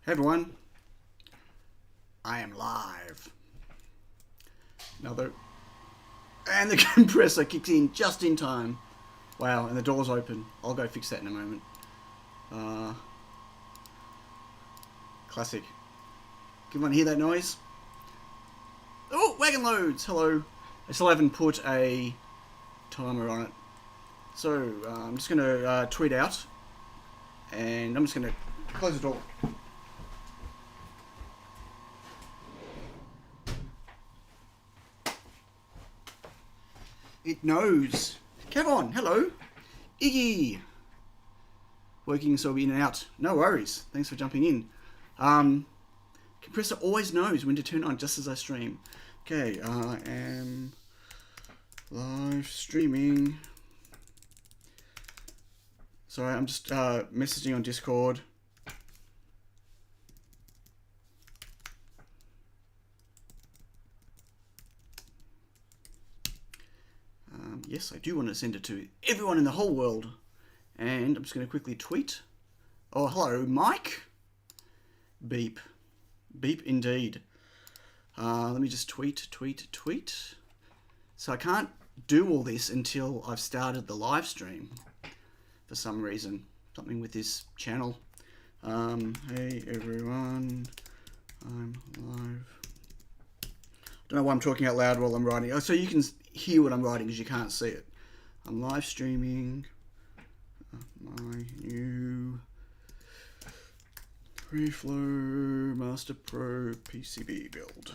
Hey everyone, I am live. And the compressor kicks in just in time. Wow, and the door's open. I'll go fix that in a moment. Classic. Can anyone hear that noise? Oh, wagon loads! Hello. I still haven't put a timer on it. So, I'm just going to tweet out. And I'm just going to close the door. It knows. Kevon, hello. Iggy. Working so in and out. No worries. Thanks for jumping in. Compressor always knows when to turn on just as I stream. Okay, I am live streaming. Sorry, I'm just messaging on Discord. Yes, I do want to send it to everyone in the whole world. And I'm just going to quickly tweet. Oh, hello, Mike. Beep. Beep indeed. Let me just tweet. So I can't do all this until I've started the live stream. For some reason. Something with this channel. Hey everyone. I'm live. Don't know why I'm talking out loud while I'm writing. Oh, so you can hear what I'm writing because you can't see it. I'm live streaming my new Reflow Master Pro PCB build.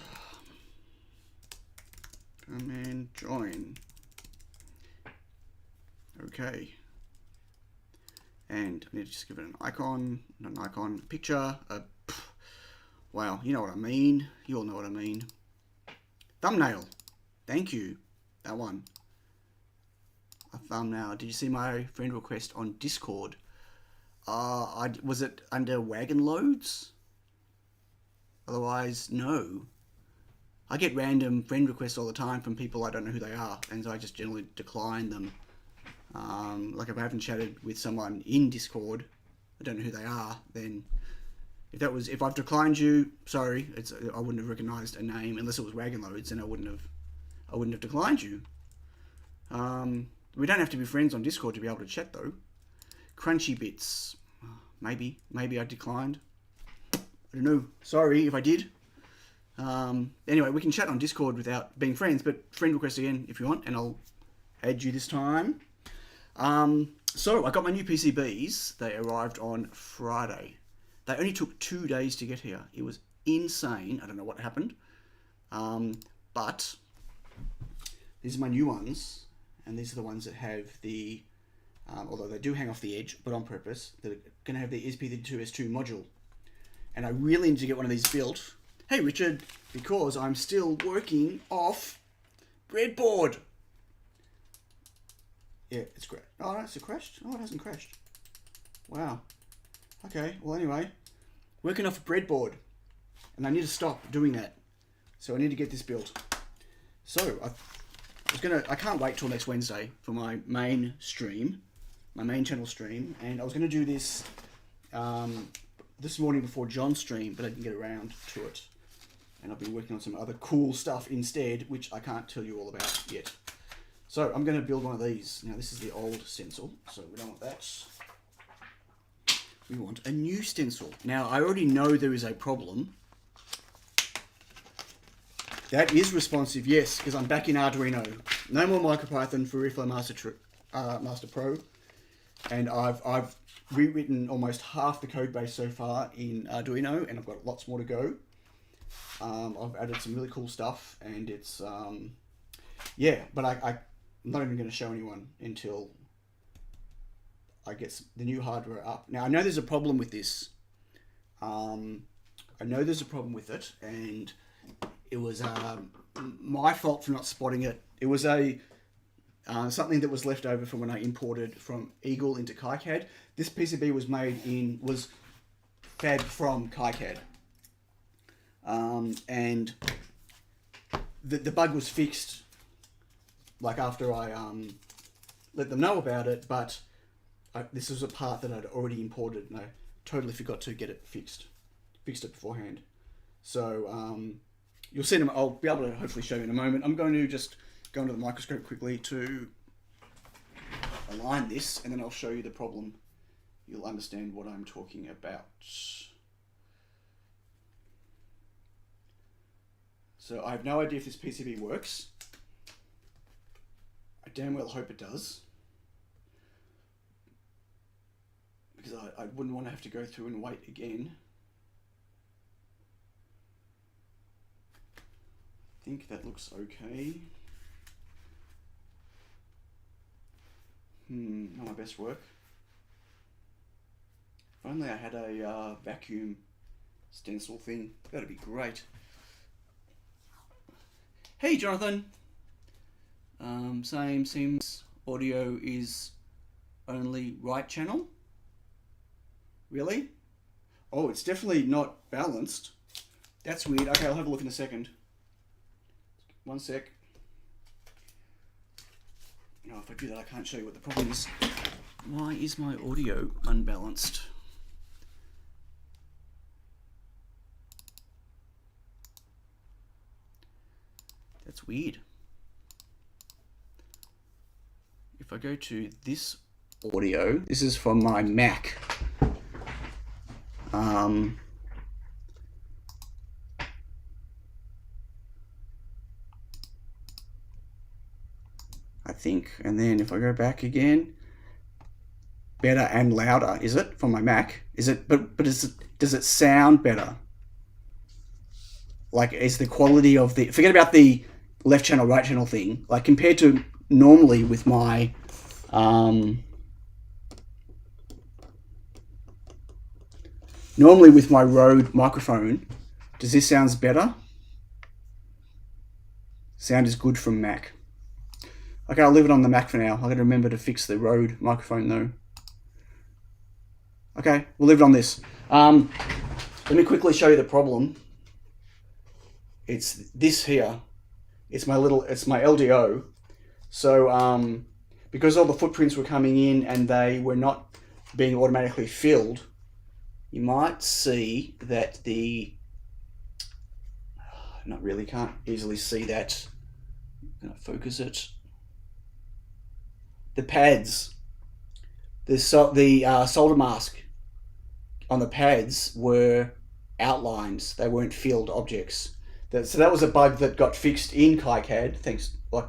Come and join. Okay. And I need to just give it an icon, not an icon, picture. Wow, you know what I mean. You all know what I mean. Thumbnail. Thank you. That one. A thumbnail. Did you see my friend request on Discord? Was it under wagon loads? Otherwise, no. I get random friend requests all the time from people I don't know who they are, and so I just generally decline them. Like if I haven't chatted with someone in Discord, I don't know who they are, then if I've declined you, sorry, I wouldn't have recognised a name unless it was wagon loads, and I wouldn't have declined you. We don't have to be friends on Discord to be able to chat though. Crunchy bits, maybe I declined. I don't know. Sorry if I did. Anyway, we can chat on Discord without being friends, but friend request again if you want, and I'll add you this time. So I got my new PCBs. They arrived on Friday. They only took 2 days to get here. It was insane. I don't know what happened. But these are my new ones. And these are the ones that have the, although they do hang off the edge, but on purpose, they're going to have the ESP32S2 module. And I really need to get one of these built. Hey, Richard, because I'm still working off breadboard. Yeah, it's great. Oh, no, it crashed? Oh, it hasn't crashed. Wow. Okay, well anyway, working off a breadboard. And I need to stop doing that. So I need to get this built. So, I can't wait till next Wednesday for my main stream, my main channel stream, and I was going to do this this morning before John's stream, but I didn't get around to it. And I've been working on some other cool stuff instead, which I can't tell you all about yet. So I'm going to build one of these. Now this is the old stencil, so we don't want that. We want a new stencil. Now I already know there is a problem. That is responsive, yes, because I'm back in Arduino. No more MicroPython for Reflow Master Pro. And I've rewritten almost half the code base so far in Arduino, and I've got lots more to go. I've added some really cool stuff, and it's, yeah, but I'm not even going to show anyone until I get the new hardware up. Now, I know there's a problem with this. I know there's a problem with it, and it was my fault for not spotting it. It was something that was left over from when I imported from Eagle into KiCad. This PCB was fabbed from KiCad. And the bug was fixed like after I let them know about it, but this was a part that I'd already imported and I totally forgot to get it fixed. fixed it beforehand. So you'll see them. I'll be able to hopefully show you in a moment. I'm going to just go into the microscope quickly to align this, and then I'll show you the problem. You'll understand what I'm talking about. So I have no idea if this PCB works. I damn well hope it does, because I wouldn't want to have to go through and wait again. I think that looks okay. Not my best work. If only I had a vacuum stencil thing, that'd be great. Hey Jonathan, same seems audio is only right channel. Really? Oh, it's definitely not balanced. That's weird. Okay, I'll have a look in a second. One sec. No, if I do that, I can't show you what the problem is. Why is my audio unbalanced? That's weird. If I go to this audio, this is from my Mac. I think, and then if I go back again, better and louder, is it, from my Mac? Is it, but does it sound better? Like, is the quality of the, forget about the left channel, right channel thing, like compared to normally with my, Rode microphone, does this sound better? Sound is good from Mac. Okay, I'll leave it on the Mac for now. I've got to remember to fix the Rode microphone though. Okay, we'll leave it on this. Let me quickly show you the problem. It's this here. It's my LDO. So because all the footprints were coming in and they were not being automatically filled, you might see that not really, can't easily see that. I'm gonna focus it. The pads, the solder mask on the pads were outlines. They weren't filled objects. So that was a bug that got fixed in KiCad. Thanks, like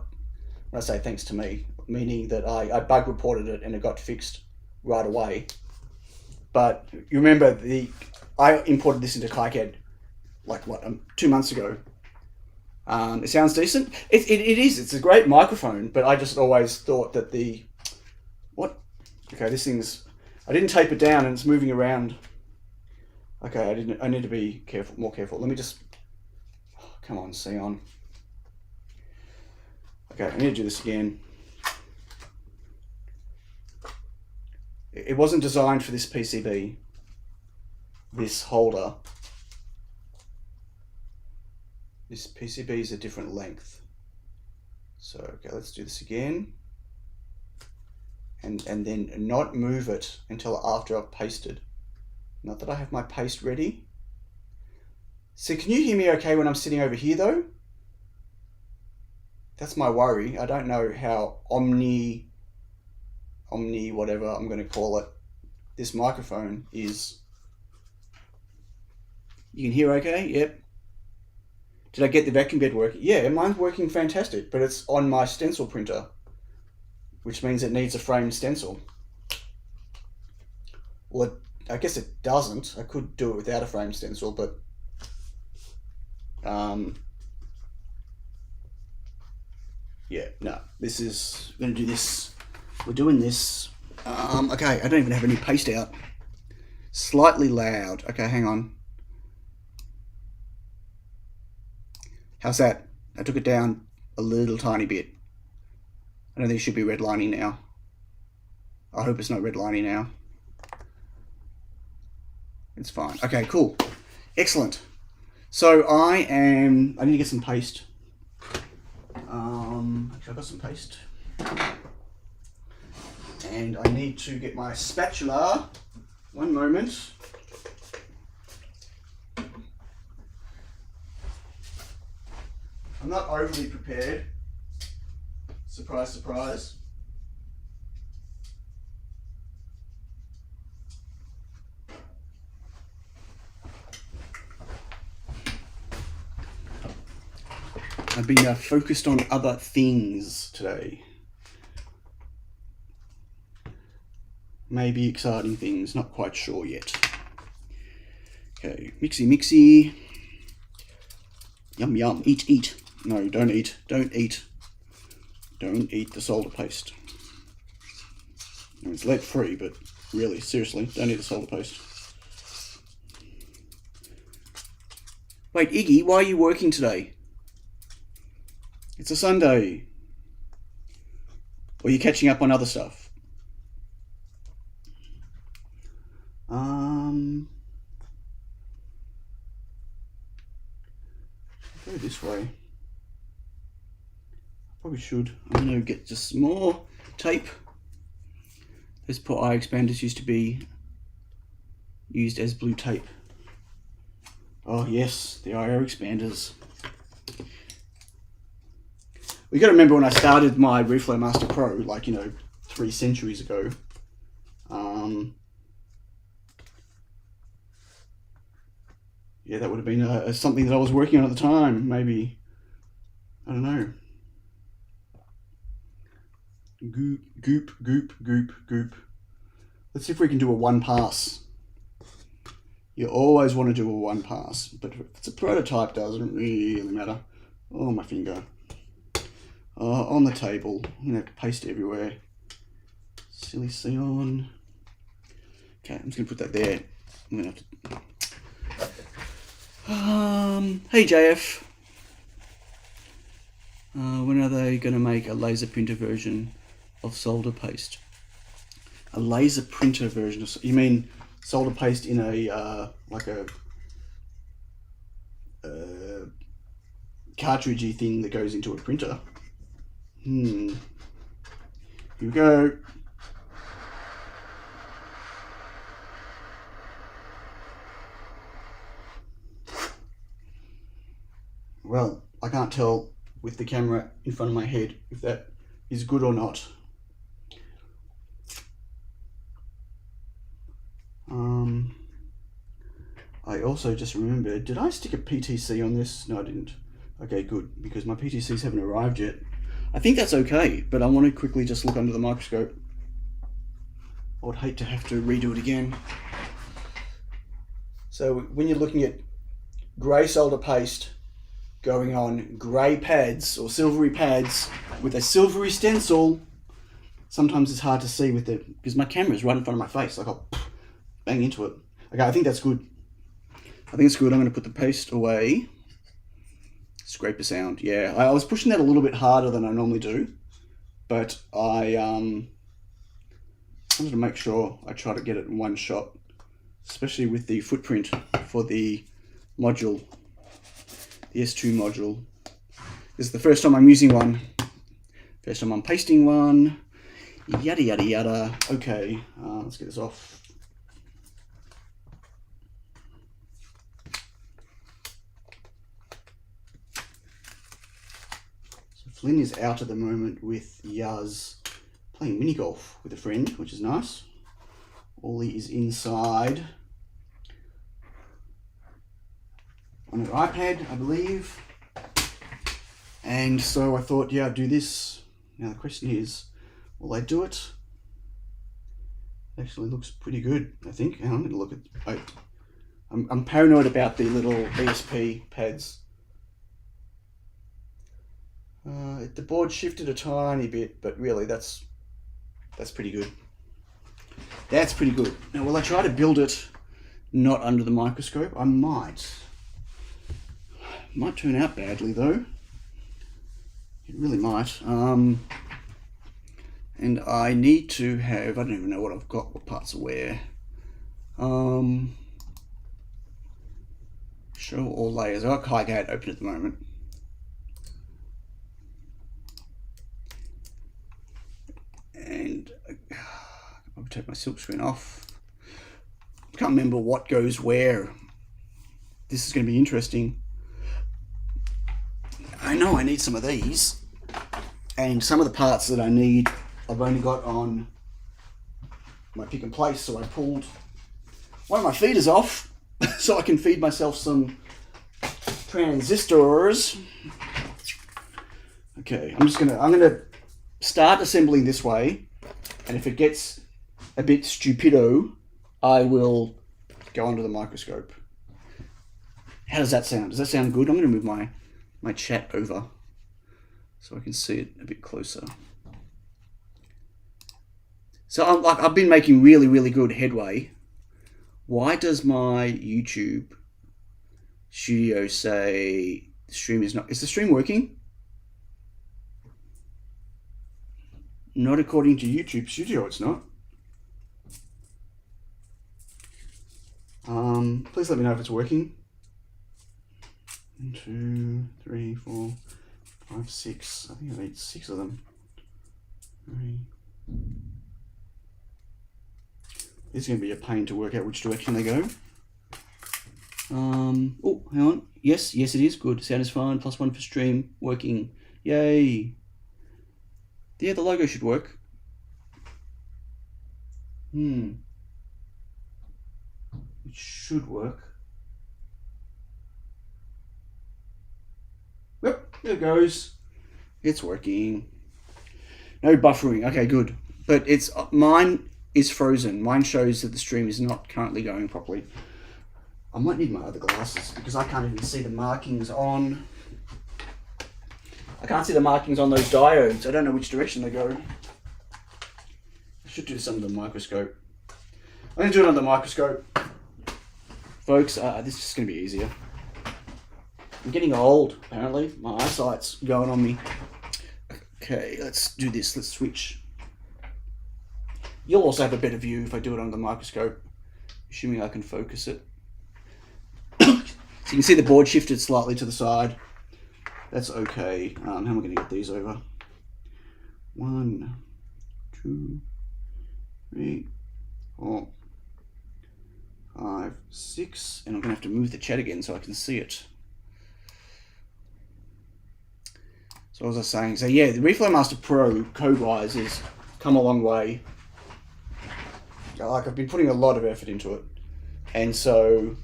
when I say thanks to me, meaning that I bug reported it and it got fixed right away. But you remember I imported this into KiCad like 2 months ago. It sounds decent. It is. It's a great microphone, but I just always thought that okay, this thing's, I didn't tape it down and it's moving around. Okay, I need to be careful, more careful. Let me just, come on, Sion. Okay, I need to do this again. It wasn't designed for this PCB, this holder. This PCB is a different length. So, okay, let's do this again. And then not move it until after I've pasted. Not that I have my paste ready. So can you hear me okay when I'm sitting over here though? That's my worry. I don't know how omni whatever I'm going to call it, this microphone is. You can hear okay? Yep. Did I get the vacuum bed working? Yeah, mine's working fantastic, but it's on my stencil printer, which means it needs a framed stencil. Well, I guess it doesn't. I could do it without a framed stencil, but yeah, no, this is, I'm going to do this. We're doing this. Okay, I don't even have any paste out. Slightly loud. Okay, hang on. How's that? I took it down a little tiny bit. I don't think it should be redlining now. I hope it's not redlining now. It's fine. Okay, cool. Excellent. So I need to get some paste. Actually, I've got some paste. And I need to get my spatula. One moment. I'm not overly prepared. Surprise, surprise. I've been focused on other things today. Maybe exciting things, not quite sure yet. Okay, mixy, mixy. Yum, yum, eat, eat. No, don't eat, don't eat. Don't eat the solder paste. I mean, it's lead free, but really, seriously, don't eat the solder paste. Wait, Iggy, why are you working today? It's a Sunday. Or are you catching up on other stuff? Go this way. Probably should. I'm going to get just some more tape. Those poor eye expanders used to be used as blue tape. Oh yes, the IO expanders. We got to remember when I started my Reflow Master Pro, like, you know, 3 centuries ago. Yeah, that would have been something that I was working on at the time. Maybe, I don't know. Goop, goop, goop, goop, goop. Let's see if we can do a 1 pass. You always want to do a 1 pass, but if it's a prototype, doesn't really matter. Oh, my finger. On the table. I'm going to have to paste it everywhere. Silly Sion. Okay, I'm just going to put that there. I'm going to have to... hey JF. When are they going to make a laser printer version of solder paste? A laser printer version of... You mean solder paste in a, like a cartridgey thing that goes into a printer? Here we go. Well, I can't tell with the camera in front of my head if that is good or not. I also just remembered, did I stick a PTC on this? No, I didn't. Okay, good, because my PTCs haven't arrived yet. I think that's okay, but I want to quickly just look under the microscope. I would hate to have to redo it again. So when you're looking at grey solder paste going on grey pads or silvery pads with a silvery stencil, sometimes it's hard to see with the, because my camera's right in front of my face, like I'll bang into it. Okay, I think that's good. I think it's good. I'm going to put the paste away. Scraper sound. Yeah, I was pushing that a little bit harder than I normally do, but I wanted to make sure I try to get it in one shot, especially with the footprint for the module, the S2 module. This is the first time I'm using one. First time I'm pasting one. Yada, yada, yada. Okay, let's get this off. Flynn is out at the moment with Yaz playing mini golf with a friend, which is nice. Ollie is inside on her iPad, I believe. And so I thought, yeah, I'd do this. Now the question is, will I do it? Actually looks pretty good, I think. I'm going to look at... I'm paranoid about the little ESP pads. The board shifted a tiny bit, but really that's pretty good. That's pretty good. Now, will I try to build it not under the microscope? I might. Might turn out badly though. It really might. And I need to have, I don't even know what I've got, what parts are where. Show all layers. I've got Kygate open at the moment. And I'll take my silk screen off. Can't remember what goes where. This is going to be interesting. I know I need some of these, and some of the parts that I need I've only got on my pick and place, so I pulled one of my feeders off so I can feed myself some transistors. Okay, I'm gonna start assembling this way, and if it gets a bit stupido, I will go under the microscope. How does that sound? Does that sound good? I'm gonna move my chat over so I can see it a bit closer. So I've been making really good headway. Why does my YouTube studio say the stream is not? Is the stream working? Not according to YouTube Studio, it's not. Please let me know if it's working. 1, 2, 3, 4, 5, 6. I think I need 6 of them. 3. This is going to be a pain to work out which direction they go. Oh, hang on. Yes, it is. Good. Sound is fine. +1 for stream. Working. Yay. Yeah, the logo should work. It should work. Yep, there it goes. It's working. No buffering. Okay, good. But it's mine is frozen. Mine shows that the stream is not currently going properly. I might need my other glasses because I can't even see the markings on. I can't see the markings on those diodes. I don't know which direction they go. I should do this under the microscope. I'm going to do it under the microscope. Folks, this is going to be easier. I'm getting old, apparently. My eyesight's going on me. Okay, let's do this. Let's switch. You'll also have a better view if I do it under the microscope, assuming I can focus it. So you can see the board shifted slightly to the side. That's okay. How am I going to get these over? 1, 2, 3, 4, 5, 6. And I'm going to have to move the chat again so I can see it. So what was I saying? So yeah, the Reflow Master Pro code-wise has come a long way. Like, I've been putting a lot of effort into it. And so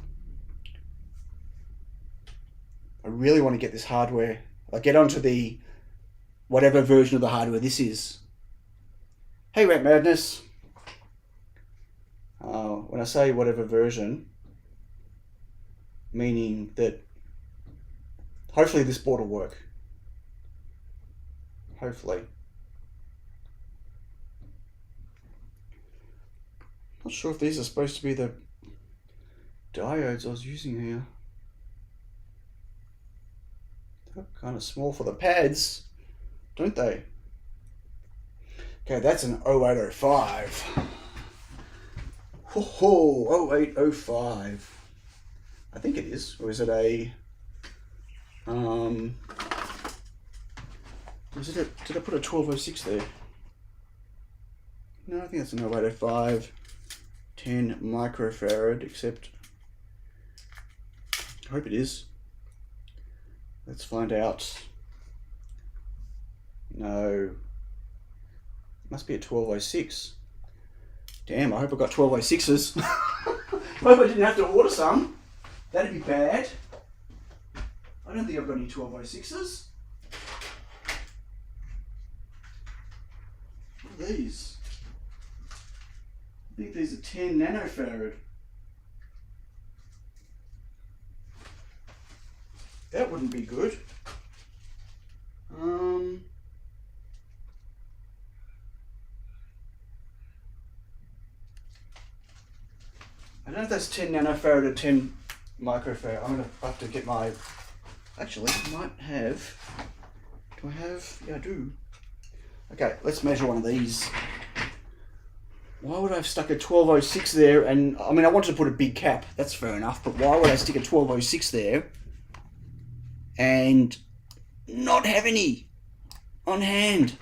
I really want to get this hardware, like get onto the whatever version of the hardware this is. Hey, Rat Madness. When I say whatever version, meaning that hopefully this board will work. Hopefully. Not sure if these are supposed to be the diodes I was using here. They're kind of small for the pads, don't they? Okay, that's an 0805. Ho 0805. I think it is. Or is it a did I put a 1206 there? No, I think that's an 0805. 10 microfarad, except I hope it is. Let's find out. No. It must be a 1206. Damn, I hope I got 1206s. I hope I didn't have to order some. That'd be bad. I don't think I've got any 1206s. What are these? I think these are 10 nanofarad. That wouldn't be good. I don't know if that's 10 nanofarad or 10 microfarad. I'm going to have to get my... Actually, I might have... Do I have... Yeah, I do. Okay, let's measure one of these. Why would I have stuck a 1206 there? And I mean, I wanted to put a big cap. That's fair enough. But why would I stick a 1206 there and not have any on hand?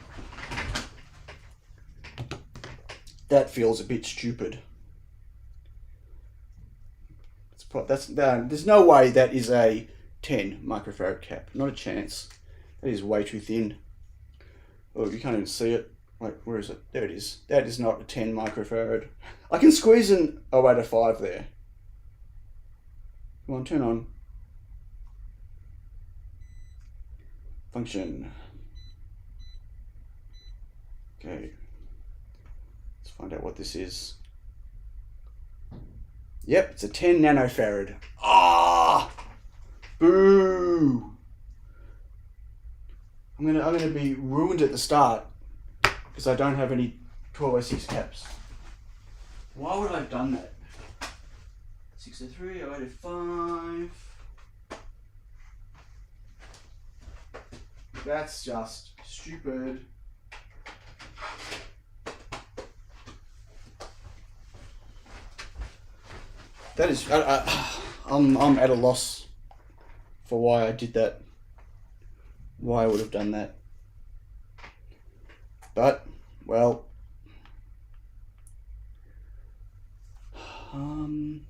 That feels a bit stupid. There's no way that is a 10 microfarad cap. Not a chance. That is way too thin. Oh, you can't even see it. Wait, where is it? There it is. That is not a 10 microfarad. I can squeeze an 0.05 there. Come on, turn on. Function. Okay. Let's find out what this is. Yep, it's a 10 nanofarad. Ah! Boo! I'm gonna be ruined at the start because I don't have any 1206 caps. Why would I have done that? 603, 085. That's just stupid. That is, I'm at a loss for why I did that. Why I would have done that. But, well, 2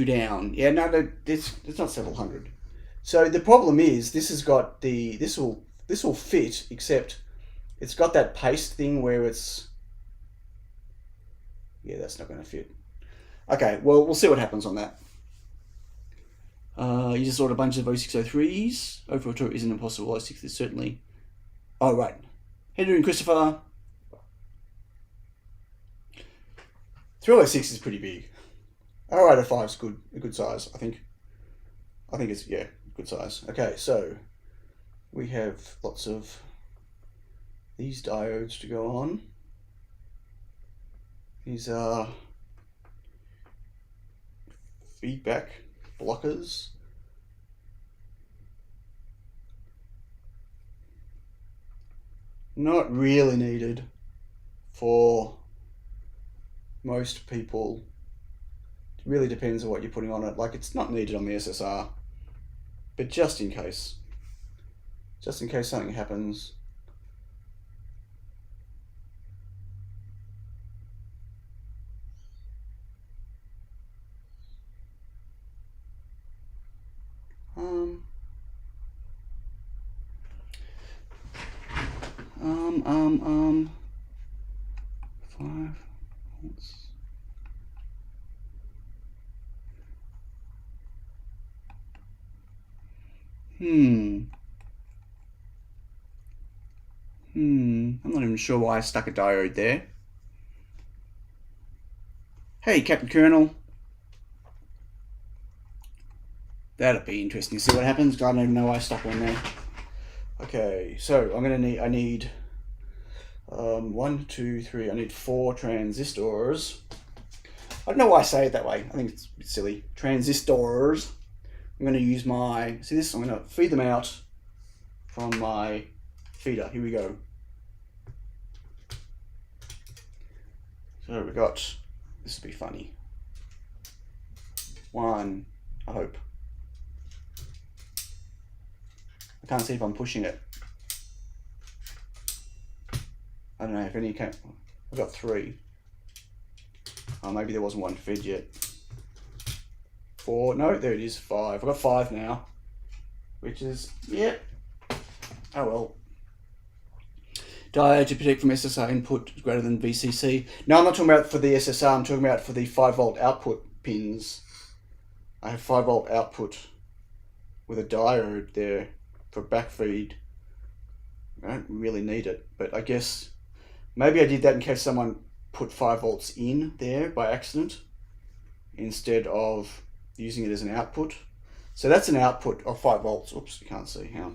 down. Yeah, no, it's not several hundred. So the problem is this has got this will fit, except it's got that paste thing where it's, yeah, that's not going to fit. Okay, well, we'll see what happens on that. You just ordered a bunch of 0603s. 042 isn't impossible. 06 is certainly. Oh, right. Henry and Christopher. 306 is pretty big. 085 is good, a good size, I think. I think it's, yeah, good size. Okay, so we have lots of these diodes to go on. These are feedback blockers. Not really needed for most people. It really depends on what you're putting on it. Like, it's not needed on the SSR, but just in case something happens. Five volts. I'm not even sure why I stuck a diode there. Hey, Captain Colonel. That'd be interesting to see what happens. I don't even know why I stuck one there. Okay, so I need 1, 2, 3. I need 4 transistors. I don't know why I say it that way. I think it's a bit silly. Transistors. I'm going to use my, see this? I'm going to feed them out from my feeder. Here we go. So we got, this will be funny. 1, I hope. I can't see if I'm pushing it. I don't know if any came. I've got 3. Oh, maybe there wasn't one fed yet. 4. No, there it is. 5. I've got 5 now, which is, yeah. Oh well. Diode to protect from SSR input greater than VCC. No, I'm not talking about for the SSR. I'm talking about for the 5-volt output pins. I have 5-volt output with a diode there for backfeed. I don't really need it, but I guess maybe I did that in case someone put 5 volts in there by accident instead of using it as an output. So that's an output of 5 volts. Oops, you can't see how.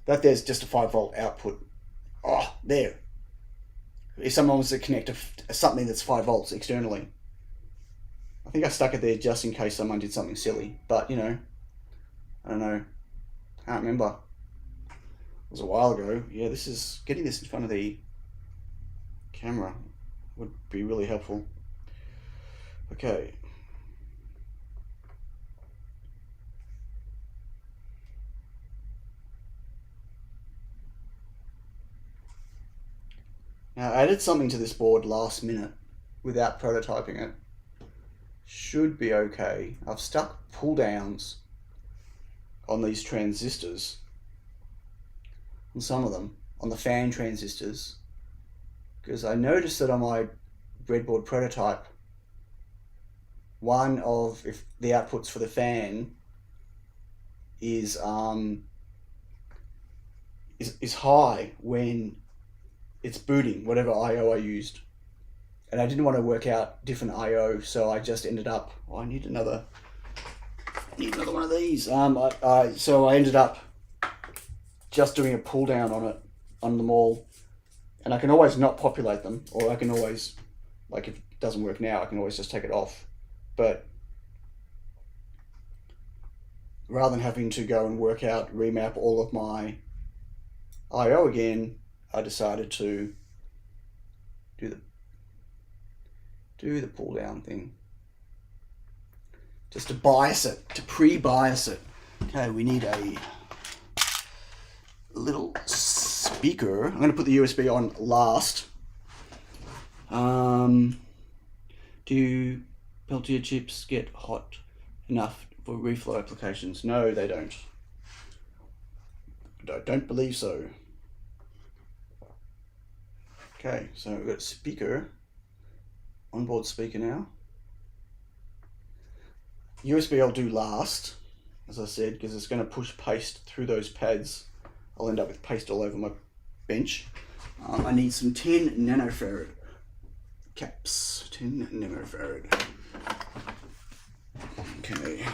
That there's just a 5-volt output. Oh, there. If someone wants to connect something that's 5 volts externally. I think I stuck it there just in case someone did something silly. But, you know, I don't know. Can't remember. It was a while ago. Yeah, this is, getting this in front of the camera would be really helpful. Okay. Now, I added something to this board last minute without prototyping it. Should be okay. I've stuck pull downs on these transistors, on some of them, on the fan transistors, because I noticed that on my breadboard prototype, one of if the outputs for the fan is high when it's booting, whatever I/O I used, and I didn't want to work out different I/O, so I just ended up. Oh, I need another one of these. So I ended up just doing a pull down on them all, and I can always not populate them, or I can always, like if it doesn't work now, I can always just take it off. But rather than having to go and remap all of my I/O again, I decided to do the pull down thing, just to bias it, to pre-bias it. Okay, we need a little speaker. I'm going to put the USB on last. Do Peltier chips get hot enough for reflow applications? No, they don't. I don't believe so. Okay, so we've got a speaker, onboard speaker now. USB I'll do last, as I said, because it's going to push paste through those pads. I'll end up with paste all over my bench. I need some 10 nanofarad caps. 10 nanofarad. Okay.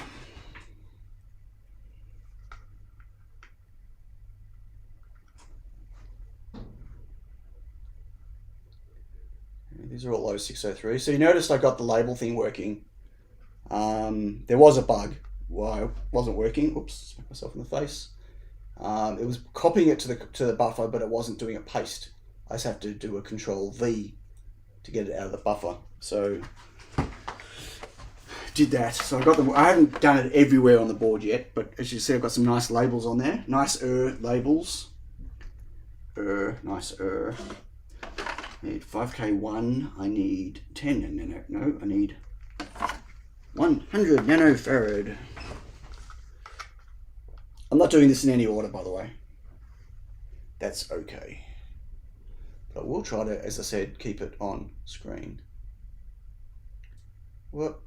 These are all 0603. So you noticed I got the label thing working. There was a bug why it wasn't working. Oops, smacked myself in the face. It was copying it to the buffer, but it wasn't doing a paste. I just have to do a Control V to get it out of the buffer. So did that. So I got them. I haven't done it everywhere on the board yet, but as you see, I've got some nice labels on there. Nice labels. Nice I need 5K1. I need 10 nano. No, I need 100 nanofarad. I'm not doing this in any order, by the way. That's okay. But I will try to, as I said, keep it on screen. What?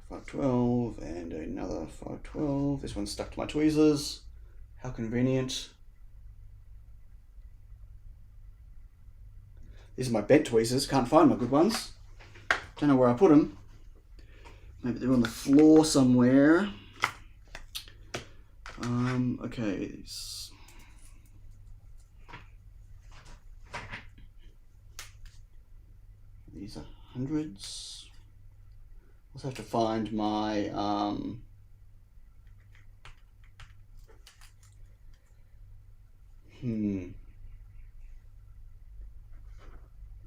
512 and another 512. This one's stuck to my tweezers. How convenient. These are my bent tweezers. Can't find my good ones. Don't know where I put them. Maybe they're on the floor somewhere. Okay. These are hundreds. Also have to find my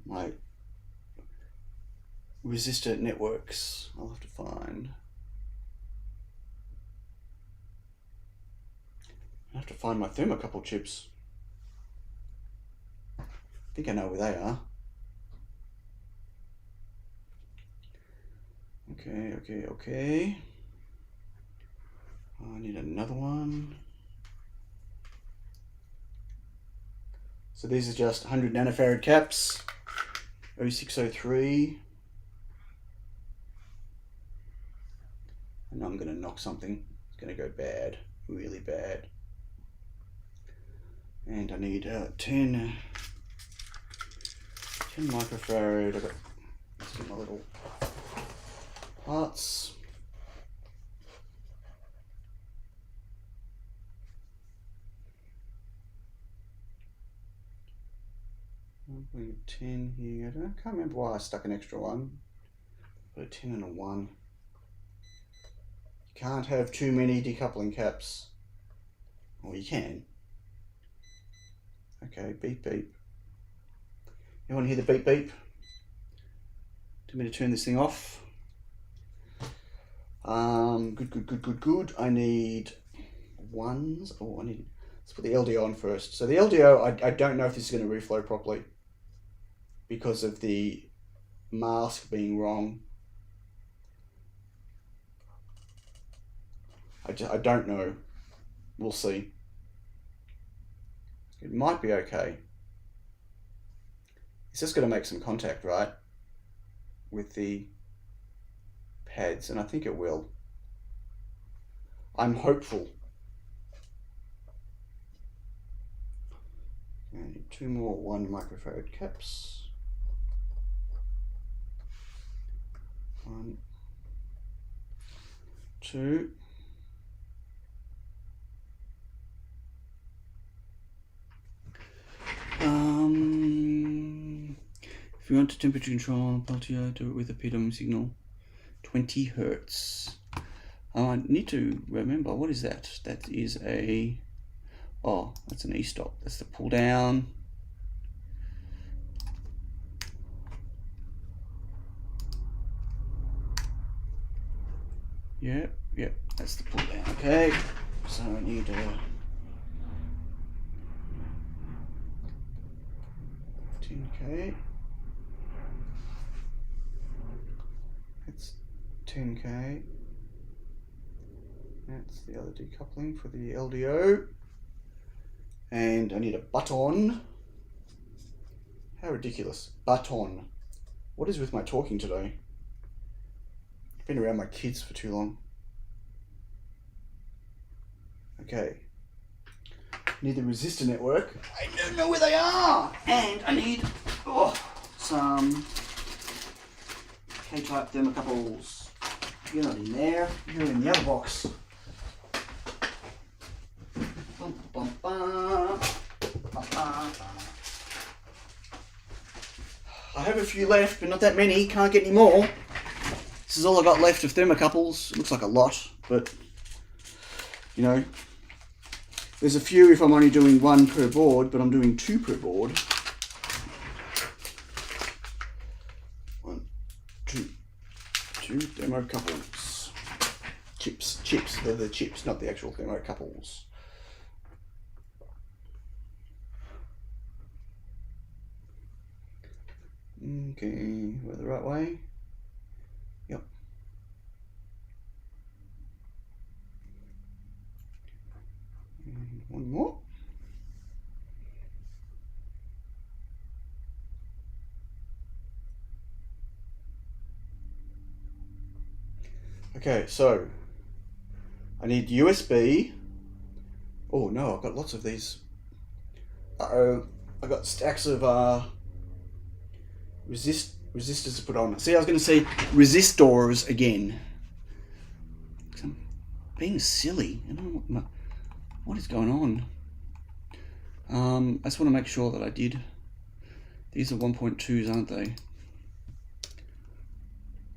my resistor networks. I'll have to find. I have to find my thermocouple chips. I think I know where they are. Okay. I need another one. So these are just 100 nanofarad caps. 0603. And I'm going to knock something. It's going to go bad, really bad. And I need 10 microfarad. I've got, let's get my little parts. I'm putting 10 here. I can't remember why I stuck an extra one. Put a 10 and a 1. You can't have too many decoupling caps. Or you can. Okay, beep beep. You want to hear the beep beep? Do me to turn this thing off. Good. I need ones. Oh, let's put the LDO on first. So the LDO, I don't know if this is going to reflow properly because of the mask being wrong. I don't know. We'll see. It might be okay. It's just going to make some contact, right, with the pads, and I think it will. I'm hopeful. I need 2 more 1 microfarad caps. 1, 2. If you want to temperature control Peltier, do it with a PWM signal, 20 Hertz. I need to remember, what is that? That is a, oh, that's an E-stop. That's the pull down. Yep, that's the pull down. Okay, so I need a 10K. That's 10K. That's the other decoupling for the LDO. And I need a button. How ridiculous. Button. What is with my talking today? I've been around my kids for too long. Okay. Need the resistor network. I don't know where they are. And I need some K-type thermocouples. You're not in there. You're in the other box. Bum, bum, bum. Bum, bum, bum. I have a few left, but not that many. Can't get any more. This is all I got left of thermocouples. It looks like a lot, but you know, there's a few if I'm only doing 1 per board, but I'm doing 2 per board. 1, 2, 2 thermocouples. Chips. They're the chips, not the actual thermocouples. Okay, we're the right way. Yep. And 1 more. Okay, so I need USB. Oh no, I've got lots of these. Uh-oh, I've got stacks of resistors to put on. See, I was going to say resistors again. I'm being silly. I don't know what is going on. I just want to make sure that I did. These are 1.2s, aren't they?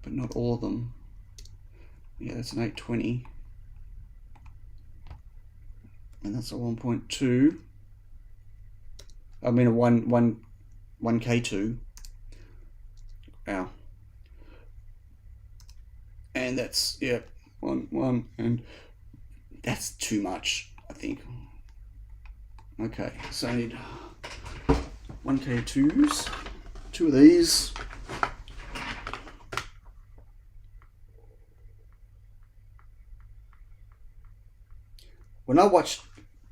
But not all of them. Yeah, that's an 820. And that's a 1.2. I mean a 1K2. Ow. And that's, yeah, 1, and that's too much, I think. Okay, so I need 1K2s, 2 of these. When I watch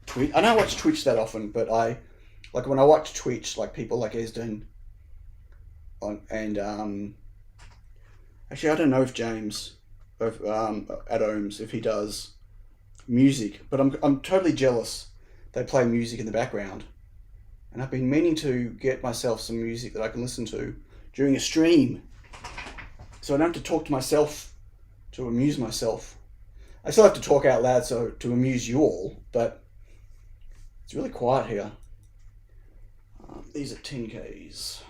Twitch, I don't watch Twitch that often, but like when I watch Twitch, like people like Esden, and actually I don't know if James at Ohms, if he does music, but I'm totally jealous they play music in the background, and I've been meaning to get myself some music that I can listen to during a stream, so I don't have to talk to myself to amuse myself. I still have to talk out loud so to amuse you all, but it's really quiet here. These are 10Ks.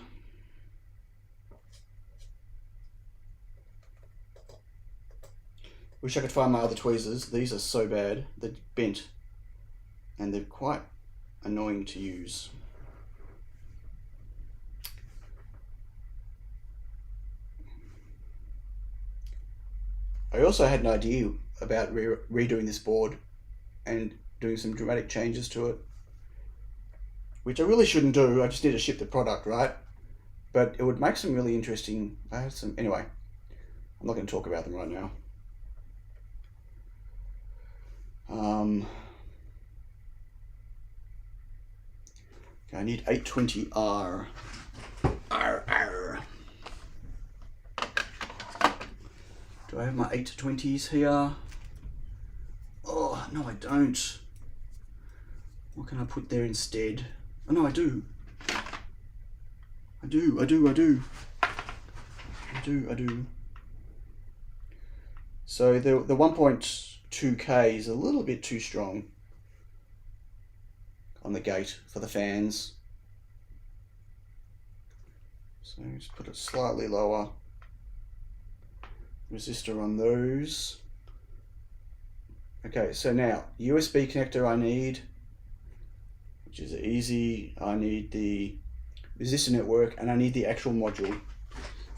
Wish I could find my other tweezers. These are so bad. They're bent. And they're quite annoying to use. I also had an idea about redoing this board and doing some dramatic changes to it, which I really shouldn't do. I just need to ship the product, right? But it would make some really interesting, anyway, I'm not going to talk about them right now. I need 820R. R. Do I have my 820s here? Oh, no I don't. What can I put there instead? Oh no, I do. I do. So the 1.2K is a little bit too strong on the gate for the fans. So just put it slightly lower. Resistor on those. Okay, so now USB connector I need, which is easy. I need the resistor network and I need the actual module.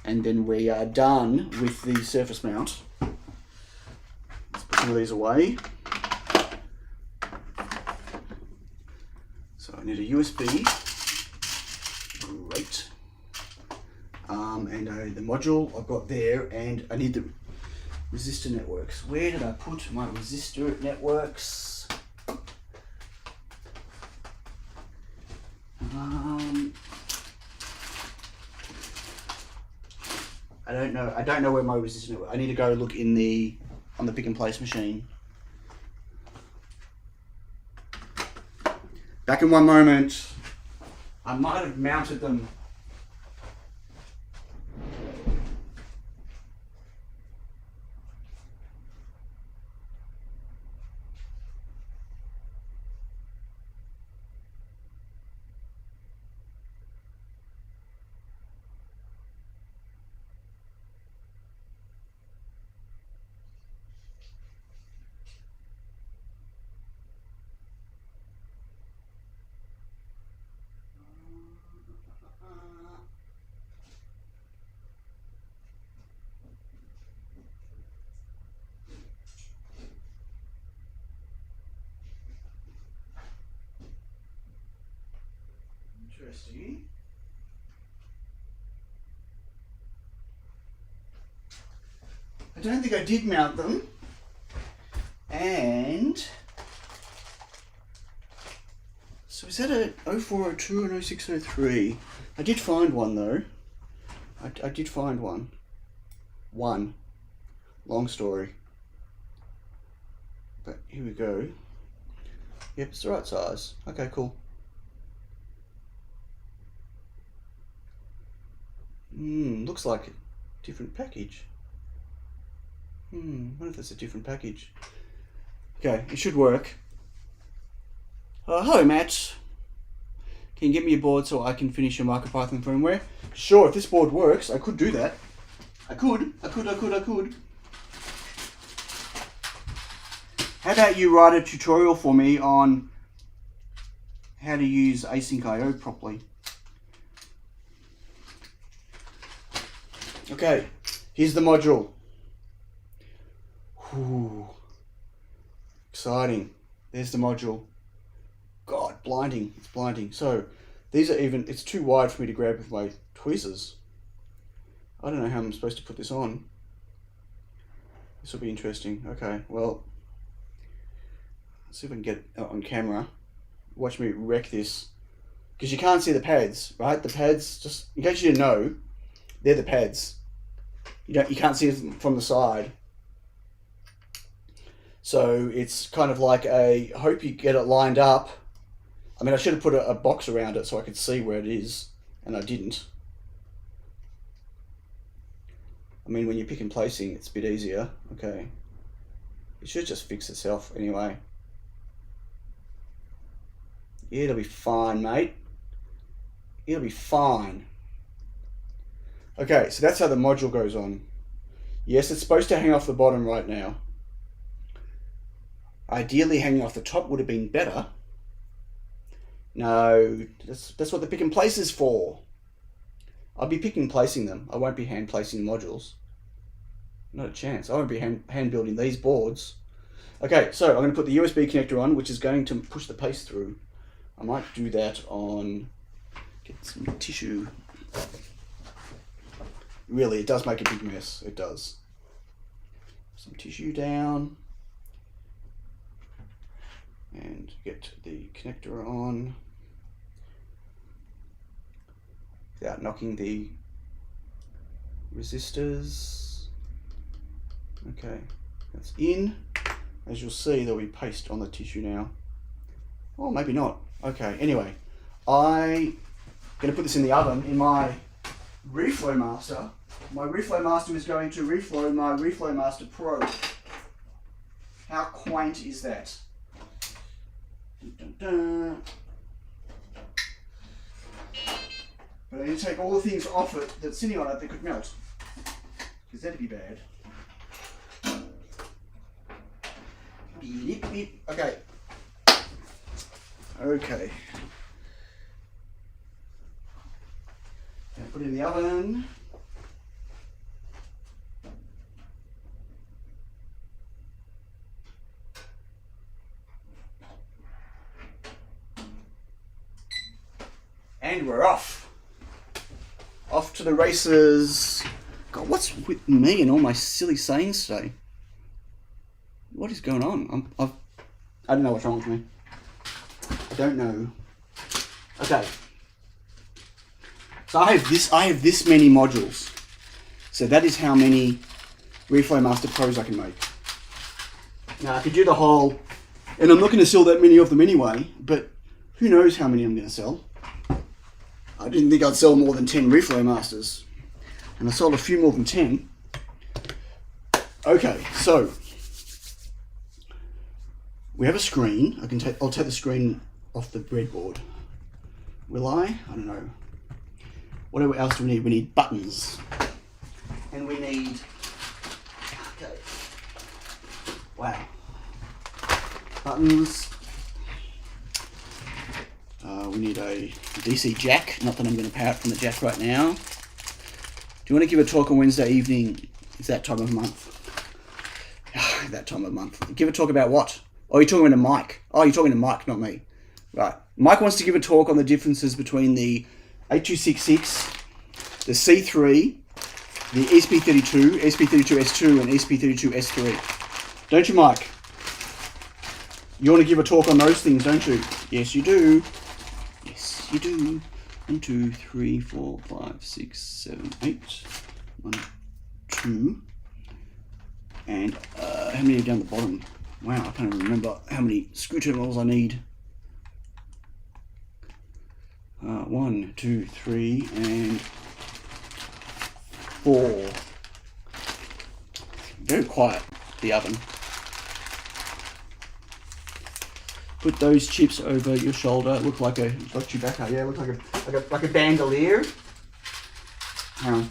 And then we are done with the surface mount. Let's put some of these away. So I need a USB. Great. And the module I've got there, and I need the resistor networks. Where did I put my resistor networks? I don't know where my resistor network. I need to go look on the pick and place machine. Back in one moment. I might have mounted them. Interesting. I don't think I did mount them. And so is that a 0402 and 0603? I did find one though. I did find one. Long story. But here we go. Yep, it's the right size. Okay, cool. Looks like a different package. What if that's a different package? Okay, it should work. Hello, Matt. Can you get me a board so I can finish your MicroPython firmware? Sure, if this board works, I could do that. I could. How about you write a tutorial for me on how to use async IO properly? Okay, here's the module. Ooh, exciting. There's the module. God, blinding. It's blinding. So these are even, it's too wide for me to grab with my tweezers. I don't know how I'm supposed to put this on. This will be interesting. Okay, well, let's see if I can get it on camera. Watch me wreck this. Because you can't see the pads, right? The pads, just in case you didn't know, they're the pads. You can't see them from the side. So it's kind of like I hope you get it lined up. I mean, I should have put a box around it so I could see where it is, and I didn't. I mean, when you're pick and placing, it's a bit easier. Okay. It should just fix itself anyway. Yeah, it'll be fine, mate. It'll be fine. Okay, so that's how the module goes on. Yes, it's supposed to hang off the bottom right now. Ideally, hanging off the top would have been better. No, that's what the pick and place is for. I'll be pick and placing them. I won't be hand placing modules. Not a chance. I won't be hand building these boards. Okay, so I'm going to put the USB connector on, which is going to push the paste through. I might do that on, get some tissue. Really, it does make a big mess. It does. Some tissue down. and get the connector on without knocking the resistors. Okay, that's in. As you'll see, there'll be paste on the tissue now. Oh, maybe not. Okay, anyway, I'm going to put this in the oven in my Reflow Master. My Reflow Master is going to reflow my Reflow Master Pro. How quaint is that? Dun, dun, dun. But I need to take all the things off it that's sitting on it that could melt, because that'd be bad. Okay. Okay. Put it in the oven. And we're off. Off to the races. God, what's with me and all my silly sayings today? What is going on? I don't know what's wrong with me. I don't know. Okay. So I have this many modules. So that is how many Reflow Master Pros I can make. Now I could do the whole, and I'm not going to sell that many of them anyway, but who knows how many I'm going to sell. I didn't think I'd sell more than 10 Reflow Masters. And I sold a few more than 10. Okay, so we have a screen. I'll take the screen off the breadboard. Will I? I don't know. What else do we need? We need buttons. And we need, okay. Wow. Buttons. We need a DC jack. Not that I'm going to power it from the jack right now. Do you want to give a talk on Wednesday evening? It's that time of month. That time of month. Give a talk about what? Oh, you're talking to Mike. Oh, you're talking to Mike, not me. Right. Mike wants to give a talk on the differences between the 8266, the C3, the ESP32, ESP32S2, and ESP32S3. Don't you, Mike? You want to give a talk on those things, don't you? Yes, you do. Yes, you do. 1, 2, 3, 4, 5, 6, 7, 8. 1, 2. And how many are down the bottom? Wow, I can't even remember how many screw terminals I need. 1, 2, 3, and 4. Very quiet, the oven. Put those chips over your shoulder. Look like Chewbacca. Yeah, look like a bandolier. Hang on.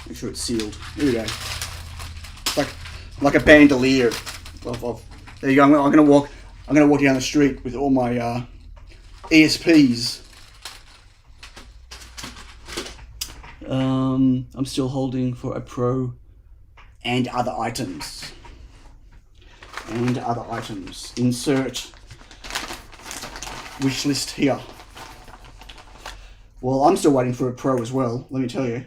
Make sure it's sealed. Here we go. Like a bandolier. There you go. I'm gonna walk down the street with all my ESPs. I'm still holding for a Pro and other items. Insert wish list here. Well, I'm still waiting for a Pro as well, let me tell you.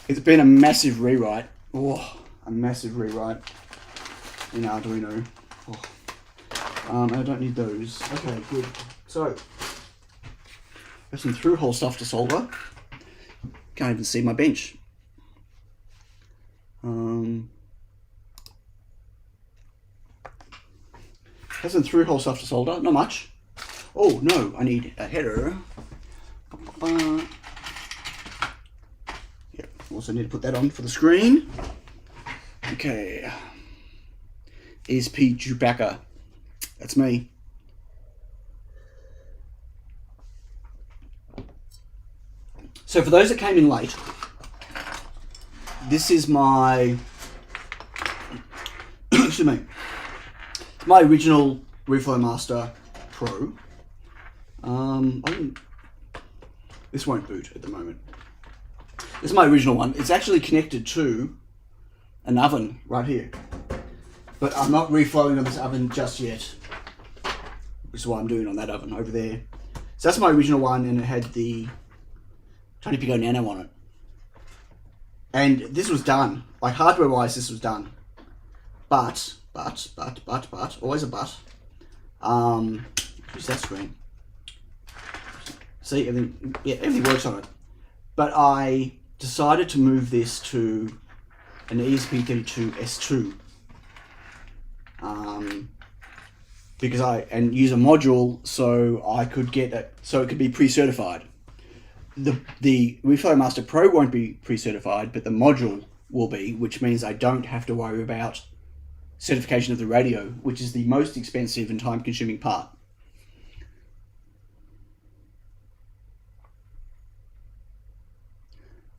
It's been a massive rewrite. Oh, a massive rewrite in Arduino. Oh. I don't need those. Okay, good. So, got some through-hole stuff to solder. Can't even see my bench. Got some through-hole stuff to solder. Not much. Oh no, I need a header. Yep. Also need to put that on for the screen. Okay. ESP Chewbacca. That's me. So for those that came in late, this is my excuse me, my original Reflow Master Pro. This won't boot at the moment. This is my original one. It's actually connected to an oven right here, but I'm not reflowing on this oven just yet. Which is what I'm doing on that oven over there. So that's my original one, and it had the Tiny Pico Nano on it. And this was done. Like hardware wise, this was done. but, always a but. Use that screen. See, everything works on it. But I decided to move this to an ESP32 S2. Because and use a module so I could get it, so it could be pre-certified. The Reflow Master Pro won't be pre-certified, but the module will be, which means I don't have to worry about certification of the radio, which is the most expensive and time-consuming part.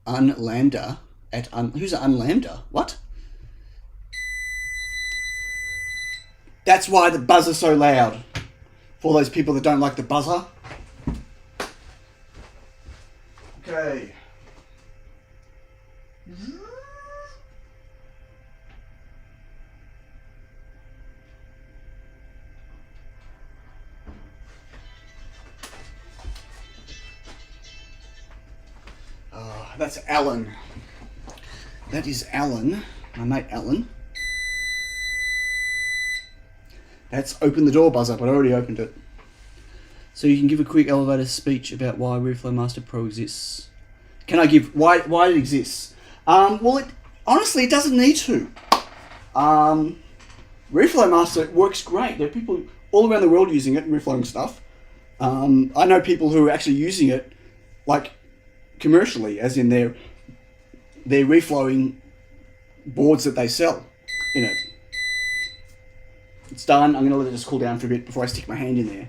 Unlambda at who's an unlambda? What? That's why the buzzer's so loud. For those people that don't like the buzzer. Okay. That's Alan. That is Alan, my mate Alan. That's open the door buzzer, but I already opened it. So you can give a quick elevator speech about why Reflow Master Pro exists. Can I give why it exists? Well, honestly, it doesn't need to. Reflow Master works great. There are people all around the world using it and reflowing stuff. I know people who are actually using it, like commercially, as in they're reflowing boards that they sell in it. It's done. I'm going to let it just cool down for a bit before I stick my hand in there.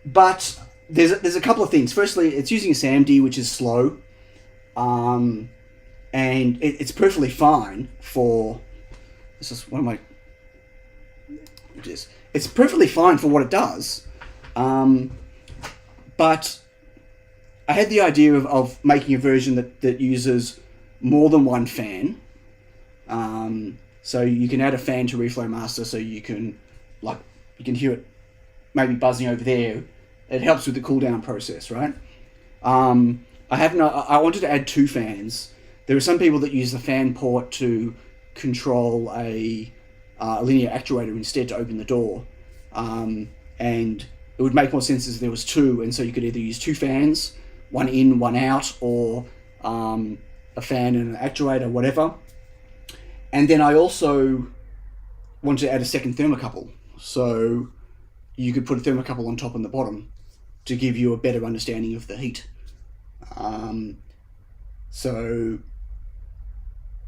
But there's a couple of things. Firstly, it's using a SAMD, which is slow, and it's perfectly fine for. This is one of my. It's perfectly fine for what it does, but I had the idea of making a version that uses more than one fan. So you can add a fan to Reflow Master, so you can hear it maybe buzzing over there. It helps with the cool down process, right? I wanted to add 2 fans. There are some people that use the fan port to control a linear actuator instead to open the door, and it would make more sense if there was 2, and so you could either use 2 fans, one in, one out, or a fan and an actuator, whatever. And then I also wanted to add a second thermocouple, so you could put a thermocouple on top and the bottom to give you a better understanding of the heat. So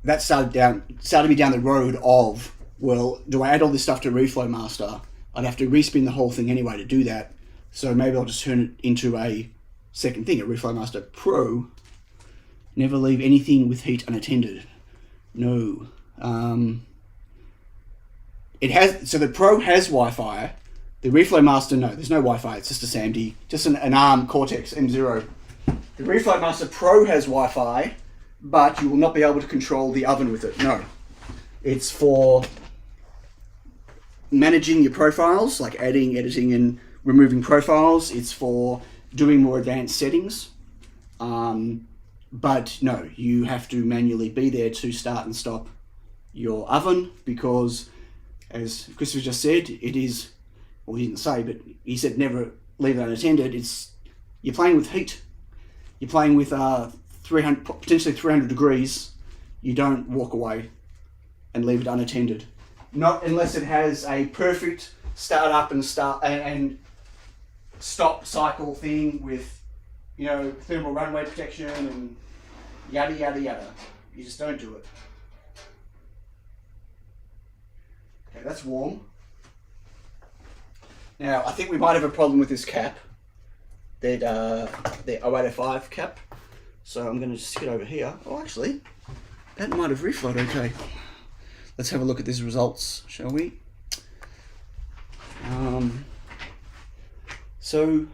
that started me down the road of, well, do I add all this stuff to Reflow Master? I'd have to respin the whole thing anyway to do that, so maybe I'll just turn it into a second thing, a Reflow Master Pro. Never leave anything with heat unattended. No. It has, so the Pro has Wi-Fi. The Reflow Master, no, there's no Wi-Fi. It's just a SAMD, just an ARM Cortex M0. The Reflow Master Pro has Wi-Fi, but you will not be able to control the oven with it. No, it's for managing your profiles, like adding, editing, and removing profiles. It's for doing more advanced settings. But no, you have to manually be there to start and stop your oven, because, as Christopher just said, it is, well, he didn't say, but he said never leave it unattended. You're playing with heat. You're playing with 300, potentially 300 degrees. You don't walk away and leave it unattended. Not unless it has a perfect start up and stop cycle thing with, thermal runaway protection and yada yada yada. You just don't do it. Okay, that's warm. Now, I think we might have a problem with this cap, the 0805 cap. So I'm going to stick it over here. Oh, actually, that might have reflowed okay. Let's have a look at these results, shall we? So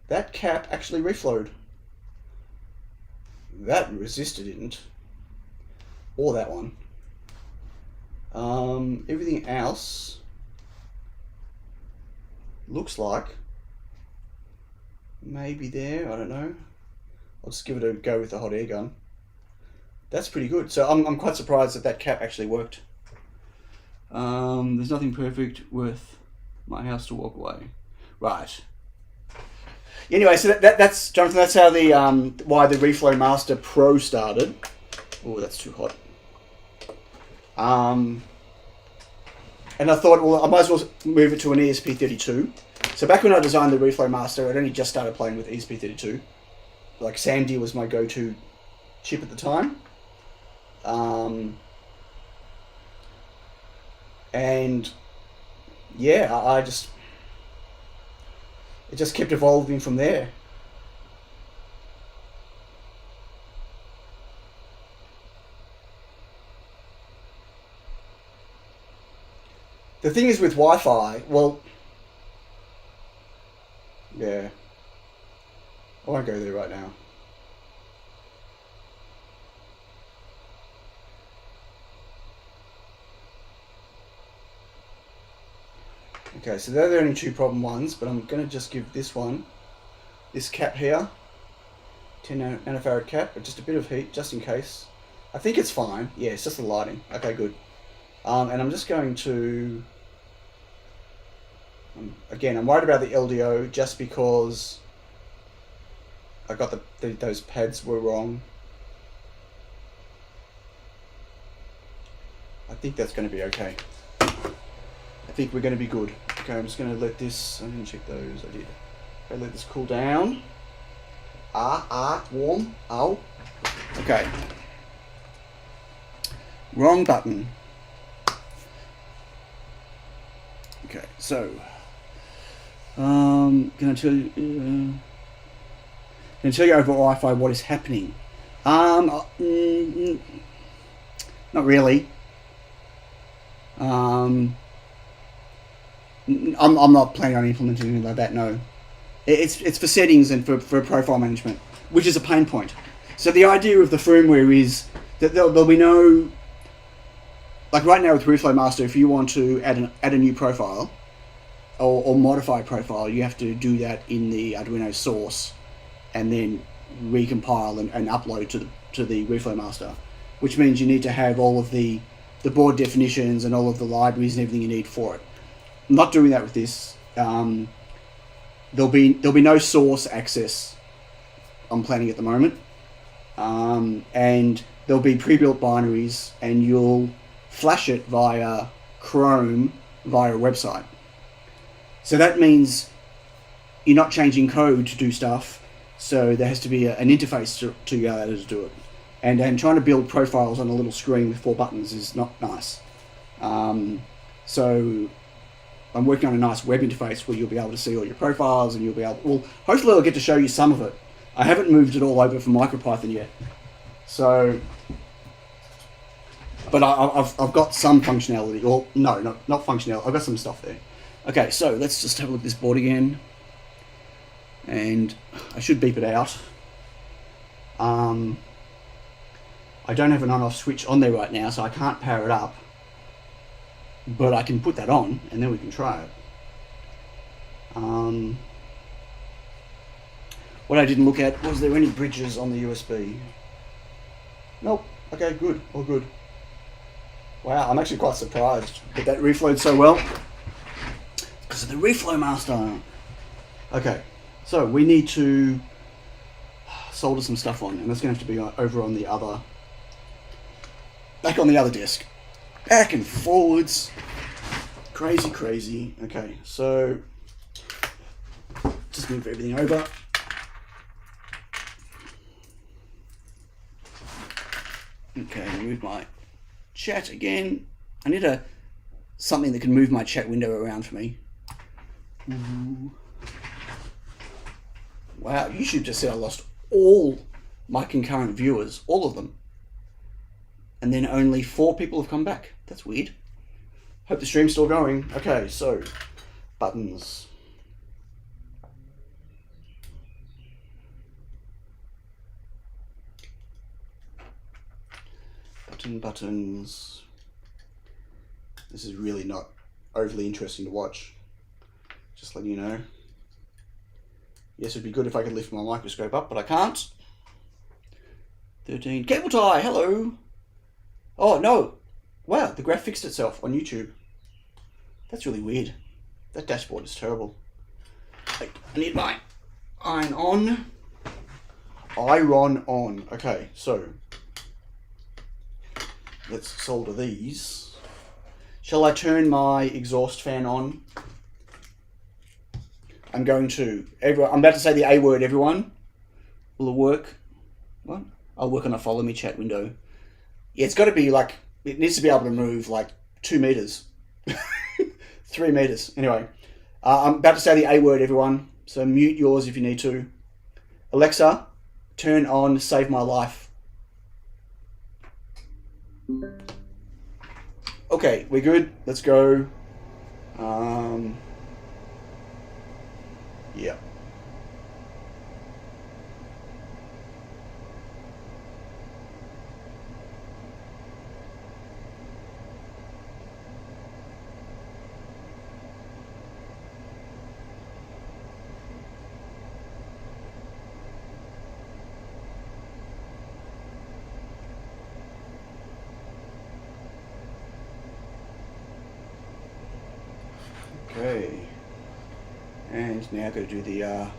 that cap actually reflowed. That resistor didn't, or that one. Everything else looks like maybe there, I don't know. I'll just give it a go with the hot air gun. That's pretty good. So I'm quite surprised that cap actually worked. There's nothing perfect worth my house to walk away. Right. Anyway, so that's Jonathan. That's how the why the Reflow Master Pro started. Oh, that's too hot. And I thought, well, I might as well move it to an ESP32. So back when I designed the Reflow Master, I'd only just started playing with ESP32. Like Sandy was my go-to chip at the time. And yeah, it just kept evolving from there. The thing is with Wi-Fi, well, yeah, I won't go there right now. Okay, so they're the only two problem ones, but I'm going to just give this one, this cap here, 10 nanofarad cap, but just a bit of heat, just in case. I think it's fine. Yeah, it's just the lighting. Okay, good. And I'm just going to, again, I'm worried about the LDO just because I got those pads were wrong. I think that's going to be okay. I think we're going to be good. Okay, I'm just going to let this, I didn't check those, I did. Okay, let this cool down. Warm, ow. Okay. Wrong button. Okay, so, can I tell you over Wi-Fi what is happening? Not really. I'm not planning on implementing anything like that. No, it's for settings and for profile management, which is a pain point. So the idea of the firmware is that there'll be no, like right now with Reflow Master, if you want to add a new profile or modify a profile, you have to do that in the Arduino source and then recompile and upload to the Reflow Master, which means you need to have all of the board definitions and all of the libraries and everything you need for it. I'm not doing that with this. There'll be no source access I'm planning at the moment, and there'll be pre-built binaries, and you'll flash it via Chrome via a website. So that means you're not changing code to do stuff, so there has to be an interface to allow to do it. And trying to build profiles on a little screen with 4 buttons is not nice. So I'm working on a nice web interface where you'll be able to see all your profiles, and you'll be able, well, hopefully I'll get to show you some of it. I haven't moved it all over from MicroPython yet. So, but I've got some functionality, or no, not functionality, I've got some stuff there. Okay, so let's just have a look at this board again. And I should beep it out. I don't have an on-off switch on there right now, so I can't power it up. But I can put that on, and then we can try it. What I didn't look at, was there any bridges on the USB? Nope. Okay, good. All good. Wow, I'm actually quite surprised that reflowed so well. Because of the Reflow Master. Okay, so we need to solder some stuff on, and that's going to have to be over on the other, back on the other disk. Back and forwards. Crazy, crazy. Okay, so just move everything over. Okay, move my chat again. I need something that can move my chat window around for me. Ooh. Wow, YouTube just said I lost all my concurrent viewers, all of them. And then only 4 people have come back. That's weird. Hope the stream's still going. Okay, so buttons. Buttons. This is really not overly interesting to watch. Just letting you know. Yes, it'd be good if I could lift my microscope up, but I can't. 13. Cable tie, hello. Oh, no. Wow, the graph fixed itself on YouTube. That's really weird. That dashboard is terrible. Wait, I need my iron on. Iron on. Okay, so let's solder these. Shall I turn my exhaust fan on? I'm going to. I'm about to say the A word, everyone. Will it work? What? I'll work on a follow me chat window. Yeah, it's got to be like, it needs to be able to move like 2 meters. 3 meters. Anyway, I'm about to say the A word, everyone. So mute yours if you need to. Alexa, turn on Save My Life. Okay, we're good. Let's go. Yeah. Okay. And now I've got to do the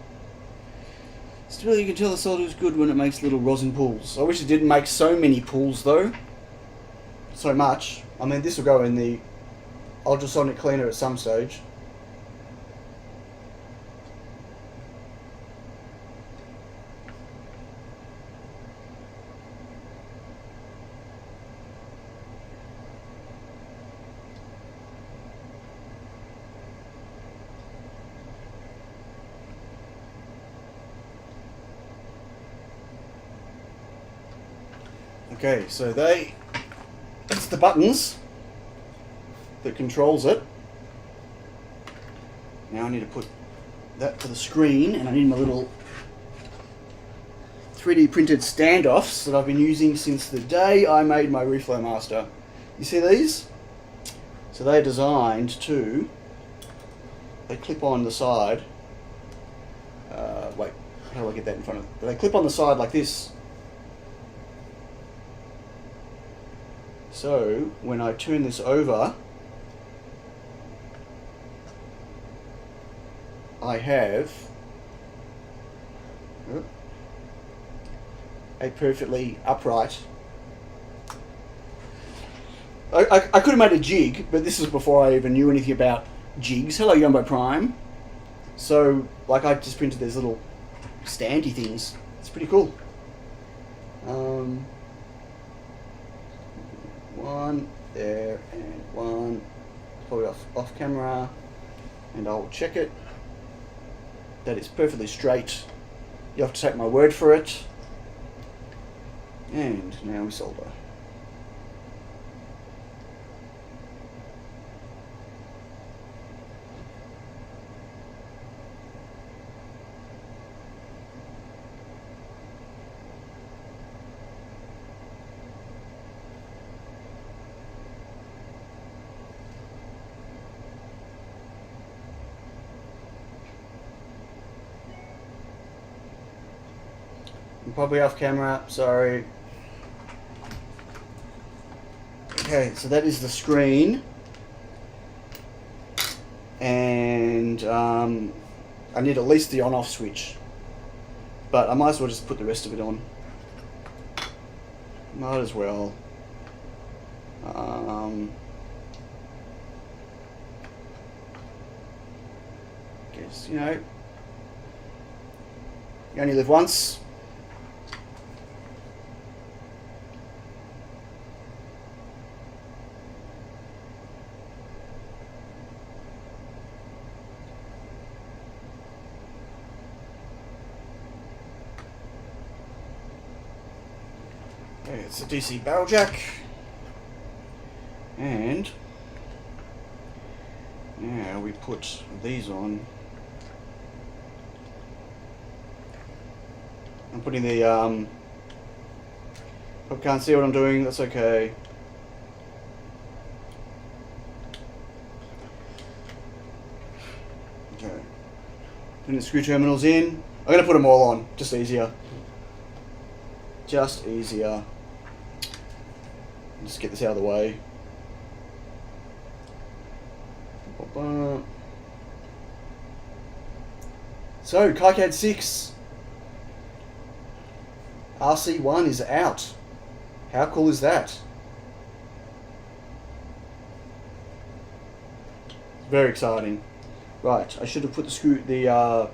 still, you can tell the solder is good when it makes little rosin pools. I wish it didn't make so many pools though. So much. I mean, this will go in the ultrasonic cleaner at some stage. Okay, so it's the buttons that controls it. Now I need to put that to the screen, and I need my little 3D printed standoffs that I've been using since the day I made my Reflow Master. You see these? So they're designed to, they clip on the side. Wait, how do I get that in front of? They clip on the side like this. So when I turn this over, I have a perfectly upright. I could have made a jig, but this is before I even knew anything about jigs. Hello, Yumbo Prime. So, like, I just printed these little standy things. It's pretty cool. One there and one, probably off camera, and I'll check it. That is perfectly straight. You have to take my word for it. And now we solder. I'm probably off camera, sorry. Okay, so that is the screen. And I need at least the on-off switch. But I might as well just put the rest of it on. Might as well. Guess, you know, you only live once. Okay, it's a DC barrel jack. And now we put these on. I'm putting the hope can't see what I'm doing, that's okay. Okay. Putting the screw terminals in. I'm gonna put them all on, just easier. Just easier. Just get this out of the way. So, KiCad 6 RC1 is out. How cool is that? Very exciting. Right, I should have put the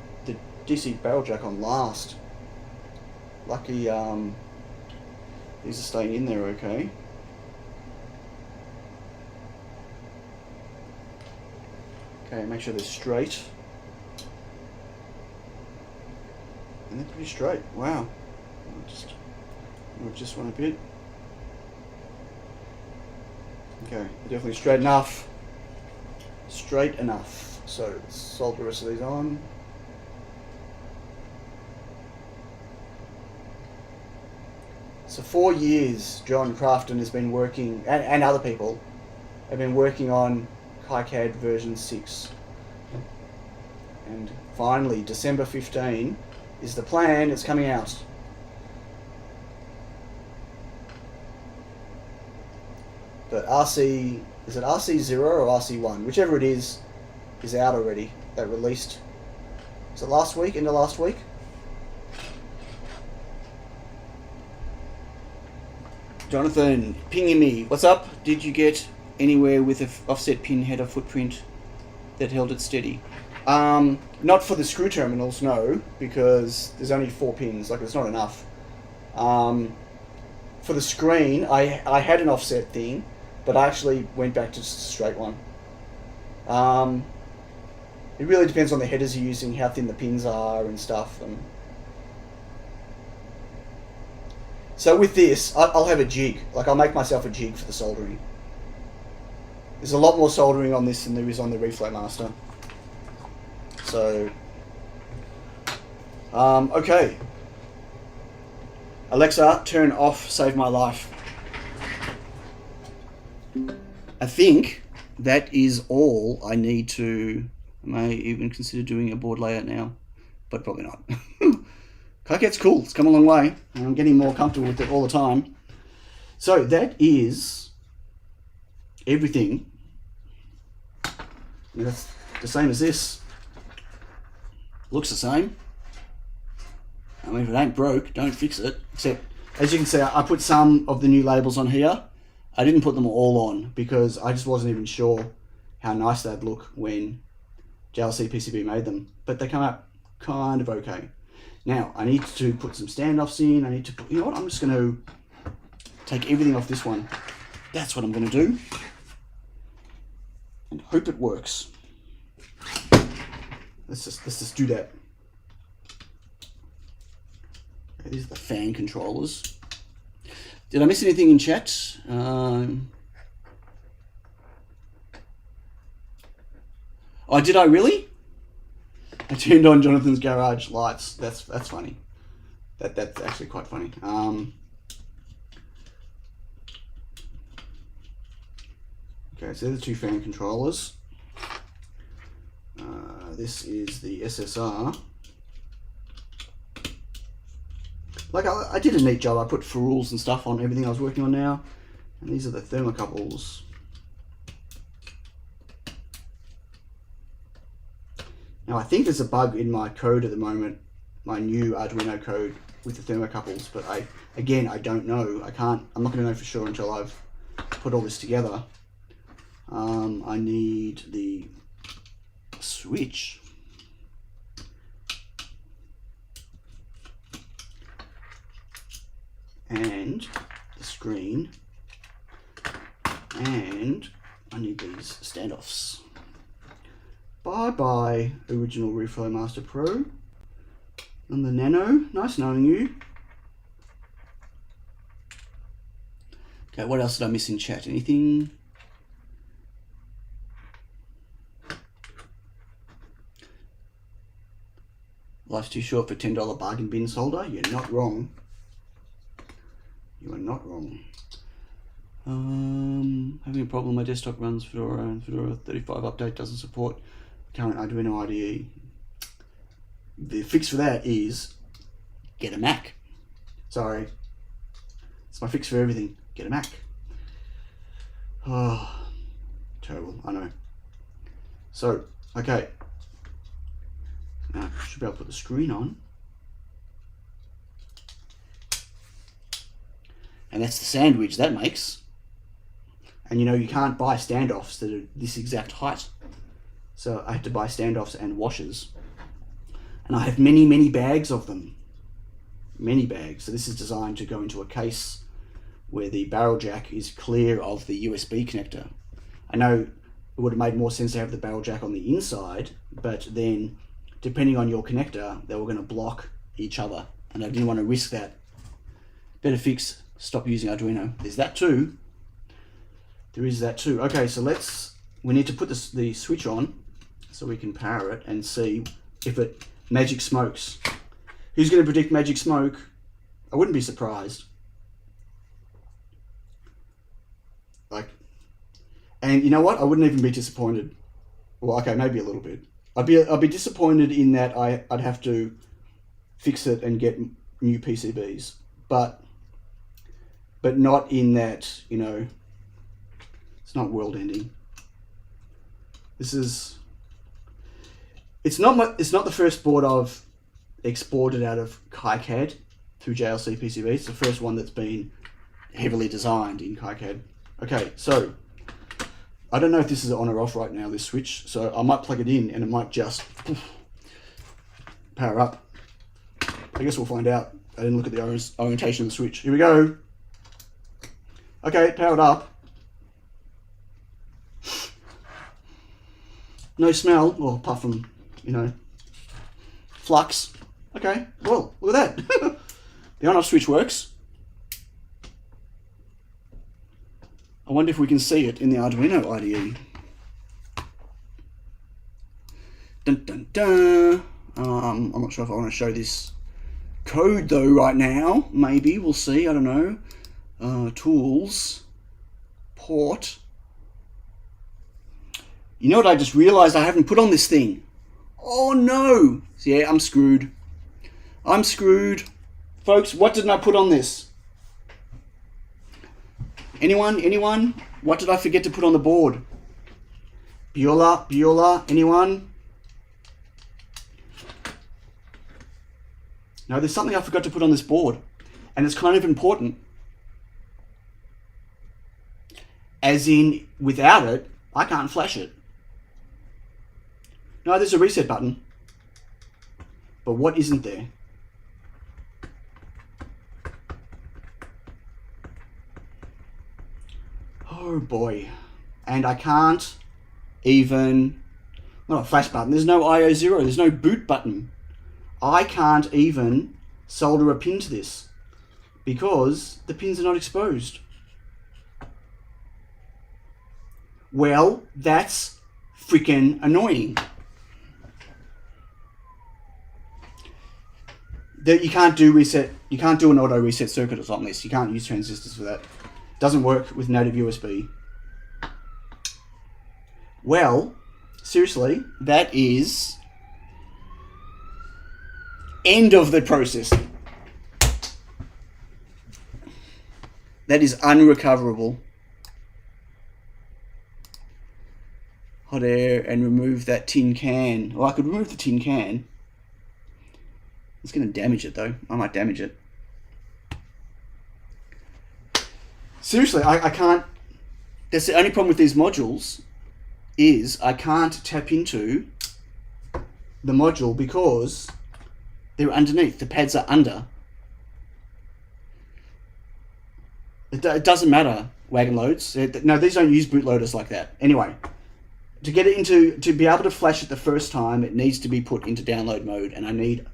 DC barrel jack on last. Lucky these are staying in there okay. Okay, make sure they're straight. And they're pretty straight. Wow. Move just one a bit. Okay, definitely straight enough. Straight enough. So let's solder the rest of these on. So 4 years John Crafton has been working, and other people have been working on KiCad version 6. And finally, December 15 is the plan, it's coming out. But RC, is it RC0 or RC1? Whichever it is out already. They released, is it last week, end of last week? Jonathan, pinging me. What's up? Did you get anywhere with an offset pin header footprint that held it steady? Not for the screw terminals, no, because there's only 4 pins, like it's not enough. For the screen, I had an offset thing, but I actually went back to just a straight one. It really depends on the headers you're using, how thin the pins are and stuff. And so with this, I'll have a jig. Like, I'll make myself a jig for the soldering. There's a lot more soldering on this than there is on the Reflow Master. So, okay. Alexa, turn off Save My Life. I think that is all I need to... I may even consider doing a board layout now, but probably not. KiCad's cool. It's come a long way. I'm getting more comfortable with it all the time. So that is everything. That's the same as this. Looks the same. I mean, if it ain't broke, don't fix it. Except, as you can see, I put some of the new labels on here. I didn't put them all on because I just wasn't even sure how nice they'd look when JLC PCB made them. But they come out kind of okay. Now, I need to put some standoffs in. I need to put, you know what, I'm just going to take everything off this one. That's what I'm going to do. And hope it works. Let's just do that. Okay, these are the fan controllers. Did I miss anything in chat? Oh, did I really? I turned on Jonathan's garage lights. That's funny. That's actually quite funny. Okay, so they're the 2 fan controllers. This is the SSR. Like, I did a neat job. I put ferrules and stuff on everything I was working on now. And these are the thermocouples. Now, I think there's a bug in my code at the moment, my new Arduino code with the thermocouples, but again, I don't know. I'm not going to know for sure until I've put all this together. I need the switch. And the screen. And I need these standoffs. Bye-bye, original Reflow Master Pro. And the Nano, nice knowing you. Okay, what else did I miss in chat? Anything? Life's too short for $10 bargain bin solder? You're not wrong. You are not wrong. Having a problem, my desktop runs Fedora and Fedora 35 update doesn't support current Arduino IDE. The fix for that is get a Mac. Sorry. It's my fix for everything. Get a Mac. Oh, terrible, I know. So, okay. Now, should be able to put the screen on. And that's the sandwich that makes. And you know, you can't buy standoffs that are this exact height. So I had to buy standoffs and washers. And I have many, many bags of them. Many bags. So this is designed to go into a case where the barrel jack is clear of the USB connector. I know it would have made more sense to have the barrel jack on the inside, but then depending on your connector, they were going to block each other. And I didn't want to risk that. Better fix, stop using Arduino. There's that too. There is that too. Okay, so we need to put the switch on so we can power it and see if it magic smokes. Who's going to predict magic smoke? I wouldn't be surprised. And you know what? I wouldn't even be disappointed. Well, okay, maybe a little bit. I'd be disappointed in that I'd have to fix it and get new PCBs, but not in that, you know, it's not world ending. It's not the first board I've exported out of KiCad through JLC PCB. It's the first one that's been heavily designed in KiCad. Okay, so I don't know if this is on or off right now, this switch, so I might plug it in and it might just power up. I guess we'll find out. I didn't look at the orientation of the switch. Here we go. Okay, powered up. No smell, well, apart from, you know, flux. Okay, well, look at that. The on-off switch works. I wonder if we can see it in the Arduino IDE. Dun dun dun. I'm not sure if I want to show this code though right now. Maybe, we'll see, I don't know. Tools, port. You know what I just realized I haven't put on this thing? Oh no! So yeah, I'm screwed. I'm screwed. Folks, what didn't I put on this? Anyone? What did I forget to put on the board? Beulah, anyone? No, there's something I forgot to put on this board. And it's kind of important. As in, without it, I can't flash it. No, there's a reset button. But what isn't there? Oh boy. And I can't even... Not a flash button. There's no IO0. There's no boot button. I can't even solder a pin to this because the pins are not exposed. Well, that's freaking annoying. You can't do reset. You can't do an auto reset circuit on this. You can't use transistors for that. Doesn't work with native USB. Well, seriously, that is end of the process. That is unrecoverable. Hot air and remove that tin can. Well, I could remove the tin can. It's going to damage it though. I might damage it. Seriously, I can't... That's the only problem with these modules is I can't tap into the module because they're underneath. The pads are under. It doesn't matter, wagon loads. No, these don't use bootloaders like that. Anyway, to get it into... To be able to flash it the first time, it needs to be put into download mode, and I need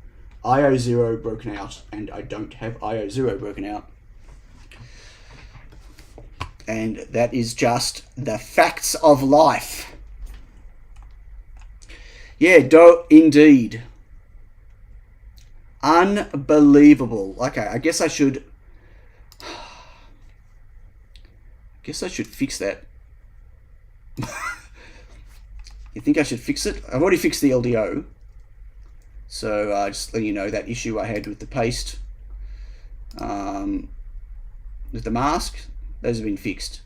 IO0 broken out, and I don't have IO0 broken out. And that is just the facts of life. Yeah, indeed. Unbelievable. Okay, I guess I should fix that. You think I should fix it? I've already fixed the LDO. So just letting you know that issue I had with the paste, with the mask, those have been fixed.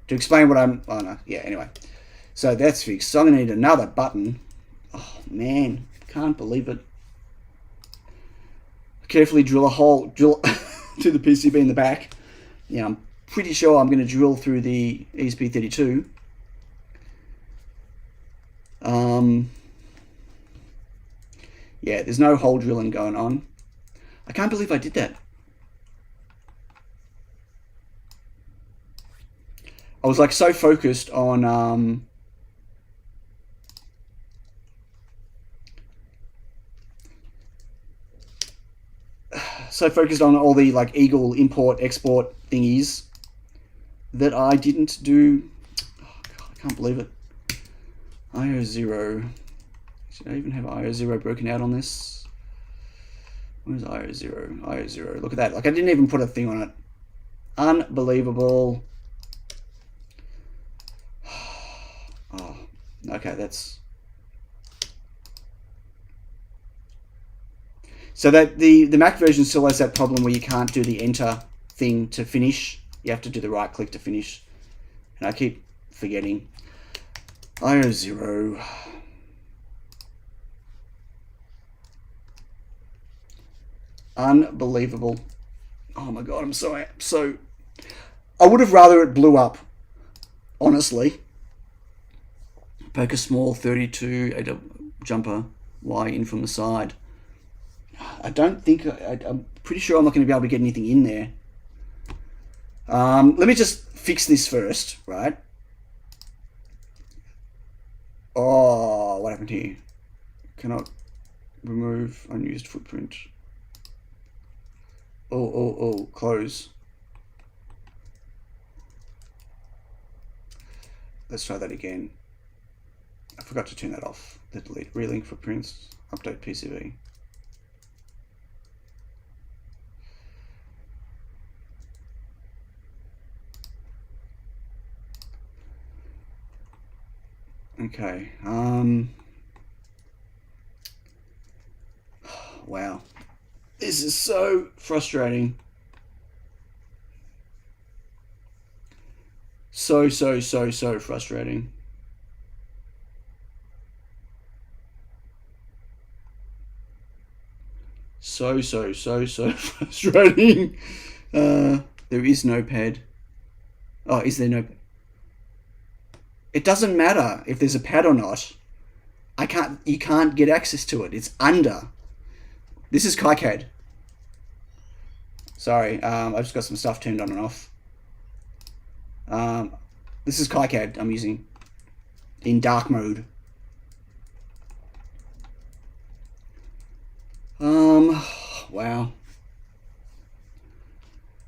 To explain what I'm, oh no, yeah, anyway. So that's fixed. So I'm going to need another button. Oh, man. Can't believe it. Carefully drill a hole, drill to the PCB in the back. Yeah, I'm pretty sure I'm going to drill through the ESP32. Yeah, there's no hole drilling going on. I can't believe I did that. I was like so focused on all the like Eagle import export thingies that I didn't do. Oh God, I can't believe it. IO0. Should I even have IO0 broken out on this? Where's IO0? IO0. Look at that. Like I didn't even put a thing on it. Unbelievable. Oh, okay, that's... So that the Mac version still has that problem where you can't do the enter thing to finish. You have to do the right click to finish. And I keep forgetting. IO0. Unbelievable. Oh my God, I'm so... I would have rather it blew up, honestly. Poke a small 32 at a jumper Y in from the side. I don't think... I'm pretty sure I'm not going to be able to get anything in there. Let me just fix this first, right? Oh, what happened here? Cannot remove unused footprint. Oh, close. Let's try that again. I forgot to turn that off. The delete, relink footprints, update PCB. Okay, wow. This is so frustrating. So frustrating. So frustrating. There is no pad. Oh, is there no... It doesn't matter if there's a pad or not. You can't get access to it. It's under. This is KiCad. Sorry, I've just got some stuff turned on and off. This is KiCad I'm using in dark mode. Wow.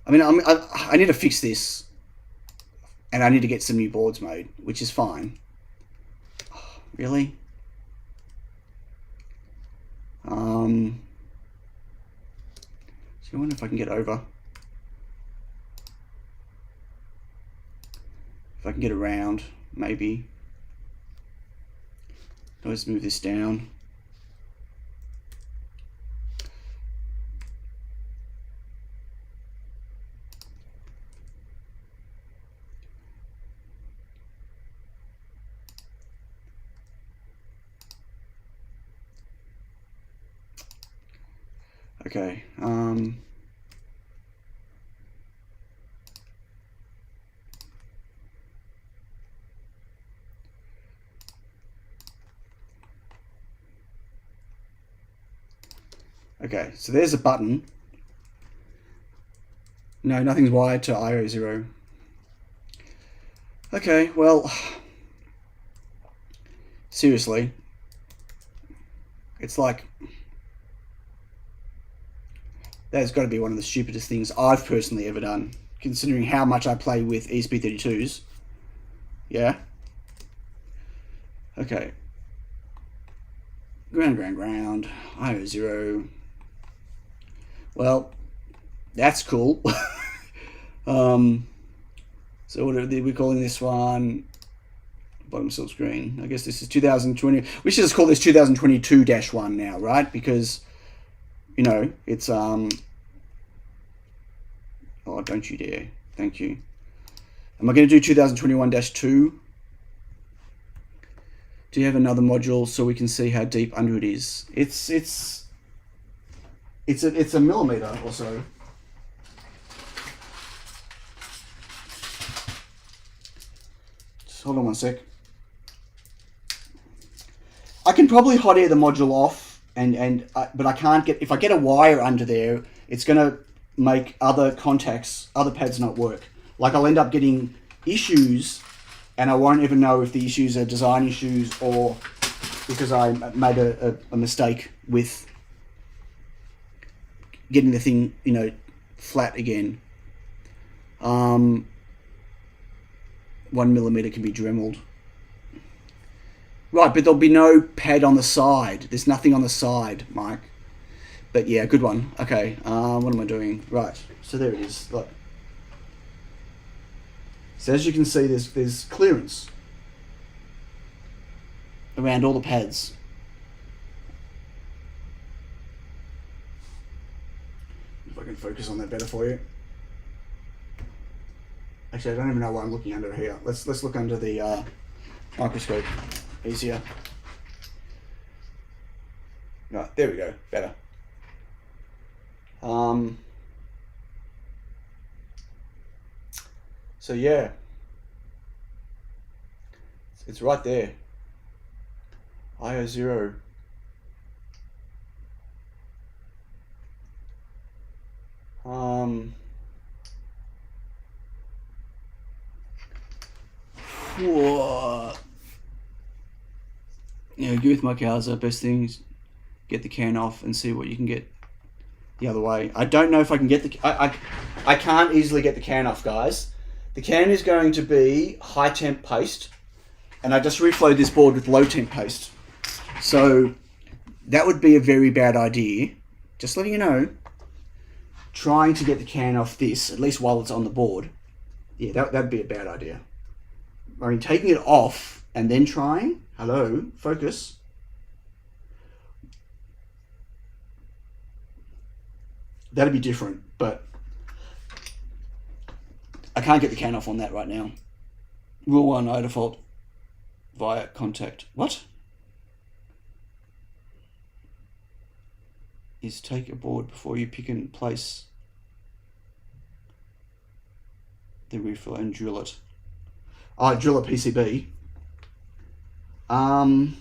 I mean, I need to fix this, and I need to get some new boards made, which is fine. Oh, really? So I wonder if I can get over. If I can get around, maybe. Let's move this down. Okay, okay, so there's a button. No, nothing's wired to IO0. Okay, well, seriously, it's like... That's got to be one of the stupidest things I've personally ever done, considering how much I play with ESP32s. Yeah? Okay. Ground. IO0. Well, that's cool. So what are we calling this one? Bottom silk screen. I guess this is 2020. We should just call this 2022-1 now, right? Because... You know, it's, oh, don't you dare. Thank you. Am I going to do 2021-2? Do you have another module so we can see how deep under it is? It's a millimeter or so. Just hold on one sec. I can probably hot air the module off, but I can't get, if I get a wire under there, it's gonna make other contacts, other pads not work. Like I'll end up getting issues, and I won't even know if the issues are design issues or because I made a mistake with getting the thing, you know, flat again. 1 millimeter can be dremeled. Right, but there'll be no pad on the side. There's nothing on the side, Mike. But yeah, good one. Okay, what am I doing? Right, so there it is. Look. So as you can see, there's clearance around all the pads. If I can focus on that better for you. Actually, I don't even know why I'm looking under here. Let's look under the microscope. Easier. Right, there we go. Better. So yeah, it's right there. IO0. Whoa. Yeah, agree with Mike Hauser. Best things, get the can off and see what you can get the other way. I don't know if I can get the... I can't easily get the can off, guys. The can is going to be high temp paste, and I just reflowed this board with low temp paste. So that would be a very bad idea. Just letting you know, trying to get the can off this, at least while it's on the board, yeah, that'd be a bad idea. I mean, taking it off and then trying, hello, focus. That'd be different, but I can't get the can off on that right now. Rule 1, I default via contact. What? Is take a board before you pick and place the reflow and drill it. Oh, drill a PCB. No,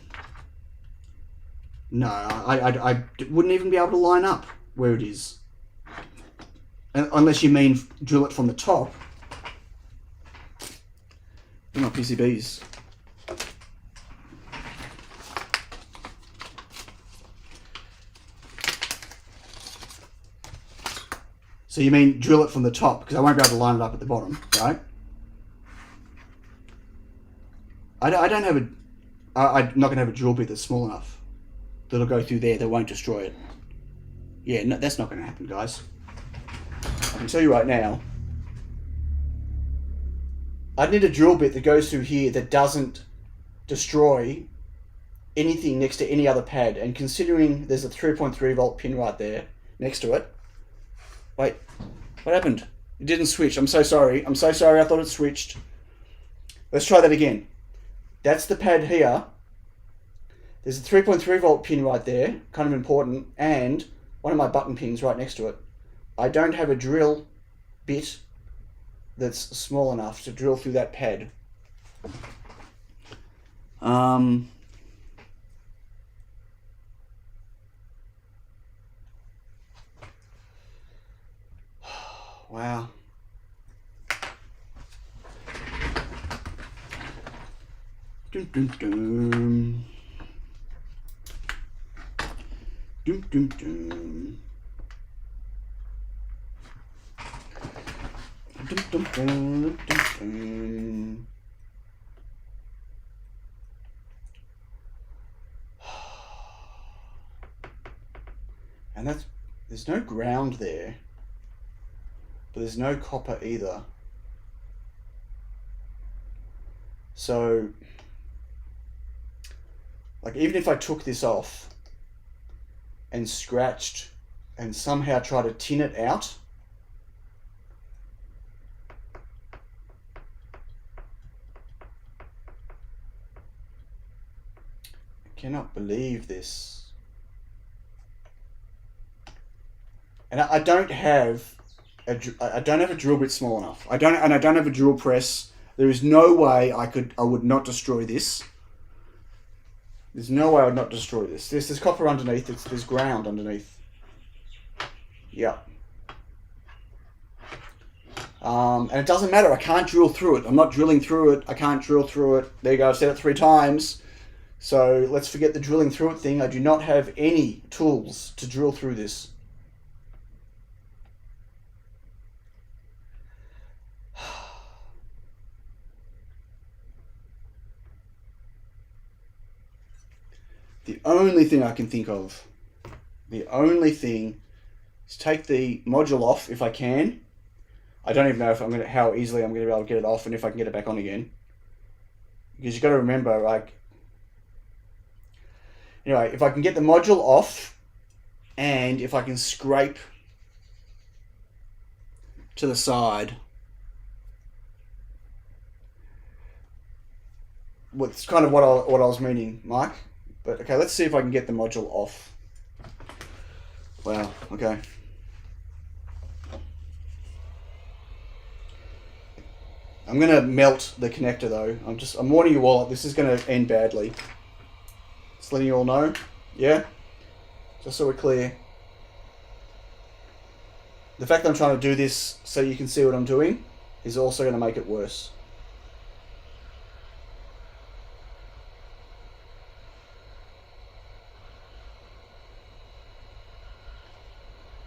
I wouldn't even be able to line up where it is. Unless you mean drill it from the top. They're not PCBs. So you mean drill it from the top, because I won't be able to line it up at the bottom, right? I don't have I'm not going to have a drill bit that's small enough that'll go through there that won't destroy it. Yeah, no, that's not going to happen, guys. I can tell you right now, I'd need a drill bit that goes through here that doesn't destroy anything next to any other pad. And considering there's a 3.3 volt pin right there next to it. Wait, what happened? It didn't switch. I'm so sorry. I'm so sorry. I thought it switched. Let's try that again. That's the pad here. There's a 3.3 volt pin right there, kind of important, and one of my button pins right next to it. I don't have a drill bit that's small enough to drill through that pad. Wow. Dum dum dum. Dum dum dum. Dum dum dum dum dum. And there's no ground there, but there's no copper either. So, like, even if I took this off and scratched and somehow try to tin it out, Cannot believe this. And I don't have a drill bit small enough. I don't have a drill press. There is no way I would not destroy this. There's no way I would not destroy this. There's copper underneath. There's ground underneath. Yeah. And it doesn't matter. I can't drill through it. I'm not drilling through it. I can't drill through it. There you go. I've said it 3 times. So let's forget the drilling through it thing. I do not have any tools to drill through this. The only thing I can think of, is take the module off if I can. I don't even know if how easily I'm going to be able to get it off and if I can get it back on again. Because you've got to remember, like, anyway, if I can get the module off and if I can scrape to the side, it's kind of what I was meaning, Mike. But okay, let's see if I can get the module off. Wow, okay. I'm gonna melt the connector though. I'm warning you all, this is gonna end badly. Just letting you all know. Yeah? Just so we're clear. The fact that I'm trying to do this so you can see what I'm doing is also gonna make it worse.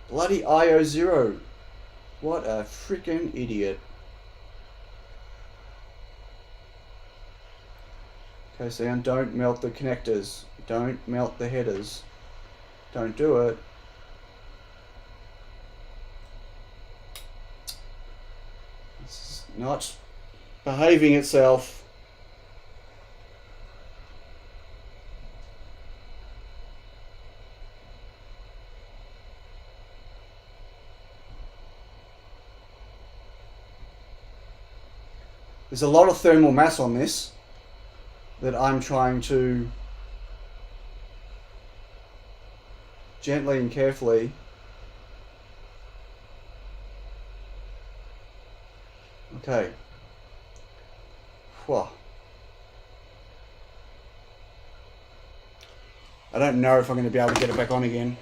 Bloody IO0. What a freaking idiot. Okay, Sam, don't melt the connectors. Don't melt the headers. Don't do it. It's not behaving itself. There's a lot of thermal mass on this that I'm trying to gently and carefully okay. Whew. I don't know if I'm going to be able to get it back on again.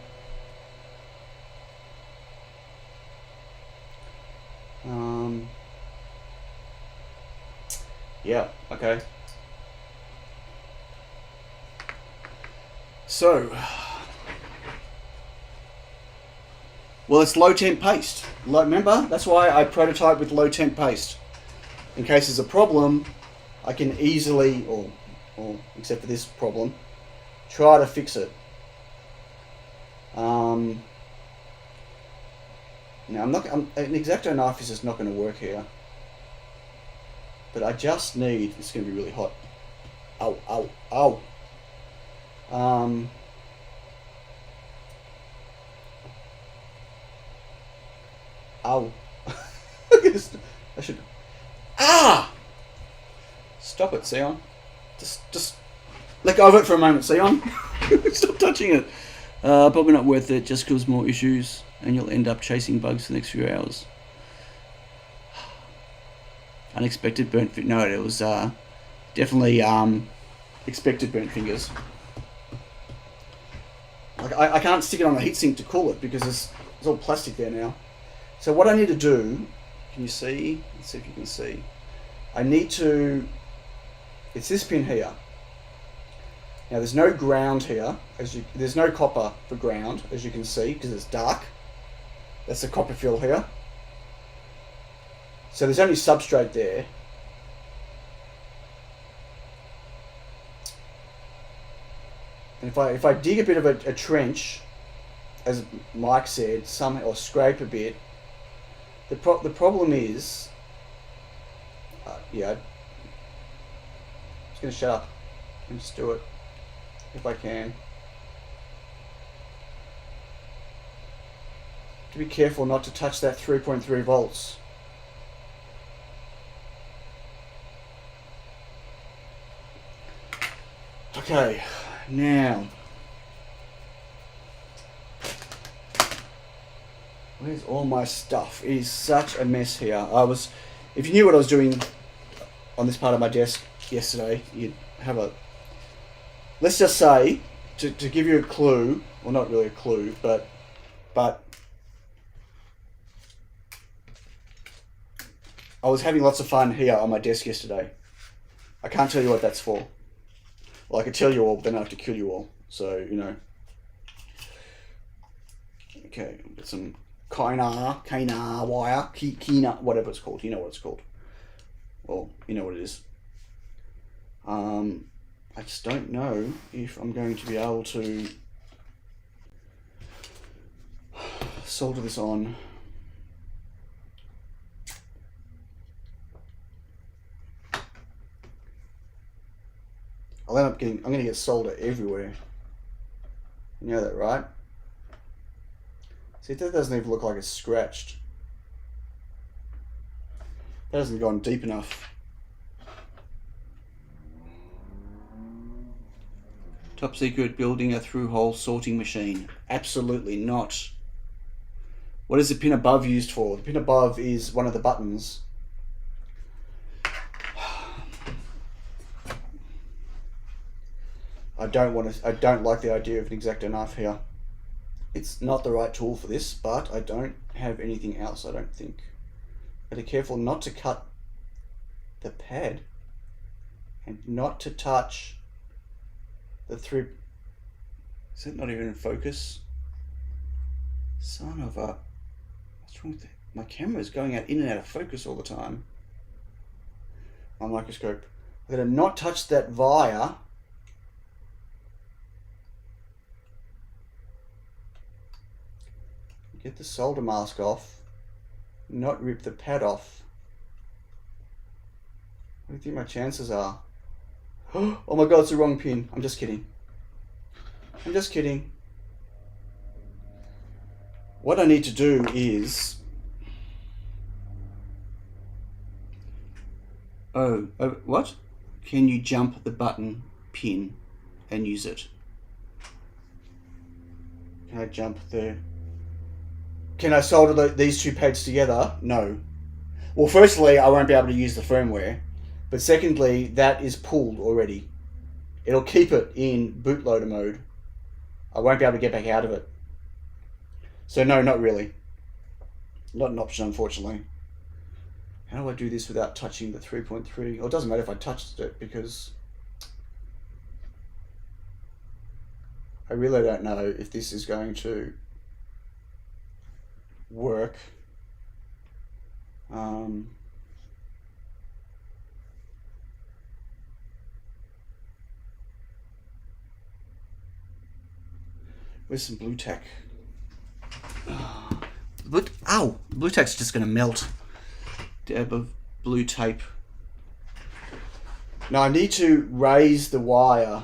Yeah, okay. So, well, it's low temp paste. Remember, that's why I prototype with low temp paste. In case there's a problem, I can easily, or except for this problem, try to fix it. Now, an X-Acto knife is just not going to work here. But I just need, it's going to be really hot. Ow, ow, ow. Ow. I should. Ah! Stop it, Sion. Just let go of it for a moment, Sion. Stop touching it. Probably not worth it, just cause more issues, and you'll end up chasing bugs for the next few hours. Unexpected burnt fingers. No, it was definitely expected burnt fingers. Like I can't stick it on the heatsink to cool it because it's all plastic there now. So what I need to do, can you see? Let's see if you can see. I need to, it's this pin here. Now there's no ground here, there's no copper for ground, as you can see, because it's dark. That's the copper fill here. So there's only substrate there. And if I dig a bit of a trench, as Mike said, or scrape a bit, the problem is, yeah, I'm just going to shut up and just do it if I can. To be careful not to touch that 3.3 volts. Okay, Now, where's all my stuff? It is such a mess here. If you knew what I was doing on this part of my desk yesterday, you'd have a, let's just say, to give you a clue, well, not really a clue, but I was having lots of fun here on my desk yesterday. I can't tell you what that's for. Well, I could tell you all, but then I have to kill you all. So, you know. Okay, get some Kynar wire, Kina, whatever it's called. You know what it's called. Well, you know what it is. I just don't know if I'm going to be able to solder this on. I'm going to get solder everywhere. You know that, right? See, that doesn't even look like it's scratched. That hasn't gone deep enough. Top secret, building a through-hole sorting machine. Absolutely not. What is the pin above used for? The pin above is one of the buttons. I don't like the idea of an X-Acto knife here. It's not the right tool for this, but I don't have anything else, I don't think. Better careful not to cut the pad and not to touch the three. Is that not even in focus? Son of a, what's wrong with it? My camera is going out in and out of focus all the time. My microscope. I'm going to not touch that via. Get the solder mask off, not rip the pad off. What do you think my chances are? Oh my god, it's the wrong pin. I'm just kidding. I'm just kidding. What I need to do is... Oh, what? Can you jump the button pin and use it? Can I jump the... Can I solder these two pads together? No. Well, firstly, I won't be able to use the firmware. But secondly, that is pulled already. It'll keep it in bootloader mode. I won't be able to get back out of it. So no, not really. Not an option, unfortunately. How do I do this without touching the 3.3? Well, it doesn't matter if I touched it because I really don't know if this is going to work. Where's some blue tack? Ow! Blue tack's just going to melt. Dab of blue tape. Now I need to raise the wire.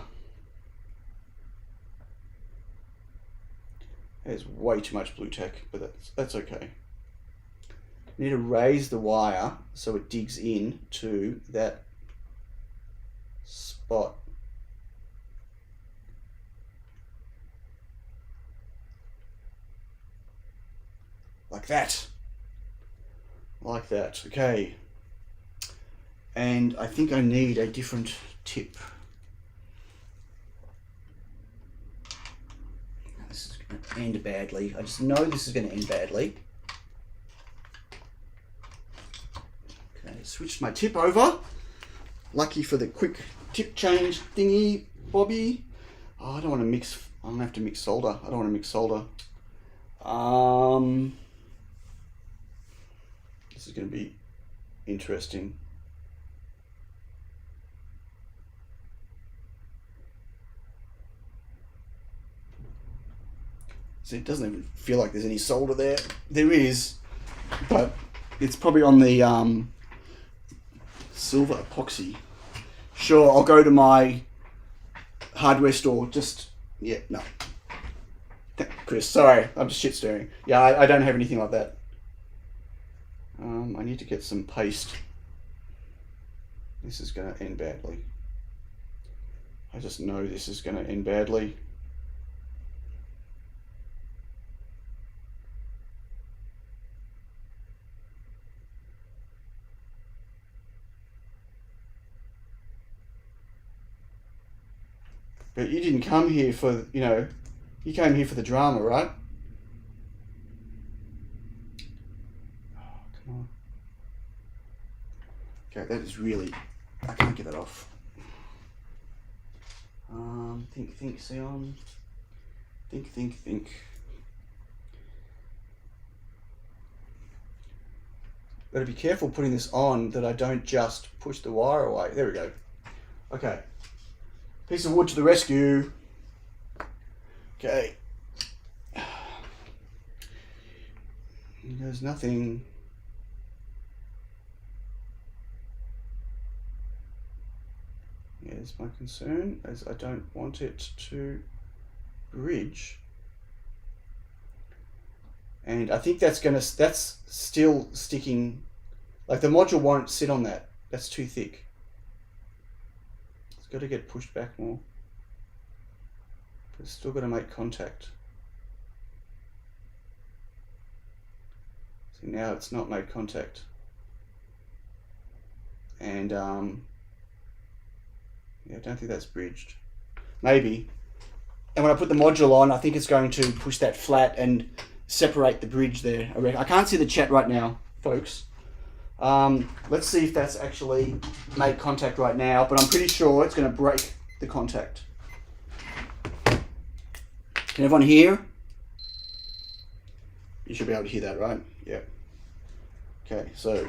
There's way too much blue tack, but that's okay. I need to raise the wire so it digs in to that spot. Like that. Like that, okay. And I think I need a different tip. This is going to end badly. I just know this is going to end badly. Okay, switched my tip over. Lucky for the quick tip change thingy, Bobby. Oh, I don't want to mix. I'm going to have to mix solder. I don't want to mix solder. This is going to be interesting. See, it doesn't even feel like there's any solder there. There is, but it's probably on the silver epoxy. Sure, I'll go to my hardware store. No. Chris, sorry, I'm just shit stirring. Yeah, I don't have anything like that. I need to get some paste. This is going to end badly. I just know this is going to end badly. But you didn't come here for, you know, you came here for the drama, right? Oh, come on. Okay, that is really, I can't get that off. Think, Sion. Think. Gotta be careful putting this on that I don't just push the wire away. There we go. Okay. Piece of wood to the rescue. Okay. There's nothing. Here's my concern, as I don't want it to bridge. And I think that's still sticking, like the module won't sit on that. That's too thick. It's got to get pushed back more. But it's still got to make contact. See, now it's not made contact. And yeah, I don't think that's bridged. Maybe. And when I put the module on, I think it's going to push that flat and separate the bridge there. I can't see the chat right now, folks. Let's see if that's actually made contact right now, but I'm pretty sure it's going to break the contact. Can everyone hear? You should be able to hear that, right? Yeah. Okay, so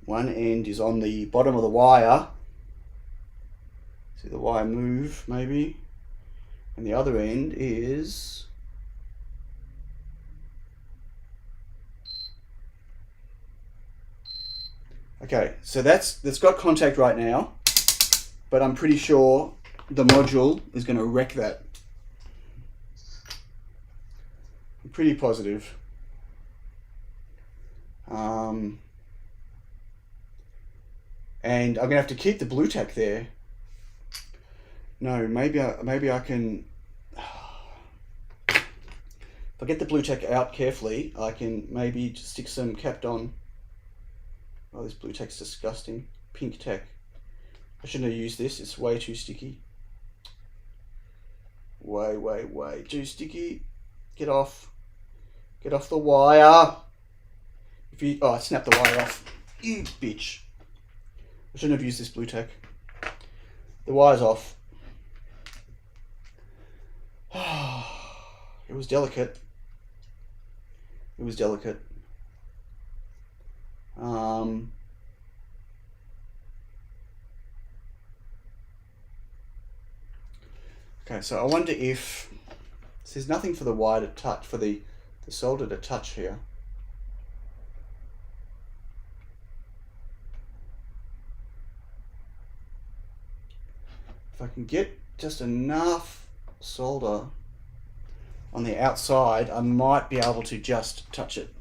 one end is on the bottom of the wire. See the wire move, maybe? And the other end is okay, so that's got contact right now, but I'm pretty sure the module is going to wreck that. I'm pretty positive. And I'm going to have to keep the blue tack there. No, maybe I can. If I get the blue tack out carefully, I can maybe just stick some capped on. Oh, this blue tack's disgusting. Pink tack. I shouldn't have used this. It's way too sticky. Way too sticky. Get off. Get off the wire. If you I snapped the wire off. You bitch. I shouldn't have used this blue tack. The wire's off. It was delicate. It was delicate. Okay, so I wonder if there's nothing for the wire to touch, for the solder to touch here. If I can get just enough solder on the outside, I might be able to just touch it.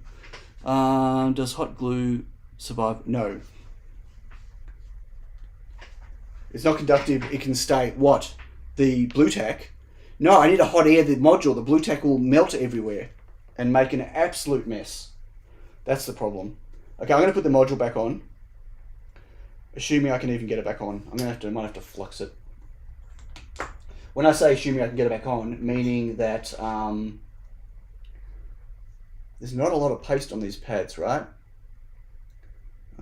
Does hot glue survive? No. It's not conductive, it can stay. What? The blue tack? No, I need a hot air the module. The blue tack will melt everywhere and make an absolute mess. That's the problem. Okay, I'm going to put the module back on. Assuming I can even get it back on. I might have to flux it. When I say assuming I can get it back on, meaning that there's not a lot of paste on these pads, right?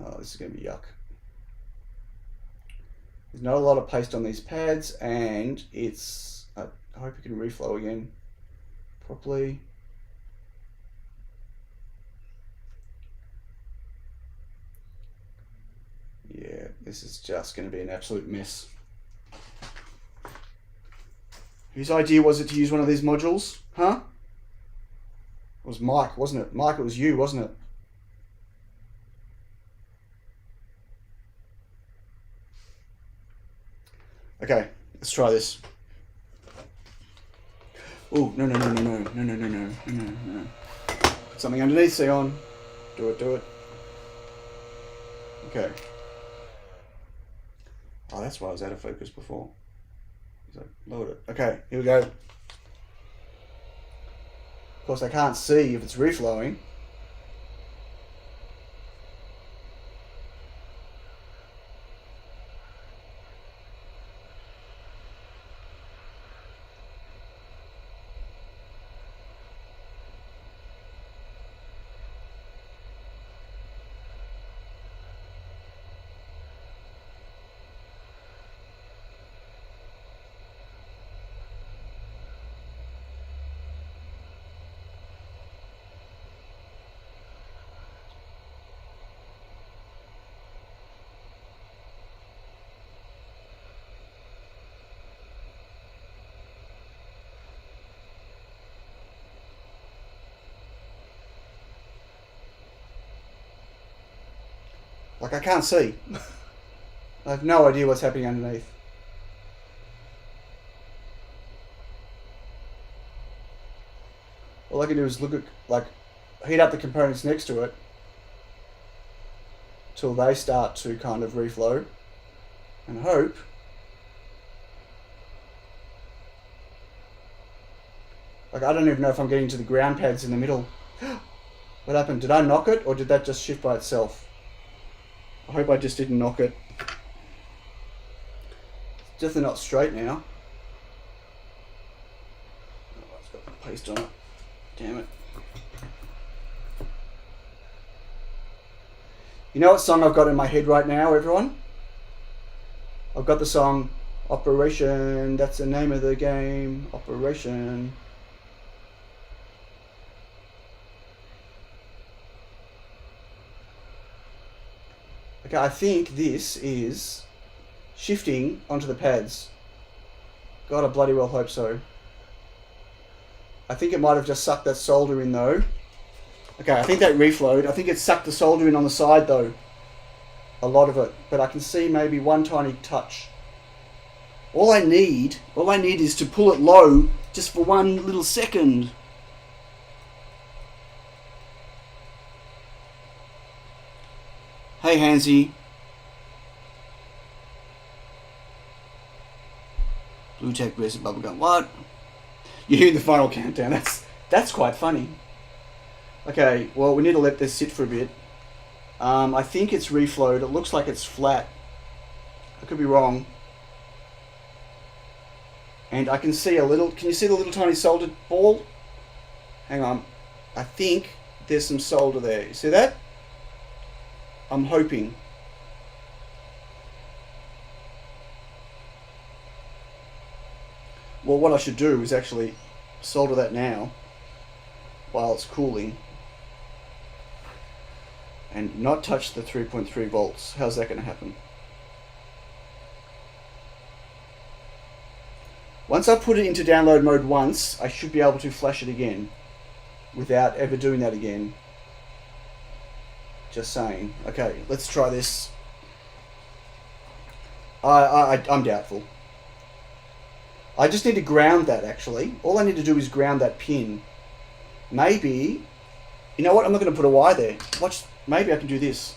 Oh, this is going to be yuck. There's not a lot of paste on these pads, and it's, I hope you can reflow again properly. Yeah, this is just going to be an absolute mess. Whose idea was it to use one of these modules? Huh? It was Mike, wasn't it? Mike, it was you, wasn't it? Okay, let's try this. Oh, no. Put something underneath, Sion. Do it. Okay. Oh, that's why I was out of focus before. So lowered it. Okay, here we go. Of course, I can't see if it's reflowing. Like, I can't see. I have no idea what's happening underneath. All I can do is look at, like, heat up the components next to it till they start to kind of reflow and hope like, I don't even know if I'm getting to the ground pads in the middle. What happened? Did I knock it, or did that just shift by itself? I hope I just didn't knock it. It's definitely not straight now. Oh, it's got paste on it. Damn it. You know what song I've got in my head right now, everyone? I've got the song Operation. That's the name of the game. Operation. Okay, I think this is shifting onto the pads. God, I bloody well hope so. I think it might have just sucked that solder in though. Okay, I think that reflowed. I think it sucked the solder in on the side though. A lot of it. But I can see maybe one tiny touch. All I need is to pull it low just for one little second. Hey, Hansy. Blue tape versus bubblegum. What? You hear the final countdown. That's quite funny. Okay, well, we need to let this sit for a bit. I think it's reflowed. It looks like it's flat. I could be wrong. And I can see a little... Can you see the little tiny soldered ball? Hang on. I think there's some solder there. You see that? I'm hoping. Well, what I should do is actually solder that now while it's cooling and not touch the 3.3 volts. How's that going to happen? Once I put it into download mode once, I should be able to flash it again without ever doing that again. Just saying. Okay, let's try this. I'm doubtful. I just need to ground that, actually. All I need to do is ground that pin. Maybe... You know what? I'm not going to put a wire there. Watch. Maybe I can do this.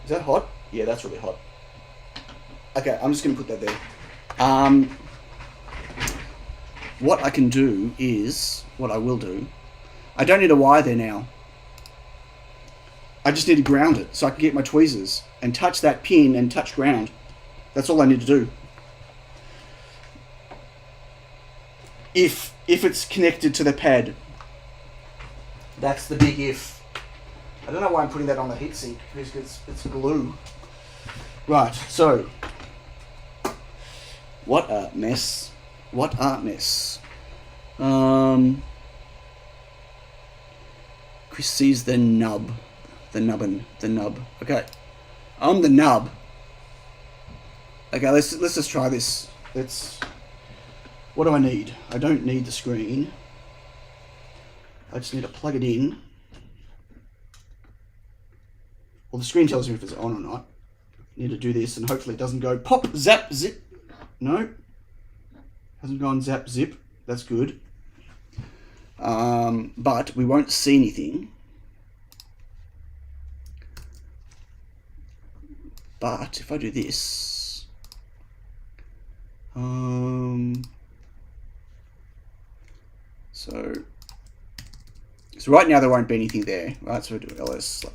Is that hot? Yeah, that's really hot. Okay, I'm just going to put that there. What I can do is... What I will do... I don't need a wire there now. I just need to ground it so I can get my tweezers and touch that pin and touch ground. That's all I need to do. If it's connected to the pad. That's the big if. I don't know why I'm putting that on the heatsink because it's glue. Right, so. What a mess. What a mess. Chris sees the nub. The nub. Okay. I'm the nub. Okay, let's just try this. What do I need? I don't need the screen. I just need to plug it in. Well, the screen tells me if it's on or not. I need to do this and hopefully it doesn't go pop, zap, zip. No. Hasn't gone zap, zip. That's good. But we won't see anything. But if I do this, So right now there won't be anything there, right? So we do ls/dev.cu.usb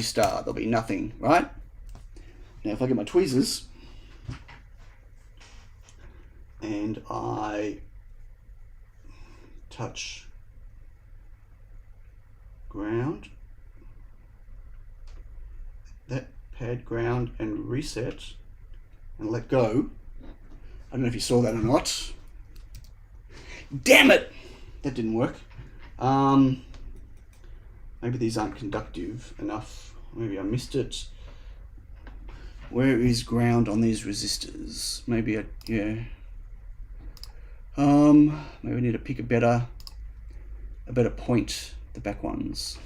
star. There'll be nothing, right? Now if I get my tweezers and I touch ground, that pad ground, and reset and let go. I don't know if you saw that or not. Damn it! That didn't work. Maybe these aren't conductive enough. Maybe I missed it. Where is ground on these resistors? Maybe yeah. Maybe I need to pick a better point, the back ones.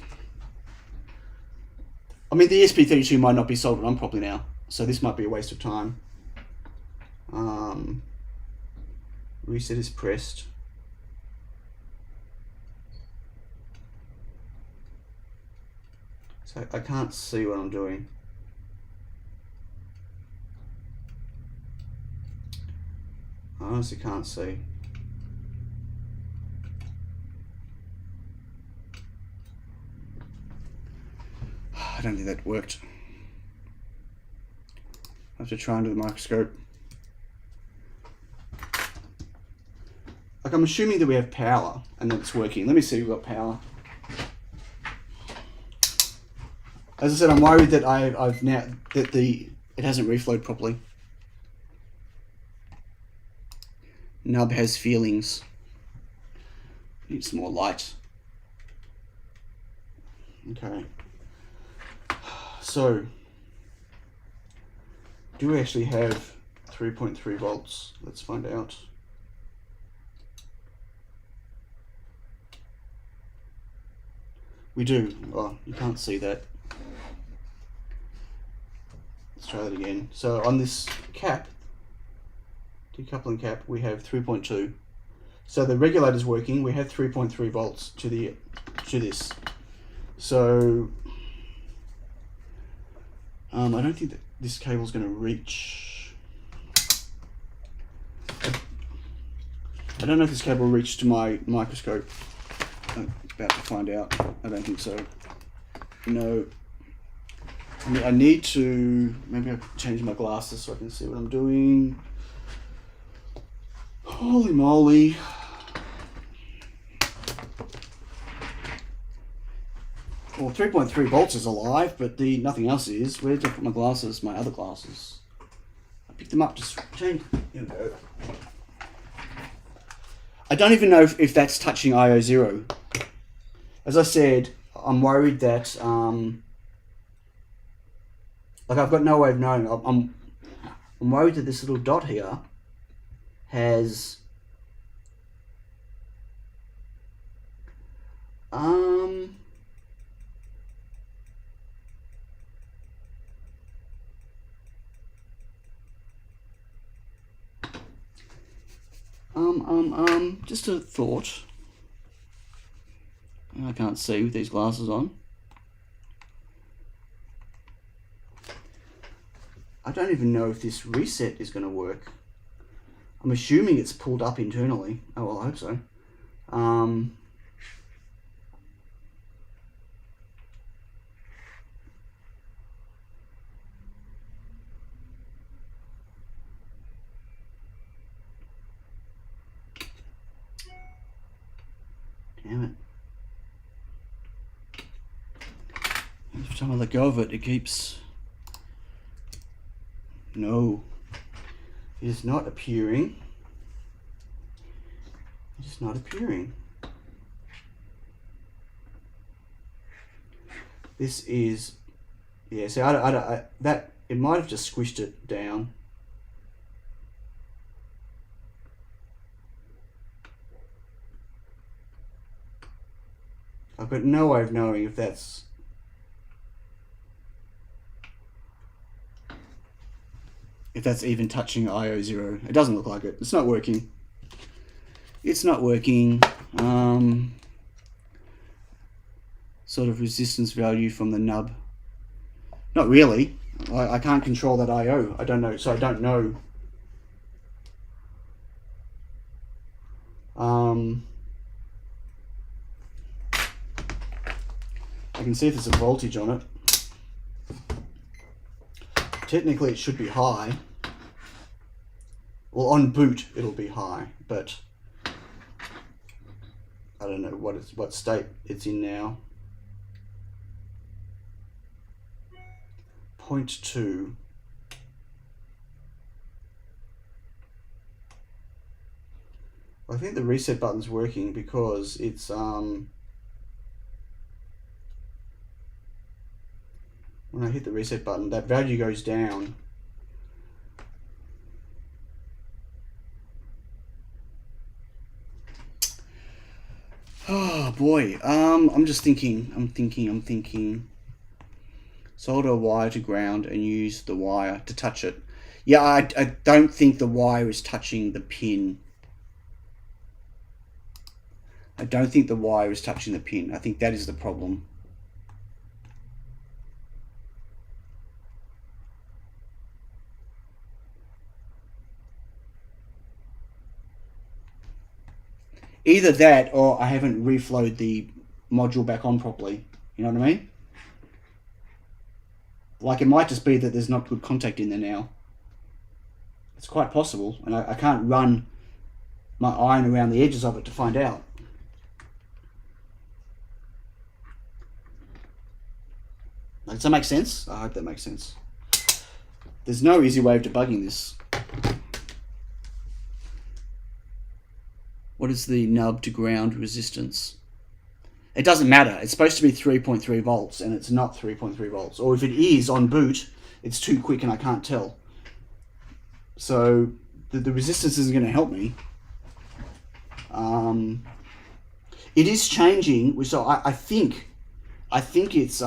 I mean, the ESP32 might not be soldered on properly now, so this might be a waste of time. Reset is pressed. So I can't see what I'm doing. I honestly can't see. I don't think that worked. I have to try under the microscope. Like, I'm assuming that we have power and that it's working. Let me see if we've got power. As I said, I'm worried that it hasn't reflowed properly. Nub has feelings. Need some more light. Okay. So, do we actually have 3.3 volts? Let's find out. We do. Oh, you can't see that. Let's try that again. So on this cap, decoupling cap, we have 3.2. So the regulator's working. We have 3.3 volts to this. So I don't think that this cable's going to reach. I don't know if this cable will reach to my microscope. I'm about to find out. I don't think so. No. I need to, maybe I'll change my glasses so I can see what I'm doing. Holy moly. Well, 3.3 volts is alive, but nothing else is. Where did I put my glasses, my other glasses? I picked them up, just change. Here we go. I don't even know if that's touching IO0. As I said, I'm worried that, like, I've got no way of knowing. I'm worried that this little dot here has just a thought. I can't see with these glasses on. I don't even know if this reset is going to work. I'm assuming it's pulled up internally. Oh, well, I hope so. Damn it. Every time I let go of it, it keeps... No. It is not appearing. It is not appearing. This is... Yeah, so that... It might have just squished it down. I've got no way of knowing if that's... if that's even touching IO0. It doesn't look like it. It's not working. It's not working. Sort of resistance value from the nub. Not really. I can't control that I/O. I don't know, so I don't know. I can see if there's a voltage on it. Technically, it should be high. Well, on boot, it'll be high, but I don't know what state it's in now. 0.2. I think the reset button's working because it's when I hit the reset button, that value goes down. Oh boy, I'm just thinking. I'm thinking. Solder a wire to ground and use the wire to touch it. Yeah, I don't think the wire is touching the pin. I don't think the wire is touching the pin. I think that is the problem. Either that or I haven't reflowed the module back on properly. You know what I mean? Like, it might just be that there's not good contact in there now. It's quite possible, and I can't run my iron around the edges of it to find out. Does that make sense? I hope that makes sense. There's no easy way of debugging this. What is the nub to ground resistance? It doesn't matter. It's supposed to be 3.3 volts, and it's not 3.3 volts. Or if it is on boot, it's too quick and I can't tell. So the resistance isn't going to help me. It is changing, which I think it's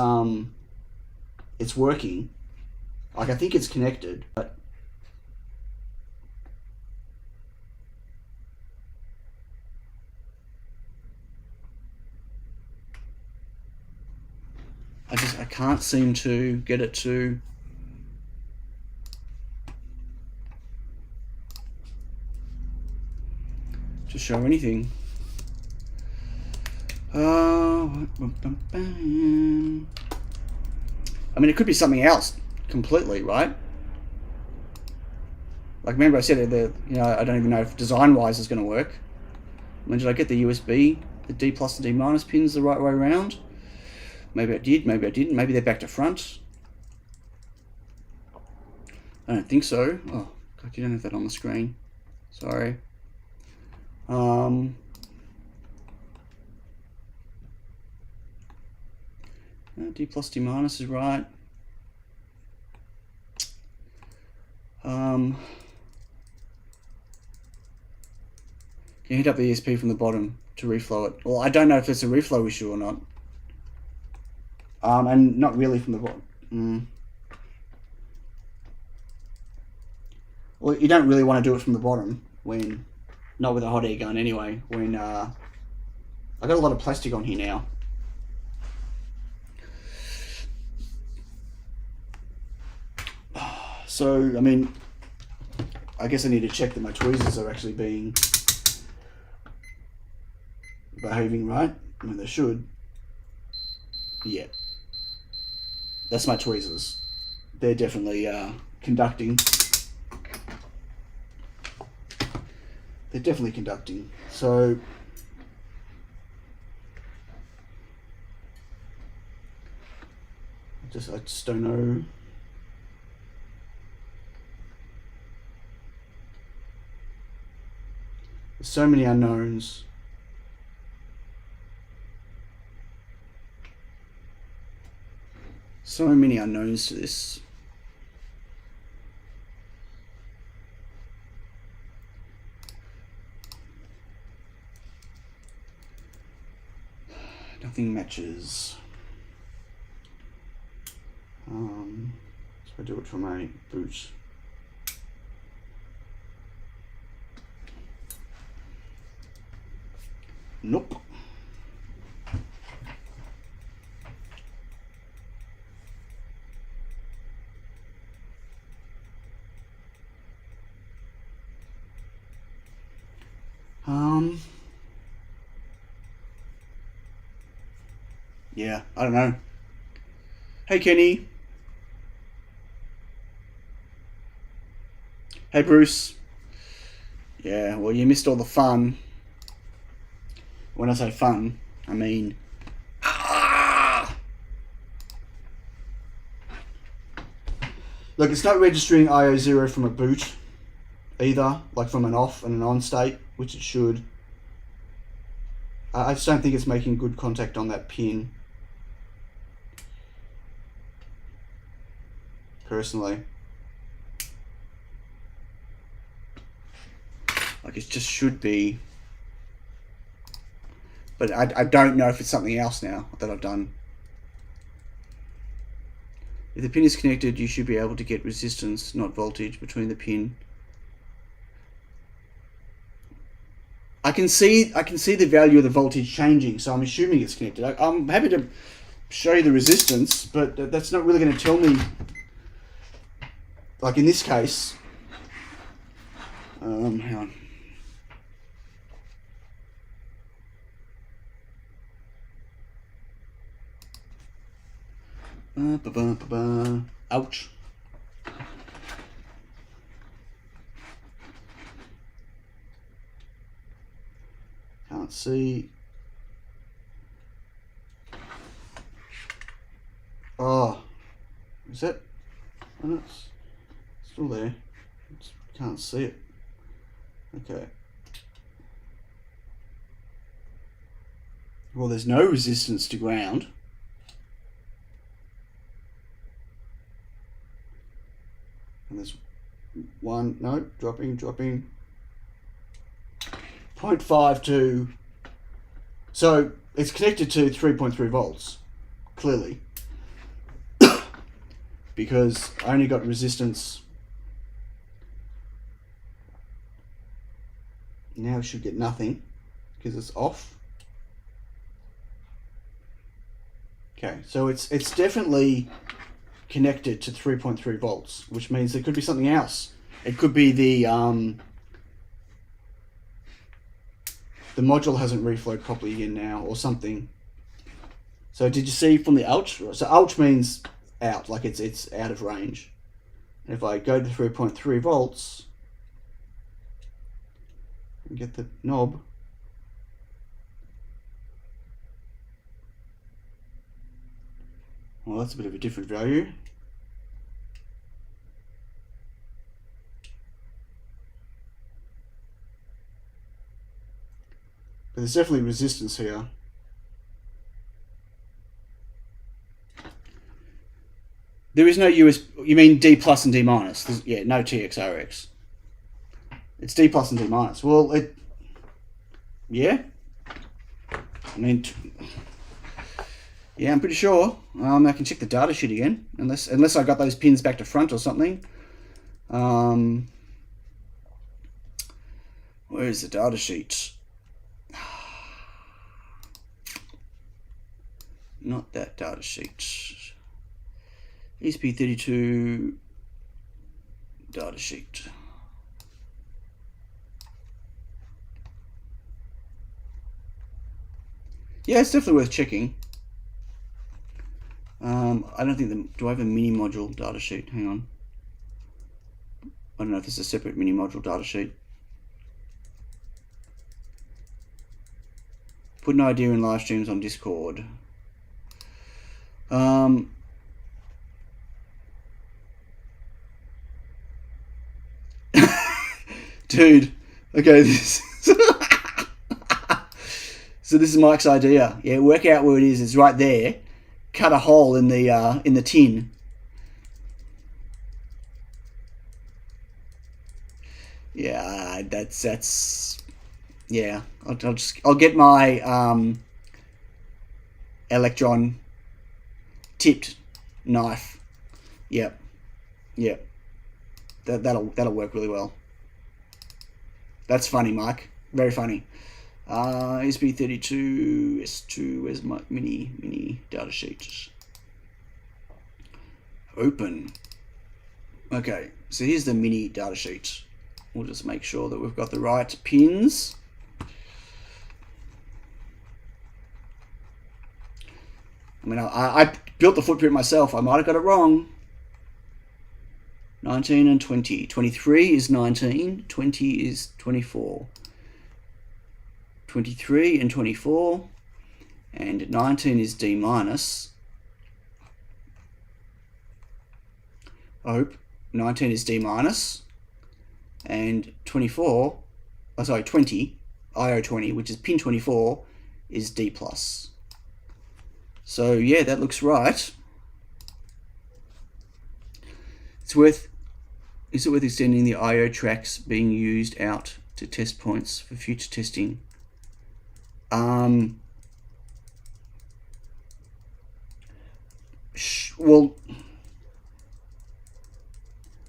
working. Like, I think it's connected, but I can't seem to get it to show anything. I mean, it could be something else completely, right? Like, remember I said I don't even know if design-wise it's going to work. When did I get the USB, the D plus and D minus pins the right way around? Maybe I did, maybe I didn't. Maybe they're back to front. I don't think so. Oh, God, you don't have that on the screen. Sorry. D plus, D minus is right. Can you hit up the ESP from the bottom to reflow it? Well, I don't know if it's a reflow issue or not. And not really from the bottom. Well, you don't really want to do it from the bottom when, not with a hot air gun anyway, when, I got a lot of plastic on here now. So, I mean, I guess I need to check that my tweezers are actually behaving right. I mean, they should. Yeah. That's my tweezers. They're definitely conducting. They're definitely conducting. So I just don't know. There's so many unknowns. So many unknowns to this. Nothing matches. So I do it for my boot. Nope. Yeah, I don't know. Hey, Kenny. Hey, Bruce. Yeah, well, you missed all the fun. When I say fun, I mean... Look, it's not registering IO0 from a boot either, like from an off and an on state, which it should. I just don't think it's making good contact on that pin. Personally. Like, it just should be. But I don't know if it's something else now that I've done. If the pin is connected, you should be able to get resistance, not voltage, between the pin. I can see the value of the voltage changing, so I'm assuming it's connected. I'm happy to show you the resistance, but that's not really going to tell me. Like in this case, hang on. Ouch. Can't see. Oh, is it? Oh, it's still there. Can't see it. Okay. Well, there's no resistance to ground. And there's one, no, dropping. 0.52. So it's connected to 3.3 volts, clearly. Because I only got resistance. Now it should get nothing because it's off. Okay, so it's definitely connected to 3.3 volts, which means there could be something else. It could be the module hasn't reflowed properly again now, or something. So did you see from the ouch? So ouch means out, like it's out of range. And if I go to 3.3 volts and get the knob, well, that's a bit of a different value. But there's definitely resistance here. There is no US. You mean D plus and D minus? Yeah, no TXRX. It's D plus and D minus. Well, it. Yeah. I mean, yeah, I'm pretty sure. I can check the data sheet again, unless I got those pins back to front or something. Where is the data sheet? Not that data sheet. ESP32 data sheet. Yeah, it's definitely worth checking. I don't think do I have a mini module data sheet? Hang on. I don't know if there's a separate mini module data sheet. Put an idea in live streams on Discord. Dude, okay, so this is Mike's idea. Yeah, work out where it is. It's right there. Cut a hole in the tin. Yeah, that's yeah. I'll get my electron tipped knife. Yep. That'll work really well. That's funny, Mike. Very funny. SB32 S2. Where's my mini data sheet? Open. Okay, so here's the mini data sheet. We'll just make sure that we've got the right pins. I mean, I built the footprint myself. I might have got it wrong. 19 and 20. 23 is 19. 20 is 24. 23 and 24. And 19 is D minus. I hope 19 is D minus. And 24, oh sorry, 20, IO20, which is pin 24, is D plus. So yeah, that looks right. Is it worth extending the IO tracks being used out to test points for future testing? Well,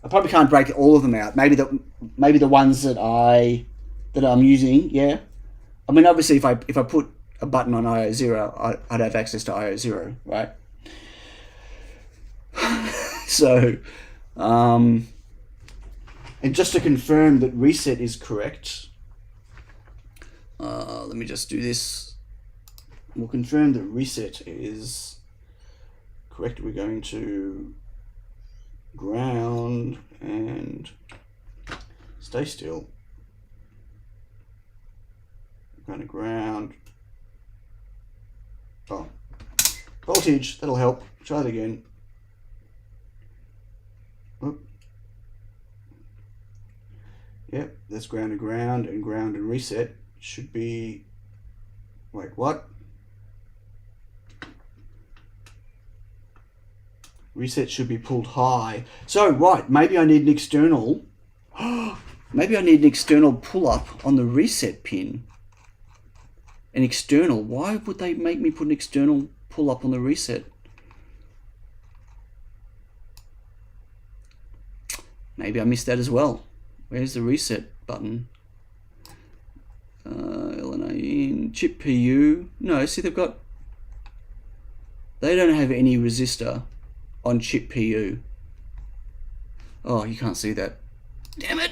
I probably can't break all of them out. Maybe the ones that I'm using, yeah. I mean, obviously, if I put a button on IO0, I'd have access to IO0, right? So, and just to confirm that reset is correct, let me just do this. We'll confirm that reset is correct. We're going to ground and stay still. I'm going to ground. Oh, voltage, that'll help. Try it again. Oop. Yep, that's ground to ground and reset. Should be, wait, what? Reset should be pulled high. So, right, maybe I need an external, maybe I need an external pull-up on the reset pin. An external, why would they make me put an external pull-up on the reset? Maybe I missed that as well. Where's the reset button? LNA in, chip PU. No, see they don't have any resistor on chip PU. Oh, you can't see that. Damn it.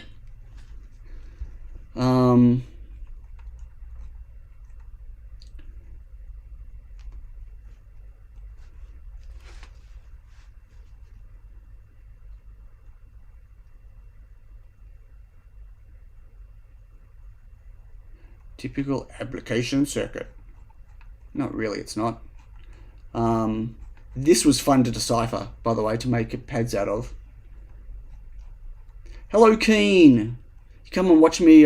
Typical application circuit. Not really, it's not. This was fun to decipher, by the way, to make pads out of. Hello, Keen. You come and watch me.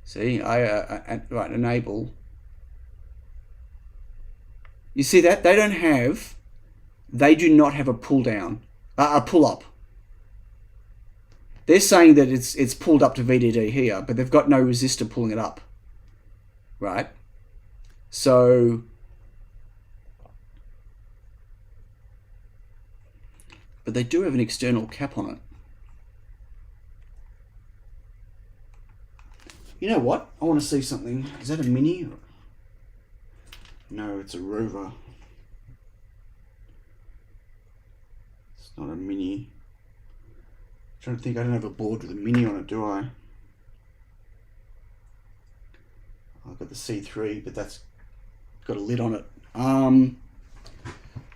See, right, enable. You see that? They do not have a pull down, a pull up. They're saying that it's pulled up to VDD here, but they've got no resistor pulling it up, right? So, but they do have an external cap on it. You know what? I want to see something. Is that a Mini? No, it's a Rover. It's not a Mini. I'm trying to think, I don't have a board with a Mini on it, do I? I've got the C3, but that's got a lid on it.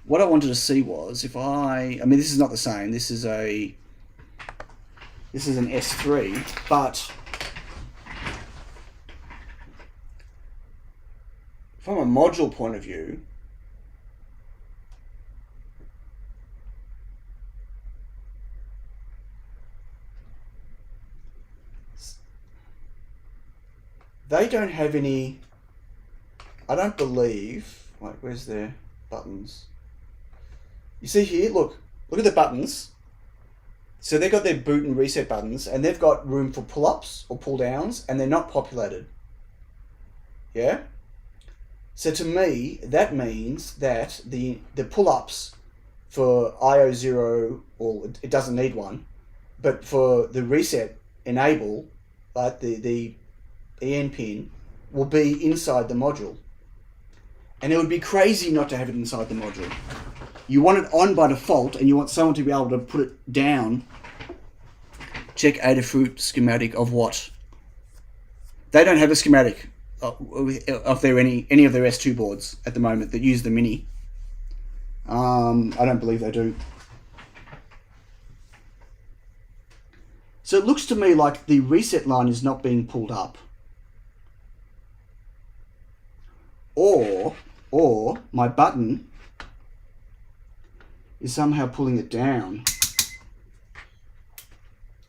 What I wanted to see was if I mean, this is not the same. This is an S3, but from a module point of view, they don't have any, I don't believe, wait, where's their buttons? You see here, look at the buttons. So they've got their boot and reset buttons, and they've got room for pull-ups or pull-downs, and they're not populated. Yeah? So to me, that means that the pull-ups for IO0, or it doesn't need one, but for the reset enable, like the EN pin, will be inside the module. And it would be crazy not to have it inside the module. You want it on by default, and you want someone to be able to put it down. Check Adafruit schematic of what? They don't have a schematic of their any of their S2 boards at the moment that use the Mini. I don't believe they do. So it looks to me like the reset line is not being pulled up. Or my button is somehow pulling it down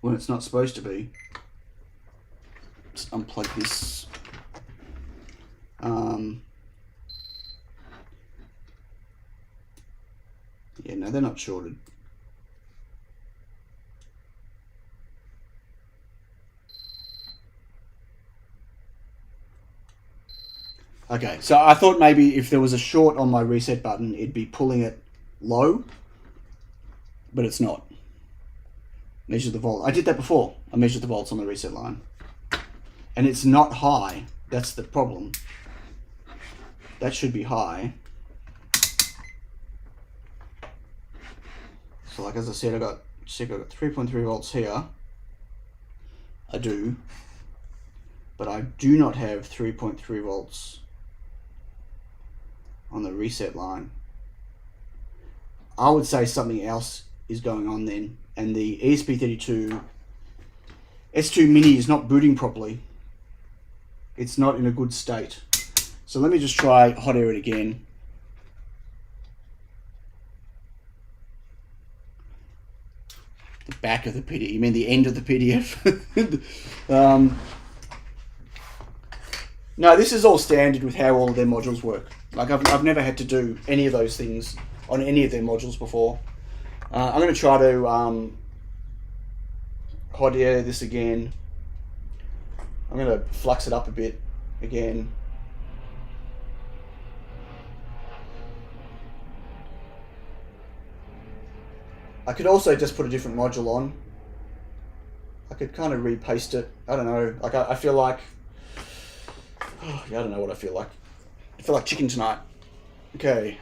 when it's not supposed to be. Just unplug this. Yeah, no, they're not shorted. Okay, so I thought maybe if there was a short on my reset button, it'd be pulling it low, but it's not. Measure the volt. I did that before. I measured the volts on the reset line, and it's not high. That's the problem. That should be high. So like as I said, I got 3.3 volts here. I do, but I do not have 3.3 volts on the reset line. I would say something else is going on then, and the ESP32 S2 Mini is not booting properly. It's not in a good state. So let me just try hot air it again. The back of the PDF, you mean the end of the PDF? No, this is all standard with how all of their modules work. Like I've never had to do any of those things on any of their modules before. I'm going to try to hot air this again. I'm going to flux it up a bit again. I could also just put a different module on. I could kind of repaste it. I don't know. Like I feel like, oh, yeah, I don't know what I feel like. I feel like chicken tonight. Okay.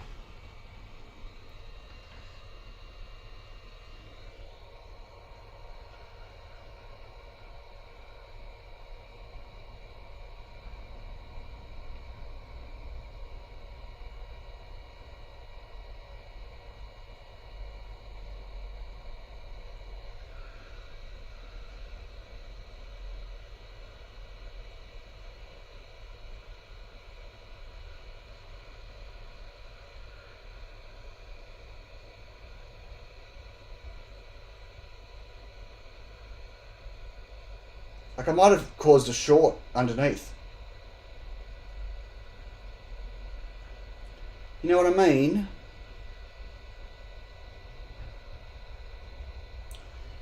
Like I might have caused a short underneath. You know what I mean?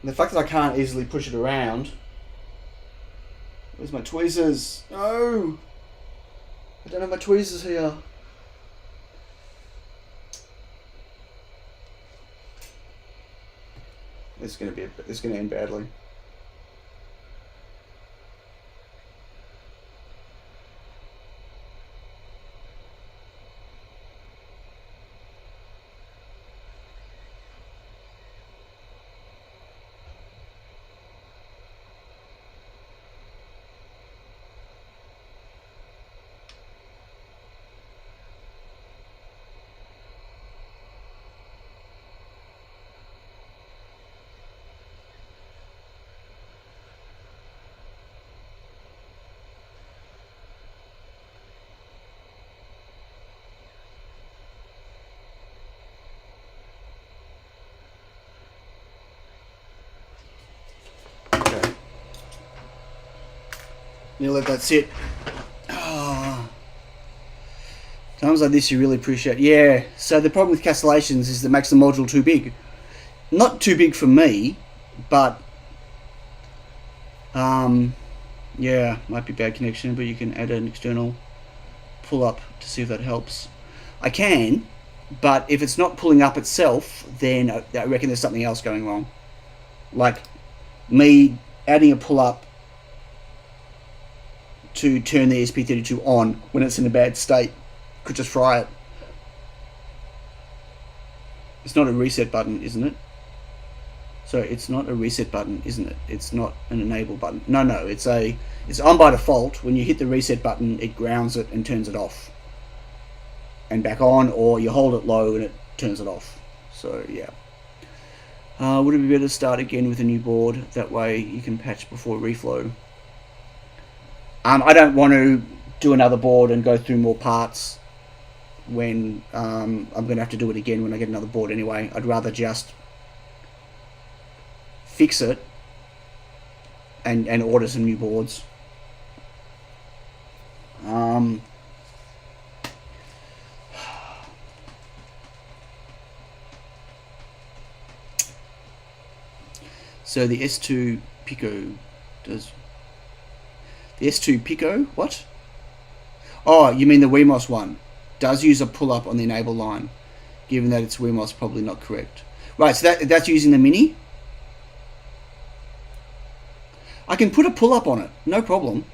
And the fact that I can't easily push it around. Where's my tweezers? No! I don't have my tweezers here. It's gonna end badly. You let that sit. Oh. Times like this you really appreciate. Yeah, so the problem with castellations is that it makes the module too big. Not too big for me, but yeah, might be bad connection, but you can add an external pull up to see if that helps. I can, but if it's not pulling up itself, then I reckon there's something else going wrong. Like me adding a pull up to turn the ESP32 on when it's in a bad state could just fry it. It's not a reset button, isn't it? So it's not a reset button, isn't it? It's not an enable button. No, it's on by default. When you hit the reset button, it grounds it and turns it off and back on, or you hold it low and it turns it off. So yeah. Would it be better to start again with a new board? That way you can patch before reflow. I don't want to do another board and go through more parts when I'm going to have to do it again when I get another board anyway. I'd rather just fix it and order some new boards. So the S2 Pico does... The S2 Pico? What? Oh, you mean the Wemos one. Does use a pull-up on the enable line, given that its Wemos probably not correct. Right, so that's using the Mini? I can put a pull-up on it, no problem.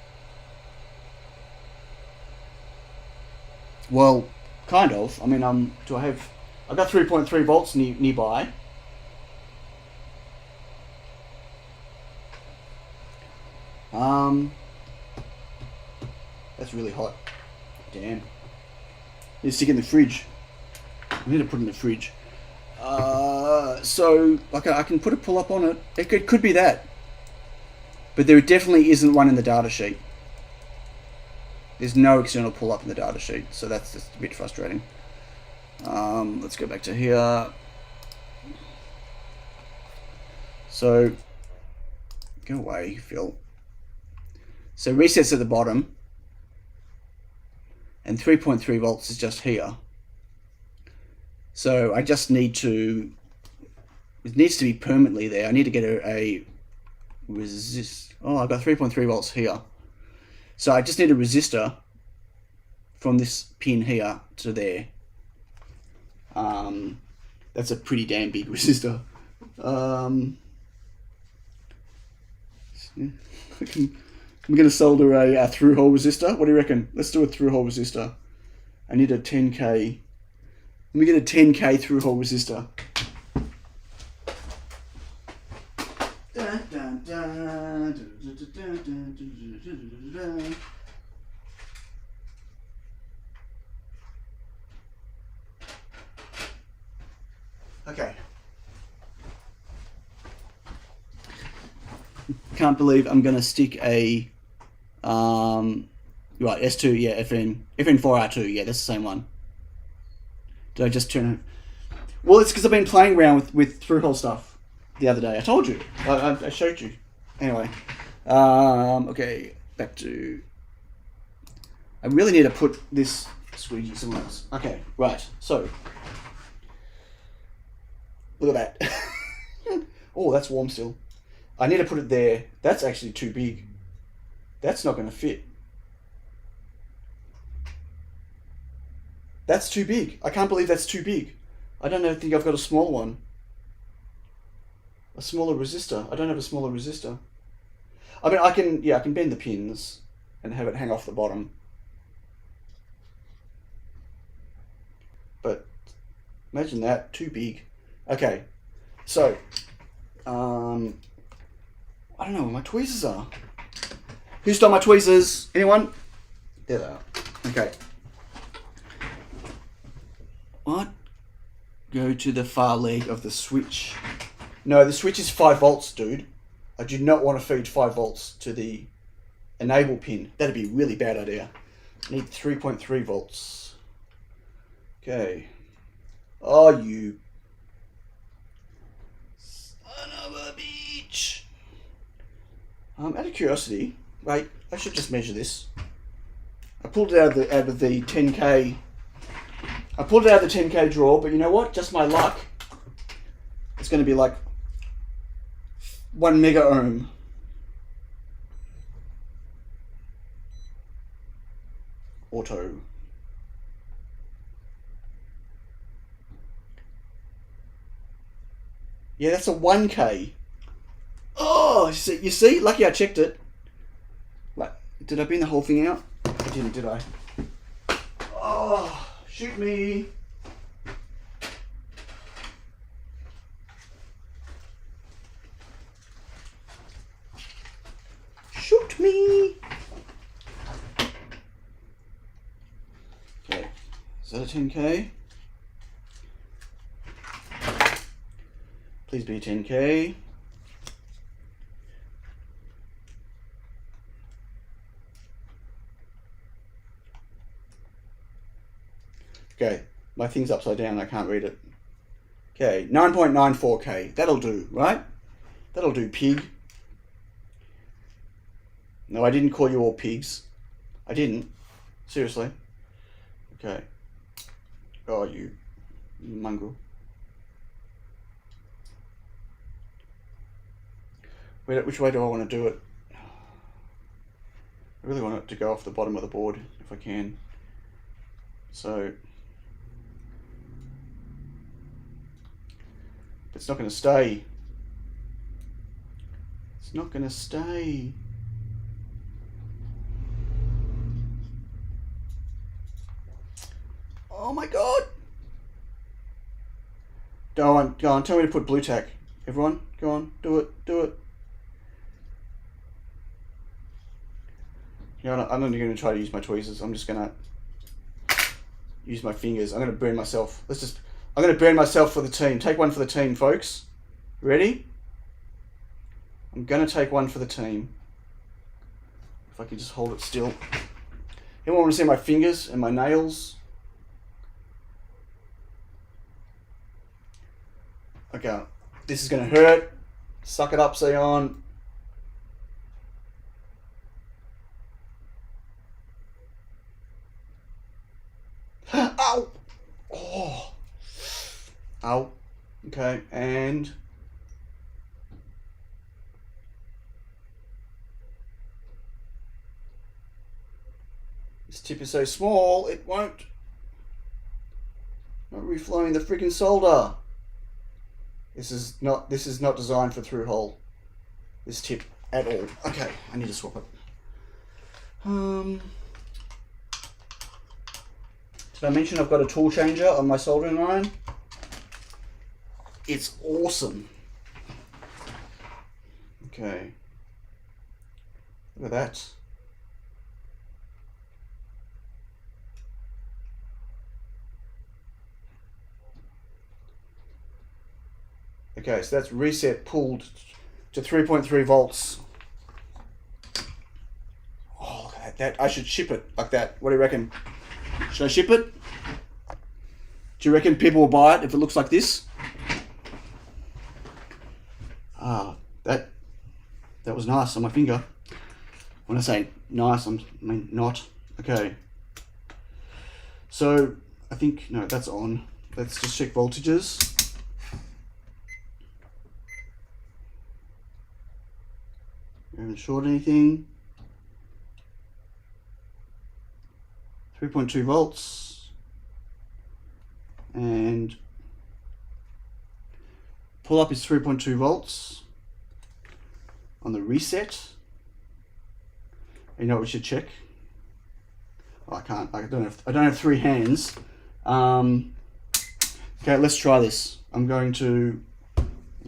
Well, kind of. I mean, do I have... I've got 3.3 volts nearby. That's really hot. Damn. Need to stick it in the fridge. I need to put it in the fridge. So I can put a pull-up on it. It could be that. But there definitely isn't one in the data sheet. There's no external pull-up in the data sheet, so that's just a bit frustrating. Let's go back to here. So, go away, Phil. So resets at the bottom, and 3.3 volts is just here. So I just need to, it needs to be permanently there. I need to get a resist. Oh, I've got 3.3 volts here. So I just need a resistor from this pin here to there. That's a pretty damn big resistor. I'm going to solder a through-hole resistor. What do you reckon? Let's do a through-hole resistor. I need a 10K. Let me get a 10K through-hole resistor. Okay. Can't believe I'm going to stick a right, S2, yeah, FN4R2, yeah, that's the same one. Did I just turn it? Well, it's because I've been playing around with through-hole stuff the other day. I told you. I showed you. Anyway. Okay, back to... I really need to put this squeegee somewhere else. Okay, right, so... Look at that. Oh, that's warm still. I need to put it there. That's actually too big. That's not going to fit. That's too big. I can't believe that's too big. I don't think I've got a small one. A smaller resistor. I don't have a smaller resistor. I mean, I can bend the pins and have it hang off the bottom. But imagine that, too big. Okay, so I don't know where my tweezers are. Who stole my tweezers? Anyone? There they are. Okay. What? Go to the far leg of the switch. No, the switch is 5 volts, dude. I do not want to feed 5 volts to the enable pin. That'd be a really bad idea. I need 3.3 volts. Okay. Oh, you son of a bitch. Out of curiosity, wait, I should just measure this. I pulled it out of the 10K. I pulled it out of the 10K drawer, but you know what? Just my luck. It's going to be like 1 mega ohm. Auto. Yeah, that's a 1K. Oh, you see? Lucky I checked it. Like, did I bring the whole thing out? I didn't, did I? Oh, shoot me. Is that a 10K? Please be a 10K. Okay, my thing's upside down, I can't read it. Okay, 9.94K. That'll do, right? That'll do, pig. No, I didn't call you all pigs. I didn't. Seriously. Okay. Oh, you mongrel. Which way do I want to do it? I really want it to go off the bottom of the board if I can. So it's not going to stay. It's not going to stay. Oh my god! Go on, tell me to put blue tack. Everyone, go on, do it, do it. You know, I'm not going to try to use my tweezers. I'm just going to use my fingers. I'm going to burn myself. I'm going to burn myself for the team. Take one for the team, folks. Ready? I'm going to take one for the team. If I can just hold it still. Anyone want to see my fingers and my nails? Okay, this is going to hurt. Suck it up, Sion. Ow! Oh! Ow. Okay, and... this tip is so small, it won't... not reflowing the freaking solder. This is not designed for through hole. This tip at all. Okay, I need to swap it. Did I mention I've got a tool changer on my soldering iron? It's awesome. Okay. Look at that. Okay, so that's reset pulled to 3.3 volts. Oh, look at that. I should ship it like that. What do you reckon? Should I ship it? Do you reckon people will buy it if it looks like this? Ah, that was nice on my finger. When I say nice, I mean not. Okay. So, I think, no, that's on. Let's just check voltages. I haven't short anything. 3.2 volts. And pull up is 3.2 volts on the reset. You know what we should check? Oh, I can't. I don't have three hands. Okay, let's try this. I'm going to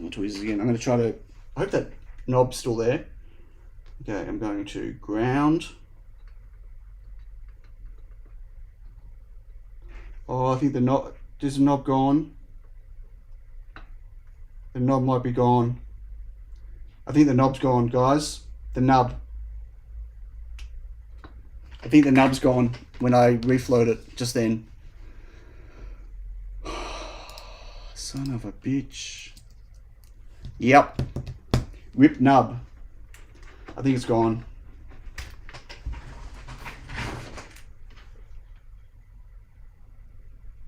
tweezers again. I'm going to try to. I hope that knob's still there. Okay, I'm going to ground. Oh, I think the knob. Is the knob gone? The knob might be gone. I think the knob's gone, guys. The nub. I think the nub's gone when I reflowed it just then. Son of a bitch. Yep. Rip nub. I think it's gone.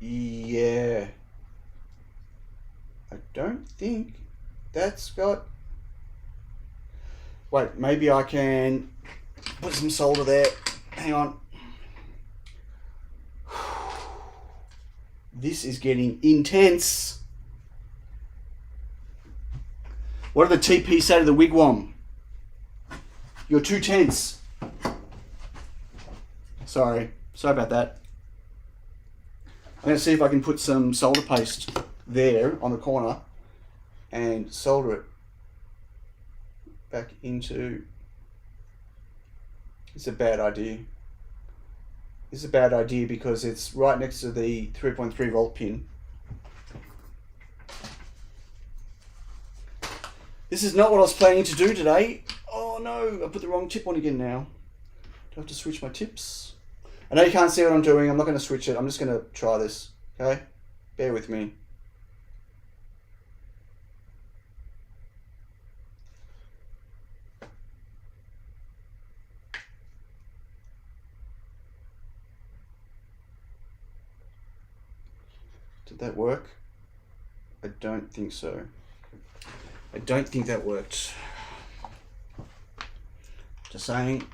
Yeah. I don't think that's got... Wait, maybe I can put some solder there. Hang on. This is getting intense. What did the TP say to the wigwam? You're too tense. Sorry about that. I'm going to see if I can put some solder paste there on the corner and solder it back into... It's a bad idea. This is a bad idea because it's right next to the 3.3 volt pin. This is not what I was planning to do today. Oh no, I put the wrong tip on again now. Do I have to switch my tips? I know you can't see what I'm doing. I'm not going to switch it. I'm just going to try this. Okay? Bear with me. Did that work? I don't think so. I don't think that worked. Just saying.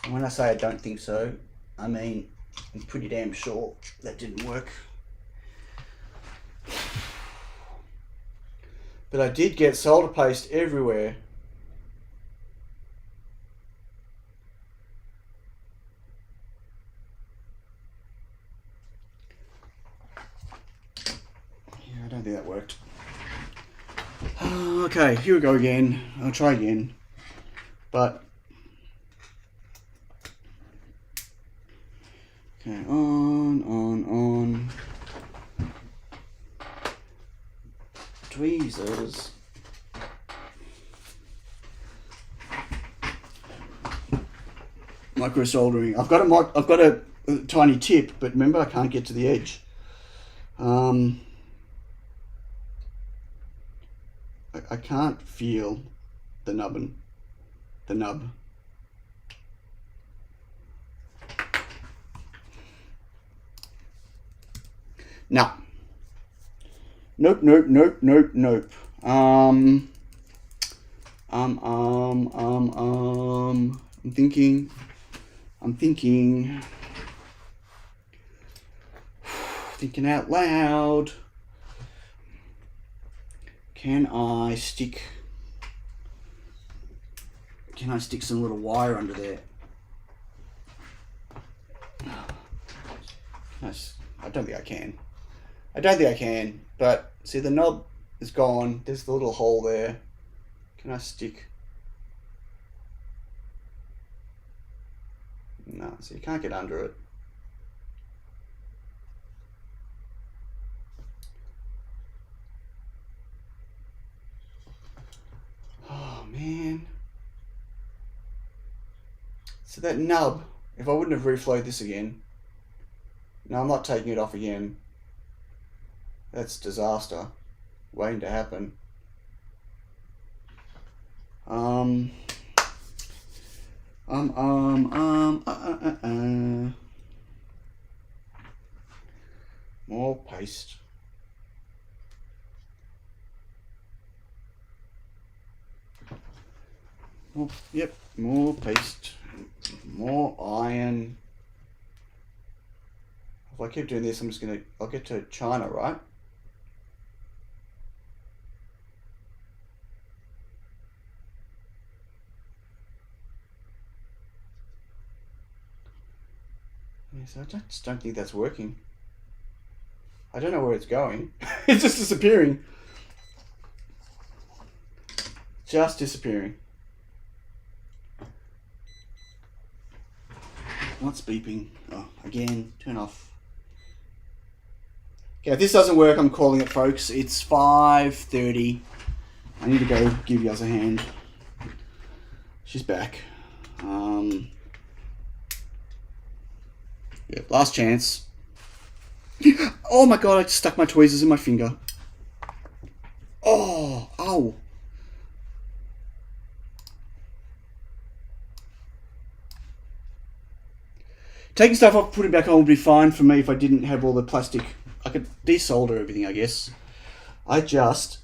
And when I say I don't think so, I mean I'm pretty damn sure that didn't work. But I did get solder paste everywhere. Yeah, I don't think that worked. Okay, here we go again. I'll try again. But okay, on. Tweezers. Micro soldering. I've got a tiny tip, but remember I can't get to the edge. I can't feel the nub. No. Nope. I'm thinking out loud. Can I stick some little wire under there? I don't think I can. But see, the knob is gone. There's the little hole there. Can I stick? No, so you can't get under it. Oh man. So that nub, if I wouldn't have reflowed this again, no, I'm not taking it off again. That's disaster waiting to happen. More paste. Yep, more paste. More iron. If I keep doing this, I'll get to China, right? Yes, I just don't think that's working. I don't know where it's going. It's just disappearing. Just disappearing. What's beeping? Oh, again, turn off. Okay, if this doesn't work, I'm calling it, folks. It's 5:30. I need to go give you guys a hand. She's back. Yeah, last chance. Oh my god, I just stuck my tweezers in my finger. Oh, ow. Taking stuff off, putting it back on would be fine for me if I didn't have all the plastic. I could desolder everything, I guess. I just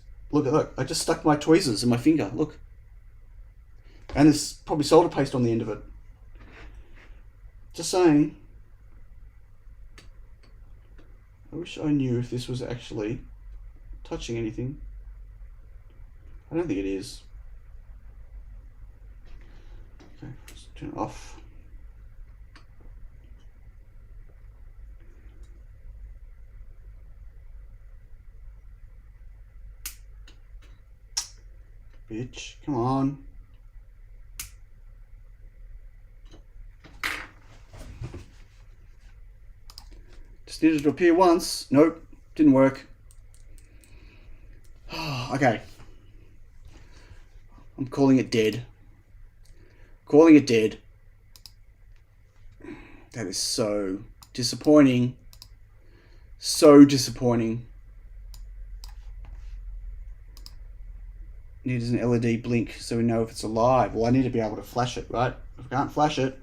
stuck my tweezers in my finger, look. And there's probably solder paste on the end of it. Just saying. I wish I knew if this was actually touching anything. I don't think it is. Okay, let's turn it off. Bitch, come on. Just needed to appear once. Nope, didn't work. Okay. I'm calling it dead. Calling it dead. That is so disappointing. So disappointing. Needs an LED blink so we know if it's alive. Well, I need to be able to flash it, right? If I can't flash it,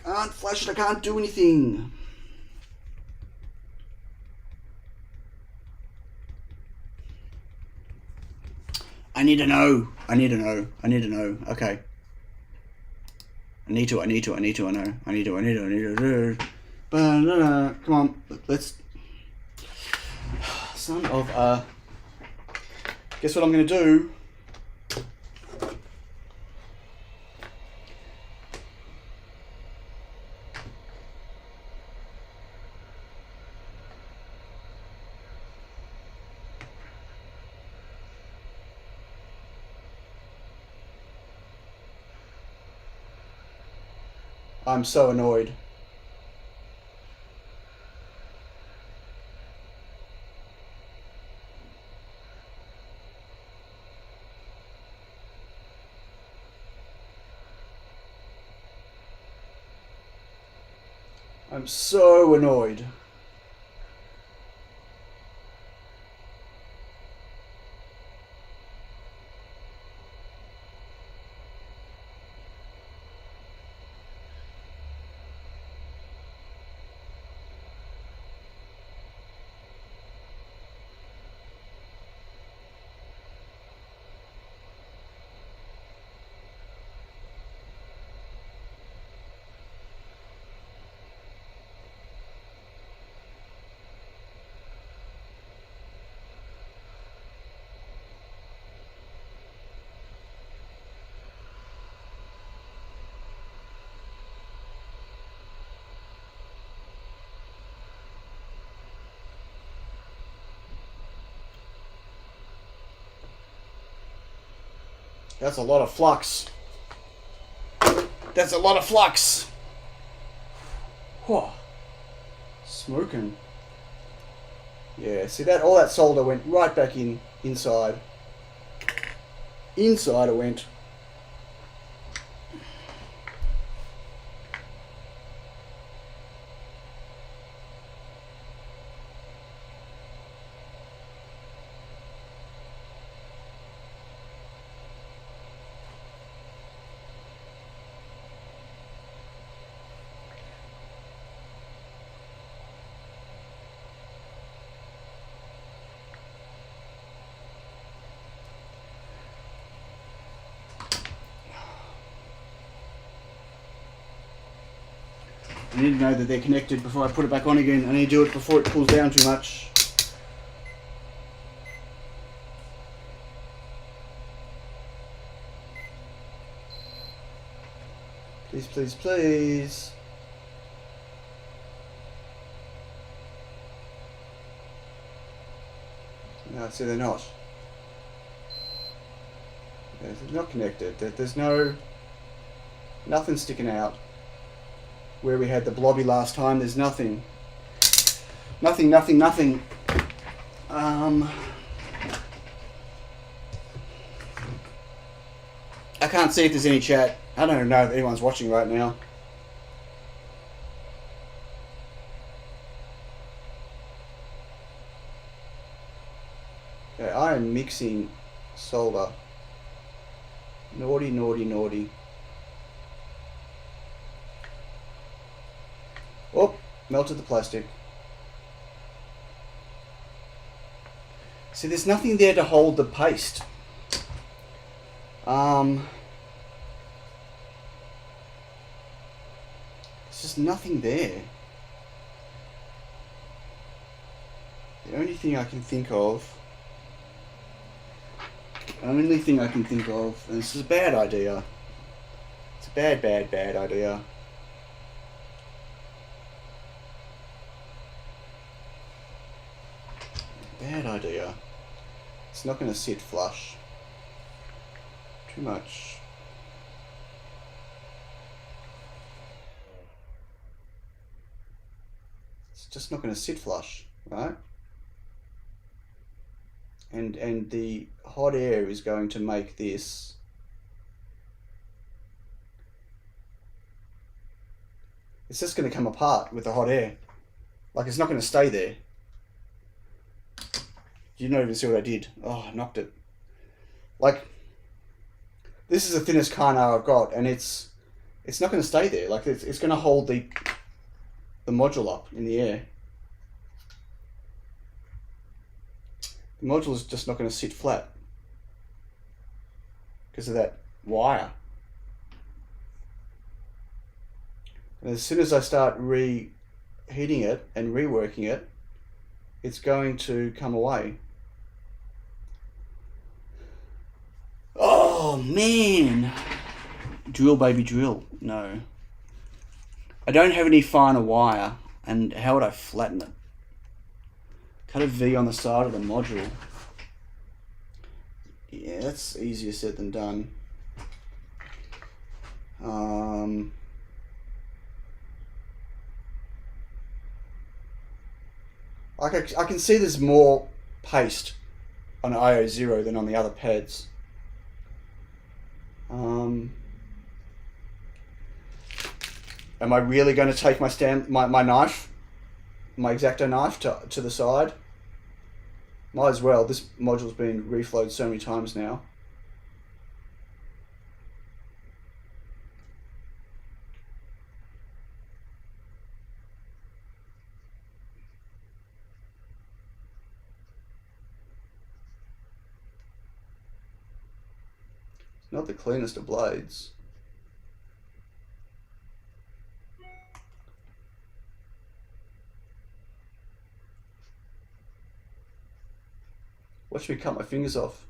I can't do anything. I need to know. Okay. I need to know. Come on, let's... Son of a... Guess what I'm going to do? I'm so annoyed. I'm so annoyed. That's a lot of flux. That's a lot of flux. Whoa. Smoking. Yeah, see that? All that solder went right back inside. Inside it went. I need to know that they're connected before I put it back on again. I need to do it before it cools down too much. Please, please, please. No, see, they're not. They're not connected. There's nothing sticking out. Where we had the blobby last time, there's nothing. Nothing. I can't see if there's any chat. I don't know if anyone's watching right now. Okay, I am mixing solder. Naughty. Oh, melted the plastic. See, there's nothing there to hold the paste. There's just nothing there. The only thing I can think of, and this is a bad idea. It's a bad idea. Bad idea. It's not going to sit flush. Too much. It's just not going to sit flush, right? And the hot air is going to make this it's just going to come apart with the hot air. Like, it's not going to stay there. You don't even see what I did. Oh, I knocked it. Like, this is the thinnest Carnar I've got, and it's not going to stay there. Like, it's going to hold the module up in the air. The module is just not going to sit flat because of that wire. And as soon as I start reheating it and reworking it, it's going to come away. Oh man! Drill, baby, drill. No. I don't have any finer wire, and how would I flatten it? Cut a V on the side of the module. Yeah, that's easier said than done. I can see there's more paste on IO0 than on the other pads. Am I really going to take my knife, my X-Acto knife to the side? Might as well. This module's been reflowed so many times now. It's not the cleanest of blades. Watch me cut my fingers off.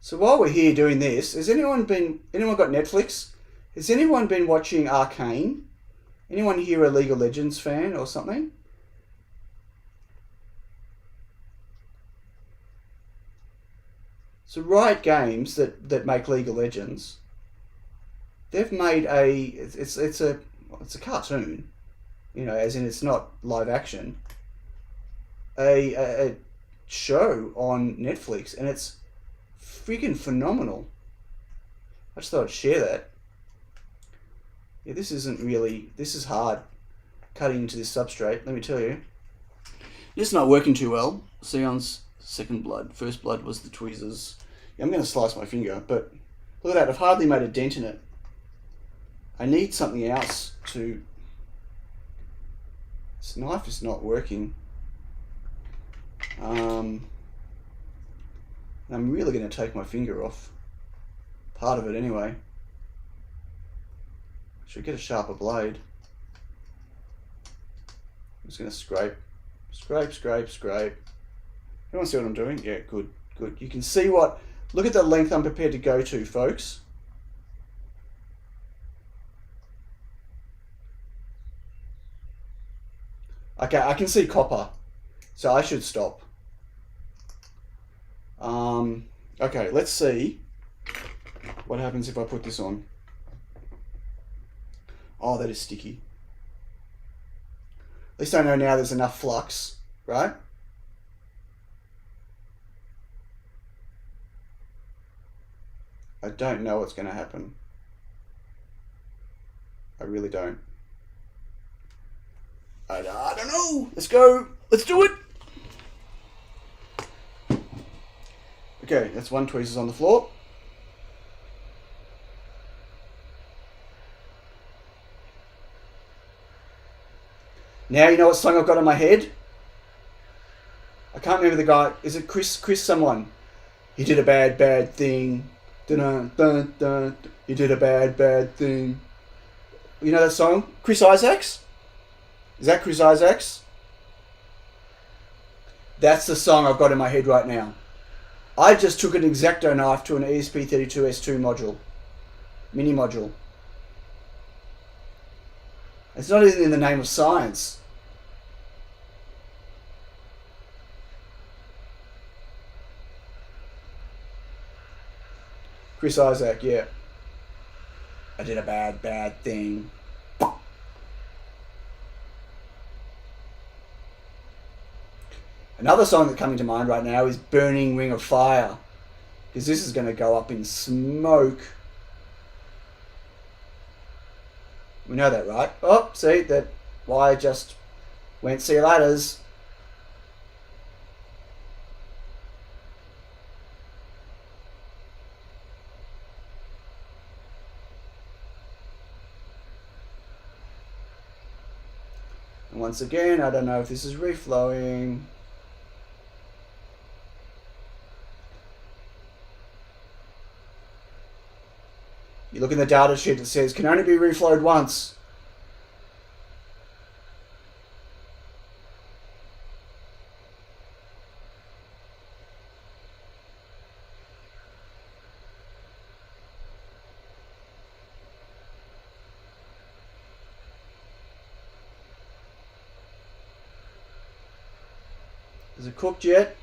So while we're here doing this, has anyone got Netflix? Has anyone been watching Arcane? Anyone here a League of Legends fan or something? So Riot Games that make League of Legends, they've made it's a cartoon, you know, as in it's not live action. A show on Netflix, and it's freaking phenomenal. I just thought I'd share that. Yeah, this is hard cutting into this substrate, let me tell you. It's not working too well. Sion's second blood. First blood was the tweezers. Yeah, I'm going to slice my finger, but look at that. I've hardly made a dent in it. I need something else to... This knife is not working. I'm really going to take my finger off. Part of it anyway. Should get a sharper blade. I'm just going to scrape. Scrape, scrape, scrape. Everyone see what I'm doing? Yeah, good, good. You can see what... Look at the length I'm prepared to go to, folks. Okay, I can see copper, so I should stop. Okay, let's see what happens if I put this on. Oh, that is sticky. At least I know now there's enough flux, right? I don't know what's going to happen. I really don't. I don't know. Let's go. Let's do it. Okay, that's one tweezers on the floor. Now you know what song I've got in my head? I can't remember the guy. Is it Chris someone? He did a bad, bad thing. Dun, dun, dun. He did a bad, bad thing. You know that song? Chris Isaacs? Is that Chris Isaacs? That's the song I've got in my head right now. I just took an X-Acto knife to an ESP32S2 module. Mini module. It's not even in the name of science. Chris Isaac, yeah. I did a bad thing. Another song that's coming to mind right now is Burning Ring of Fire. Because this is going to go up in smoke. We know that, right? Oh, see, that wire just went, see you laters. And once again, I don't know if this is reflowing. You look in the data sheet, it says can only be reflowed once. Is it cooked yet?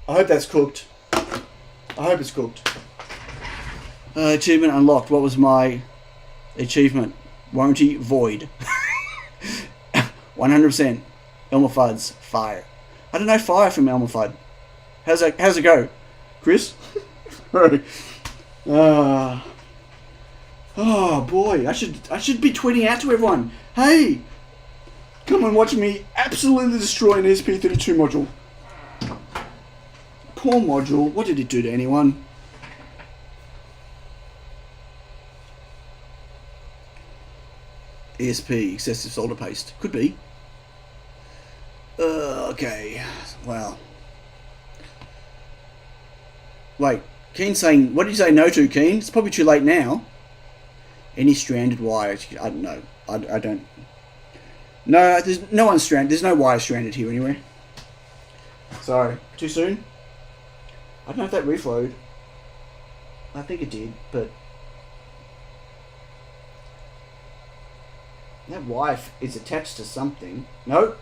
I hope that's cooked. I hope it's cooked. Achievement unlocked. What was my achievement? Warranty void. 100%. Elmer Fudd's fire. I don't know fire from Elmer Fudd. How's it go, Chris? Oh boy, I should be tweeting out to everyone. Hey, come and watch me absolutely destroy an ESP32 module. Poor module. What did it do to anyone? ESP, excessive solder paste. Could be. Okay. Well. Wait. Keen's saying... What did you say no to, Keen? It's probably too late now. Any stranded wire? I don't know. I don't... No, there's no one stranded. There's no wire stranded here anywhere. Sorry. Too soon? I don't know if that reflowed. I think it did, but... That wire is attached to something. No,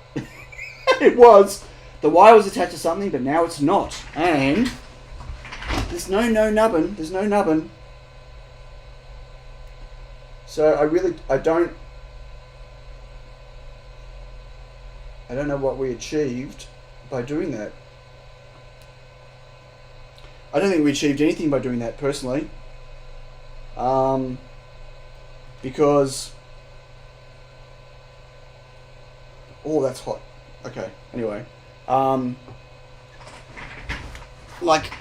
it was. The wire was attached to something, but now it's not. And there's no nubbin. There's no nubbin. So I don't know what we achieved by doing that. I don't think we achieved anything by doing that personally. Because... Oh, that's hot. Okay, anyway. Like,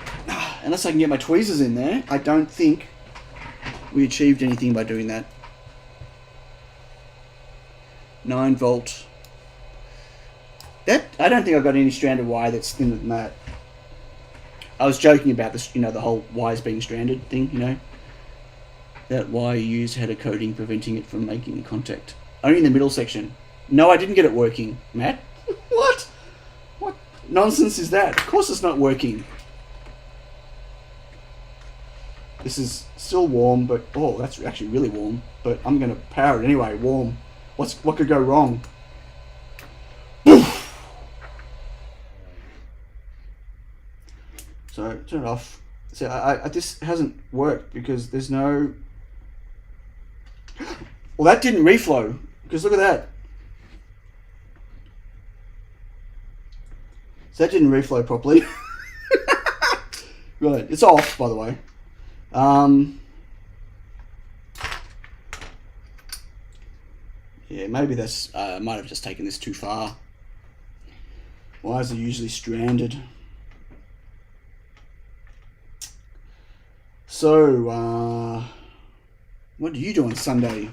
unless I can get my tweezers in there, I don't think we achieved anything by doing that. 9 volt. That, I don't think I've got any stranded wire that's thinner than that. I was joking about this, the whole wires being stranded thing, That wire you used had a coating preventing it from making contact. Only in the middle section. No, I didn't get it working, Matt. What? What nonsense is that? Of course it's not working. This is still warm, but... Oh, that's actually really warm. But I'm going to power it anyway, warm. What could go wrong? Boof! So, turn it off. So, this hasn't worked because there's no... Well, that didn't reflow. Because look at that. So that didn't reflow properly. Right, it's off, by the way. Yeah, maybe that's... I might have just taken this too far. Wires are usually stranded. So, what did you do on Sunday?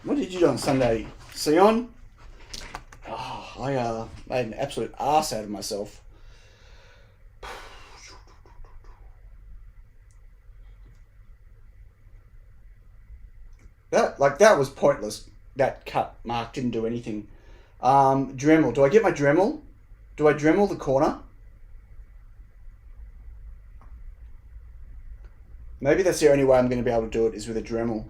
What did you do on Sunday? Sion? Oh, I made an absolute arse out of myself. That was pointless. That cut mark didn't do anything. Dremel. Do I get my Dremel? Do I Dremel the corner? Maybe that's the only way I'm going to be able to do it is with a Dremel.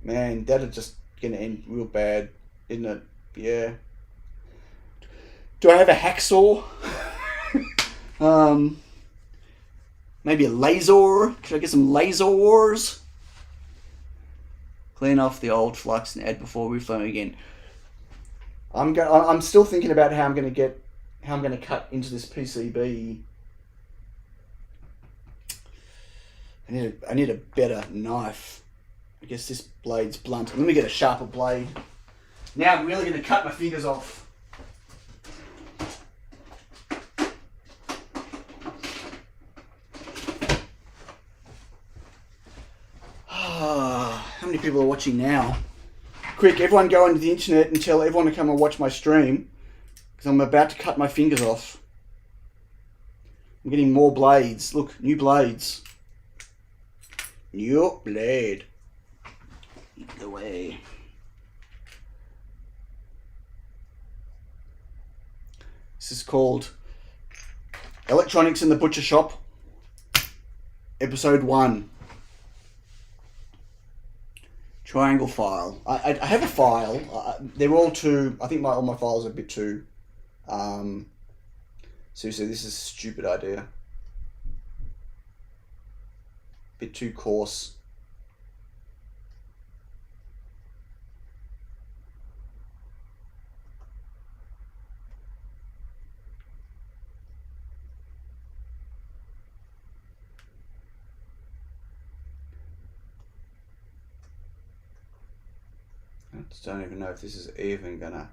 Man, that'll just going to end real bad, isn't it? Yeah. Do I have a hacksaw? Maybe a laser. Should I get some lasers? Clean off the old flux and add before reflowing again. I'm still thinking about how I'm going to cut into this PCB. I need a better knife. I guess this blade's blunt. Let me get a sharper blade. Now I'm really going to cut my fingers off. How many people are watching now? Quick, everyone go onto the internet and tell everyone to come and watch my stream, because I'm about to cut my fingers off. I'm getting more blades. Look, new blades. New blade. Get away. This is called Electronics in the Butcher Shop, Episode 1. Triangle file. I have a file. They're all too... I think all my files are a bit too... seriously, this is a stupid idea. Bit too coarse. I just don't even know if this is even gonna...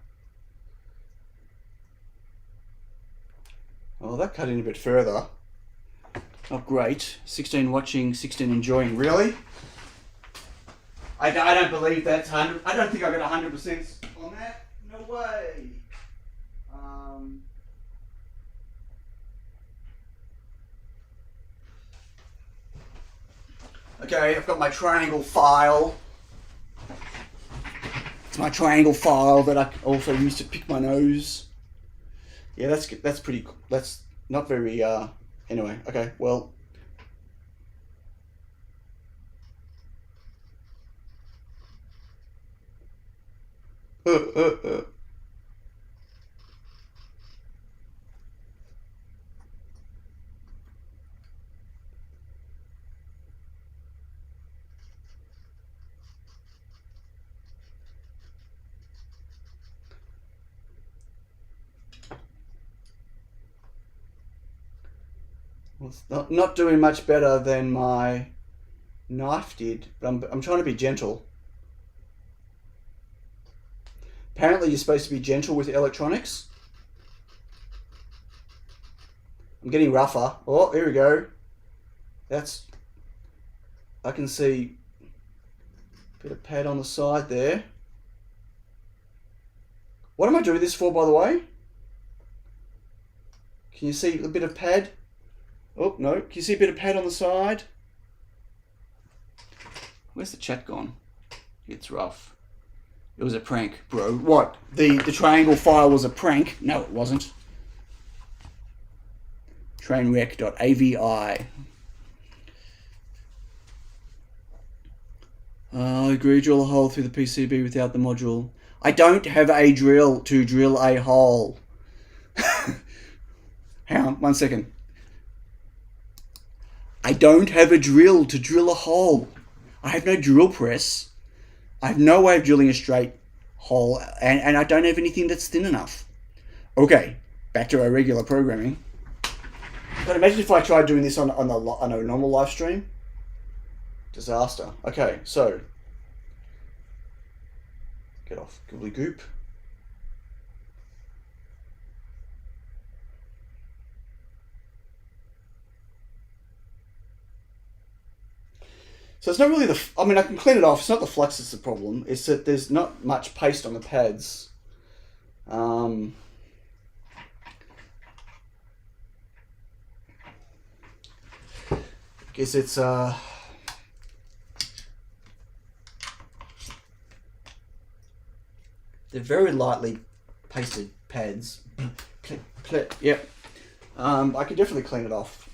Well, that cut in a bit further. Not great. 16 watching, 16 enjoying. Really? I don't believe that's 100. I don't think I got 100% on that. No way. Okay, I've got my triangle file. It's my triangle file that I also use to pick my nose. Yeah, that's pretty. That's not very. Anyway, okay. Well. Well, it's not doing much better than my knife did, but I'm trying to be gentle. Apparently you're supposed to be gentle with electronics. I'm getting rougher. Oh, here we go. I can see a bit of pad on the side there. What am I doing this for, by the way? Can you see a bit of pad? Oh, no. Can you see a bit of pad on the side? Where's the chat gone? It's rough. It was a prank, bro. What? The triangle file was a prank? No, it wasn't. Trainwreck.avi. I agree, drill a hole through the PCB without the module. I don't have a drill to drill a hole. Hang on, 1 second. I don't have a drill to drill a hole. I have no drill press. I have no way of drilling a straight hole, and I don't have anything that's thin enough. Okay, back to our regular programming. But imagine if I tried doing this on a normal live stream. Disaster. Okay, so get off gobbledygook. So it's not really I mean, I can clean it off. It's not the flux that's the problem. It's that there's not much paste on the pads. I guess it's they're very lightly pasted pads. Yep. I could definitely clean it off,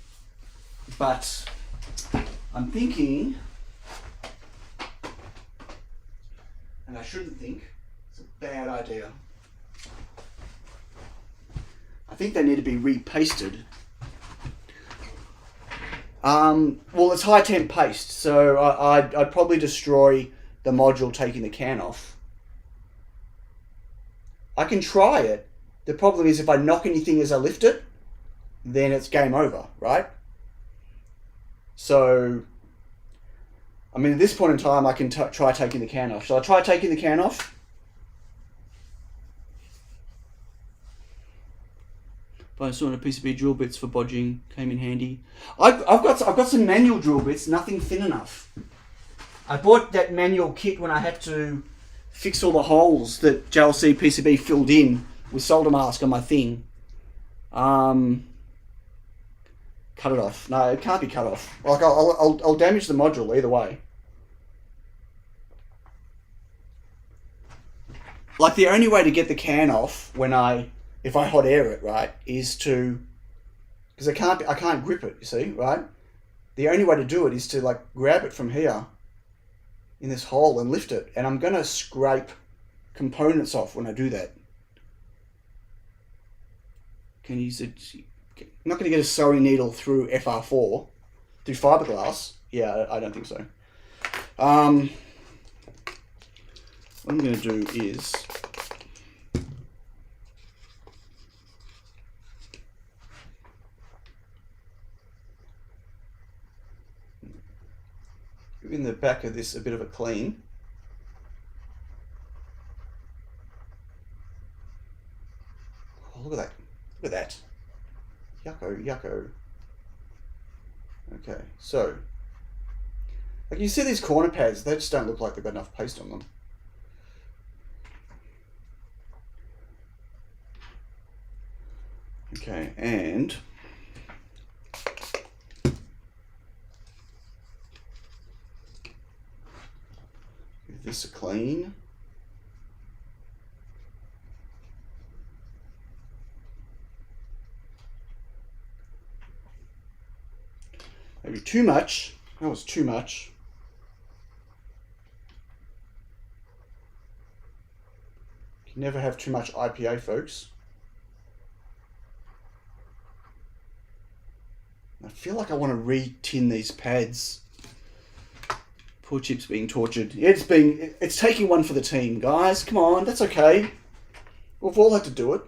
but I'm thinking, and I shouldn't think, it's a bad idea. I think they need to be repasted. Well, it's high temp paste, so I'd probably destroy the module taking the can off. I can try it. The problem is if I knock anything as I lift it, then it's game over, right? So, I mean, at this point in time, I can try taking the can off. Shall I try taking the can off? By sort of PCB drill bits for bodging came in handy. I've got some manual drill bits, nothing thin enough. I bought that manual kit when I had to fix all the holes that JLC PCB filled in with solder mask on my thing. Cut it off. No, it can't be cut off. Like I'll damage the module either way. Like the only way to get the can off if I hot air it, right, is to, because I can't grip it, you see, right? The only way to do it is to like grab it from here in this hole and lift it, and I'm gonna scrape components off when I do that. Can you use it? I'm not gonna get a sewing needle through FR4, through fiberglass. Yeah, I don't think so. What I'm gonna do is, in the back of this a bit of a clean. Oh, look at that. Look at that. Yucko, yucko. Okay, so, like you see these corner pads, they just don't look like they've got enough paste on them. Okay, and give this a clean. Maybe too much. That was too much. You can never have too much IPA, folks. I feel like I want to re-tin these pads. Poor Chip's being tortured. It's taking one for the team, guys. Come on, that's okay. We've all had to do it.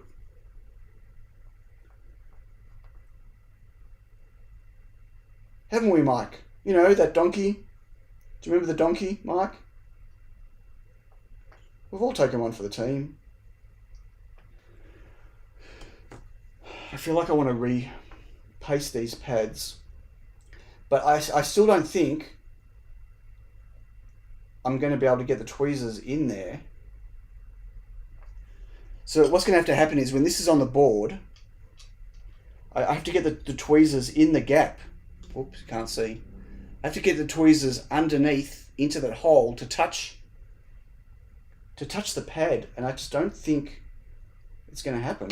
Haven't we, Mike? You know, that donkey. Do you remember the donkey, Mike? We've all taken one for the team. I feel like I want to re-paste these pads. But I still don't think I'm going to be able to get the tweezers in there. So what's going to have to happen is when this is on the board, I have to get the tweezers in the gap. Oops, can't see. I have to get the tweezers underneath into that hole to touch the pad, and I just don't think it's going to happen.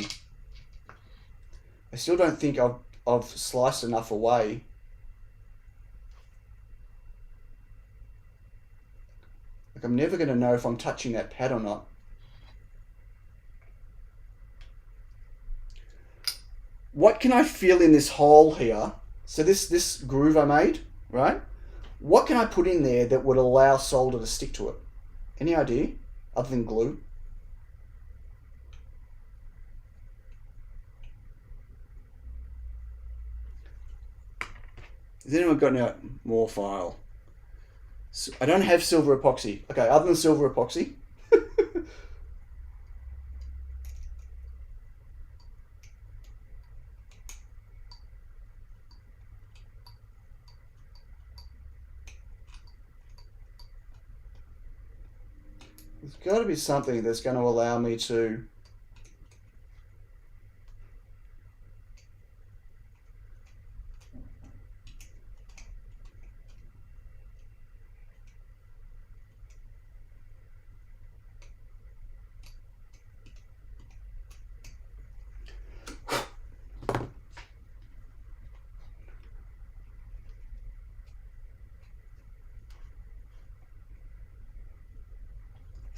I still don't think I've sliced enough away. Like I'm never going to know if I'm touching that pad or not. What can I feel in this hole here? So this groove I made, right? What can I put in there that would allow solder to stick to it? Any idea? Other than glue? Has anyone got any more file? So I don't have silver epoxy. Okay, other than silver epoxy. There's got to be something that's going to allow me to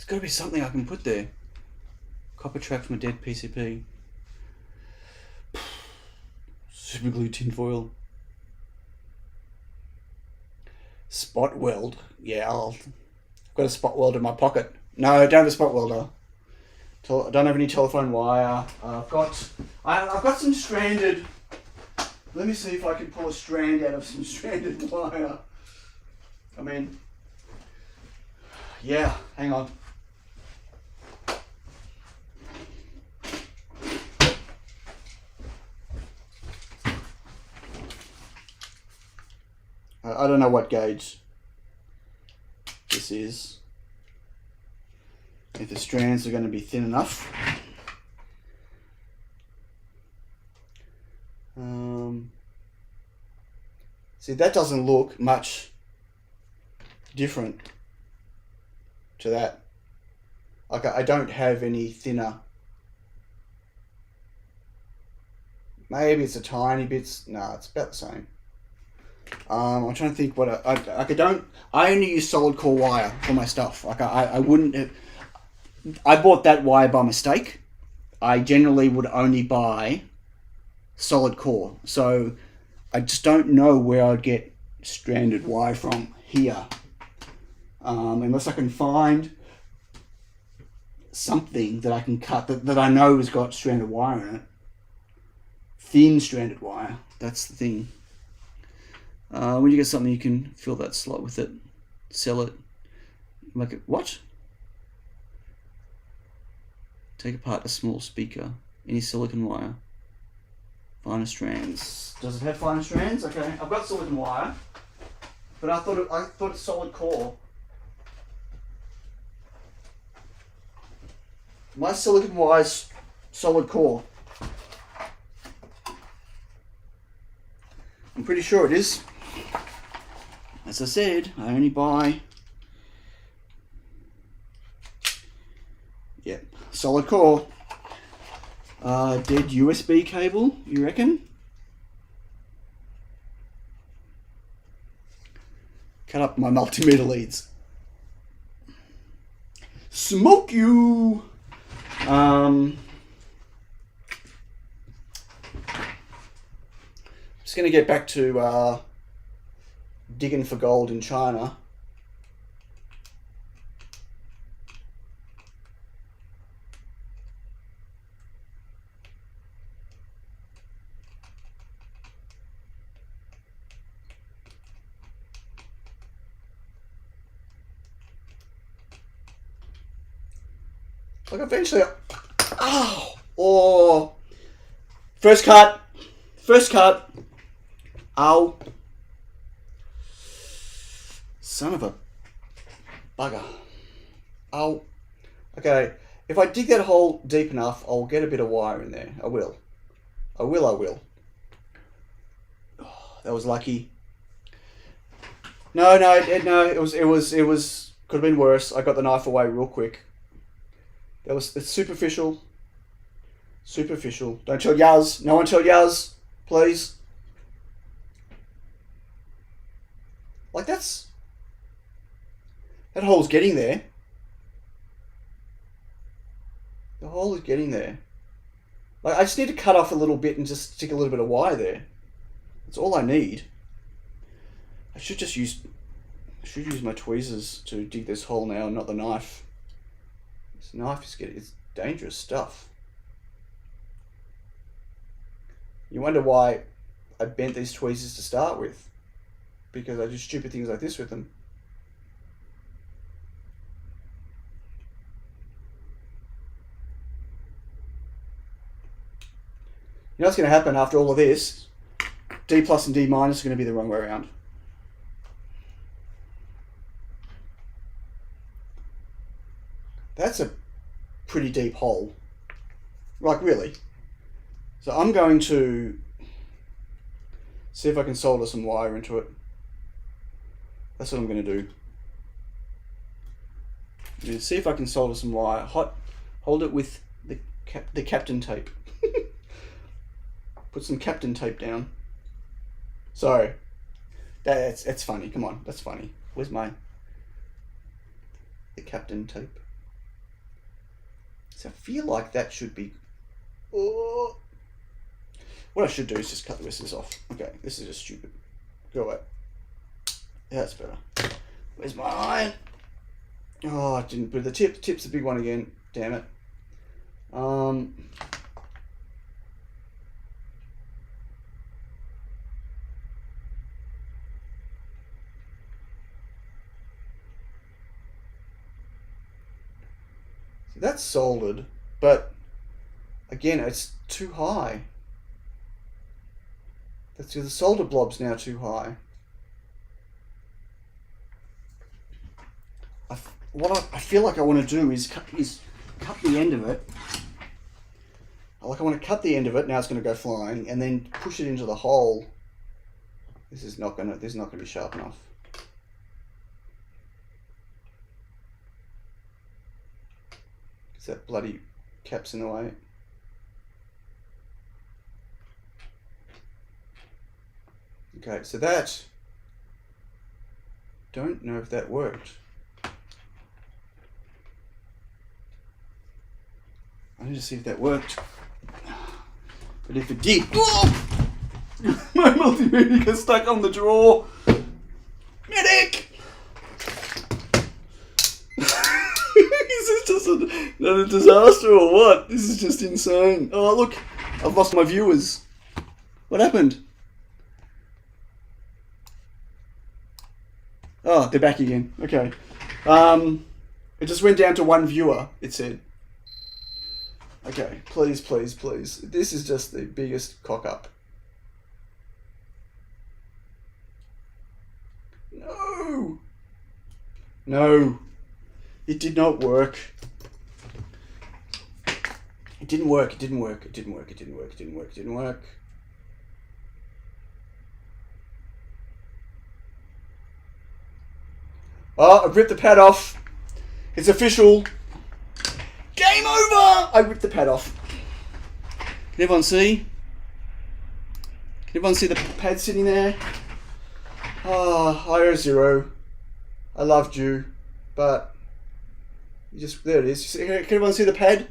got to be something I can put there. Copper track from a dead PCP. Super glue tin foil. Spot weld. Yeah, I've got a spot welder in my pocket. No, I don't have a spot welder. I don't have any telephone wire. I've got some stranded. Let me see if I can pull a strand out of some stranded wire. I mean, yeah, hang on. I don't know what gauge this is. If the strands are going to be thin enough. See, that doesn't look much different to that. Like, I don't have any thinner. Maybe it's a tiny bit. No, it's about the same. I'm trying to think what I only use solid core wire for my stuff. Like, I wouldn't have, I bought that wire by mistake. I generally would only buy solid core. So I just don't know where I'd get stranded wire from here. Unless I can find something that I can cut that I know has got stranded wire in it. Thin stranded wire. That's the thing. When you get something, you can fill that slot with it, sell it, make it, what? Take apart a small speaker, any silicon wire, finer strands. Does it have finer strands? Okay, I've got silicon wire, but I thought it's solid core. My silicon wire's solid core. I'm pretty sure it is. As I said, I only buy, yep, solid core. Dead USB cable, you reckon? Cut up my multimeter leads. Smoke you! Just going to get back to digging for gold in China. Like eventually, first cut, ow, son of a bugger, ow. Okay, if I dig that hole deep enough, I'll get a bit of wire in there. I will. Oh, that was lucky. No, it was could have been worse. I got the knife away real quick. It's superficial. Superficial. Don't tell Yaz. No one tell Yaz, please. Like that hole's getting there. The hole is getting there. Like, I just need to cut off a little bit and just stick a little bit of wire there. That's all I need. I should use my tweezers to dig this hole now, not the knife. This knife it's dangerous stuff. You wonder why I bent these tweezers to start with. Because I do stupid things like this with them. You know what's going to happen after all of this? D plus and D minus are going to be the wrong way around. That's a pretty deep hole. Like, really. So I'm going to see if I can solder some wire into it. That's what I'm going to do. I'm going to see if I can solder some wire. Hold it with the captain tape. Put some captain tape down. So, that's funny. Come on, that's funny. Where's the captain tape? So I feel like that should be. Oh. What I should do is just cut the rest of this off. Okay, this is just stupid. Go away. Yeah, that's better. Where's my iron? Oh, I didn't put the tip. The tip's the big one again. Damn it. See, that's soldered, but again, it's too high. That's the solder blob's now too high. What I feel like I want to do is cut the end of it. I want to cut the end of it. Now it's going to go flying, and then push it into the hole. This is not going to be sharp enough. Because that bloody cap's in the way. Okay, so that, don't know if that worked. I need to see if that worked. But if it did, oh! My multimedia got stuck on the drawer. Medic! Is this just another disaster or what? This is just insane. Oh look, I've lost my viewers. What happened? Oh, they're back again. Okay. It just went down to one viewer, it said. Okay, please, please, please. This is just the biggest cock up. No! No. It did not work. It didn't work, it didn't work, it didn't work, it didn't work, it didn't work, it didn't work. Oh, I've ripped the pad off. It's official. Game over! I ripped the pad off. Can everyone see? Can everyone see the pad sitting there? Ah, oh, IO0. I loved you, but you just, there it is. Can everyone see the pad?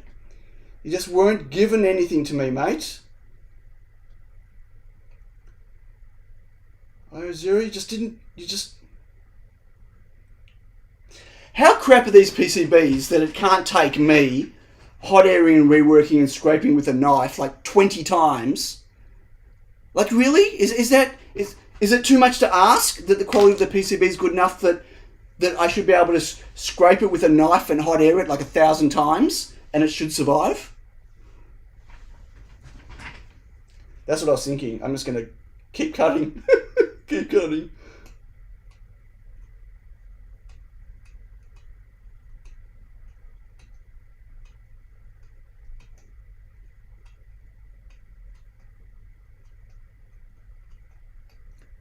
You just weren't given anything to me, mate. IO0, you just... How crap are these PCBs that it can't take me hot airing and reworking and scraping with a knife like 20 times? Like really? Is it too much to ask that the quality of the PCB is good enough that I should be able to scrape it with a knife and hot air it like 1,000 times and it should survive? That's what I was thinking. I'm just going to keep cutting. Keep cutting.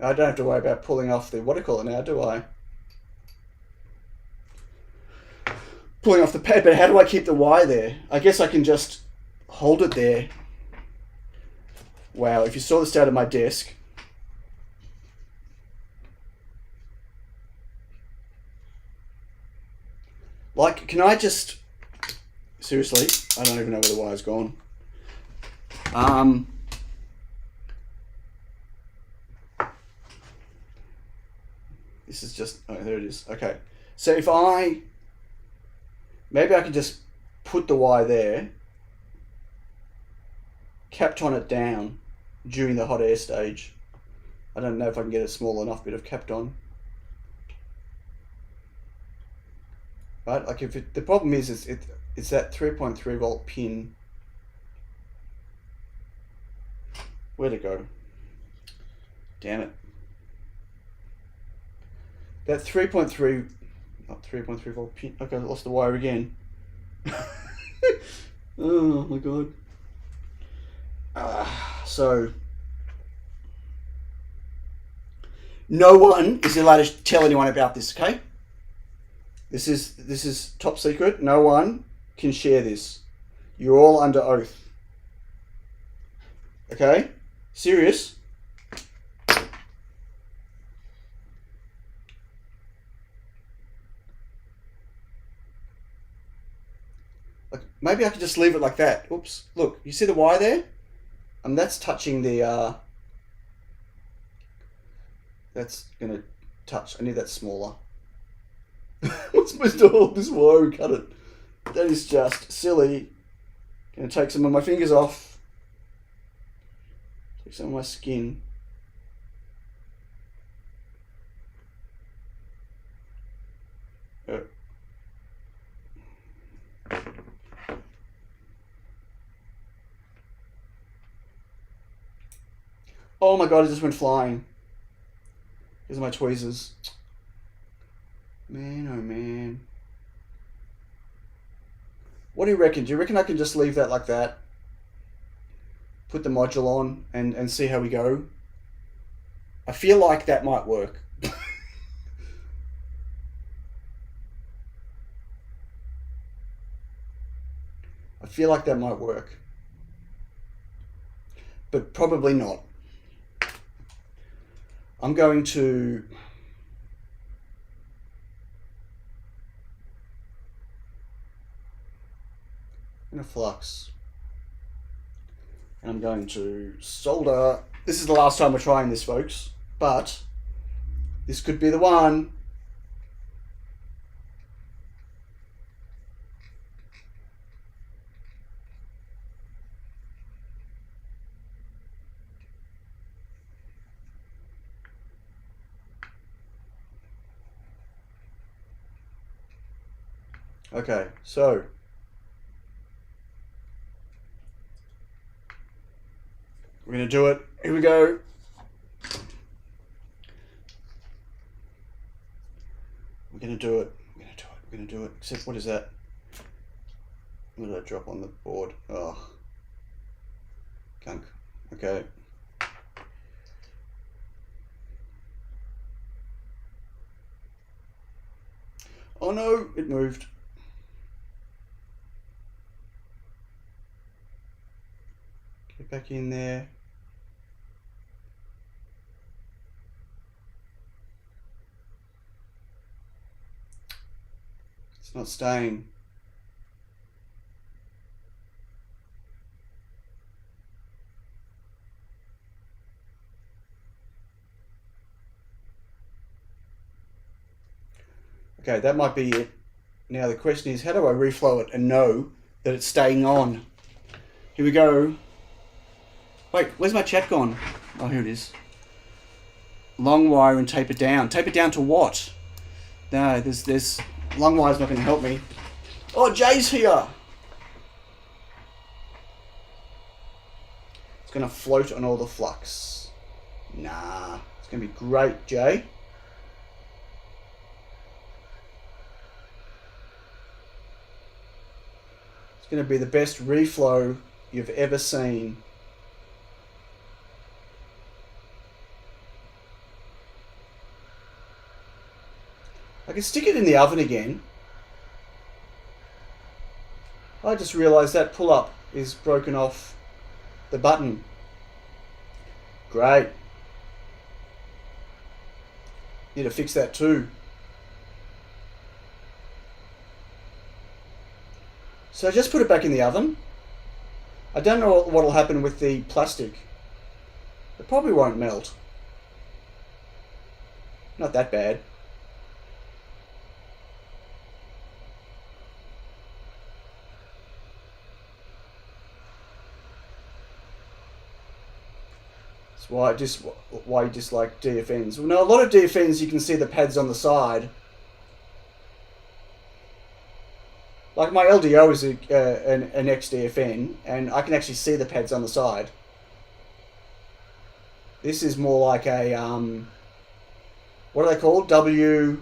I don't have to worry about pulling off the, what do you call it now, do I? Pulling off the pad, but how do I keep the wire there? I guess I can just hold it there. Wow, if you saw the state of my desk. Like, can I just... Seriously, I don't even know where the wire's gone. This is just, oh, there it is. Okay. So if maybe I can just put the wire there, Kapton it down during the hot air stage. I don't know if I can get a small enough bit of Kapton. Right, like if the problem is it's that 3.3 volt pin. Where'd it go? Damn it. That 3.3, not 3.3 volt pin. Okay, I lost the wire again. Oh my god. So no one is allowed to tell anyone about this, okay? This is top secret. No one can share this. You're all under oath. Okay? Serious? Like, maybe I could just leave it like that. Oops. Look, you see the wire there? That's touching the, that's going to touch. I need that smaller. I'm supposed to hold this wire and cut it. That is just silly. Gonna take some of my fingers off. Take some of my skin. Oh my god, it just went flying. These are my tweezers. Man, oh man. What do you reckon? Do you reckon I can just leave that like that? Put the module on and see how we go? I feel like that might work. I feel like that might work. But probably not. I'm going to in a flux, and I'm going to solder. This is the last time we're trying this, folks, but this could be the one. Okay, so we're going to do it. Here we go. We're going to do it. We're going to do it. We're going to do it. Except, what is that? What did I drop on the board? Oh. Gunk. Okay. Oh no, it moved. Get back in there. It's not staying. Okay, that might be it. Now the question is, how do I reflow it and know that it's staying on? Here we go. Wait, where's my chat gone? Oh, here it is. Long wire and tape it down. Tape it down to what? No, there's long wire's not going to help me. Oh, Jay's here. It's going to float on all the flux. Nah, it's going to be great, Jay. It's going to be the best reflow you've ever seen. I can stick it in the oven again. I just realised that pull-up is broken off the button. Great. Need to fix that too. So just put it back in the oven. I don't know what will happen with the plastic. It probably won't melt. Not that bad. Why you dislike DFNs? Well, no, a lot of DFNs you can see the pads on the side. Like my LDO is an XDFN, and I can actually see the pads on the side. This is more like a what are they called? WS.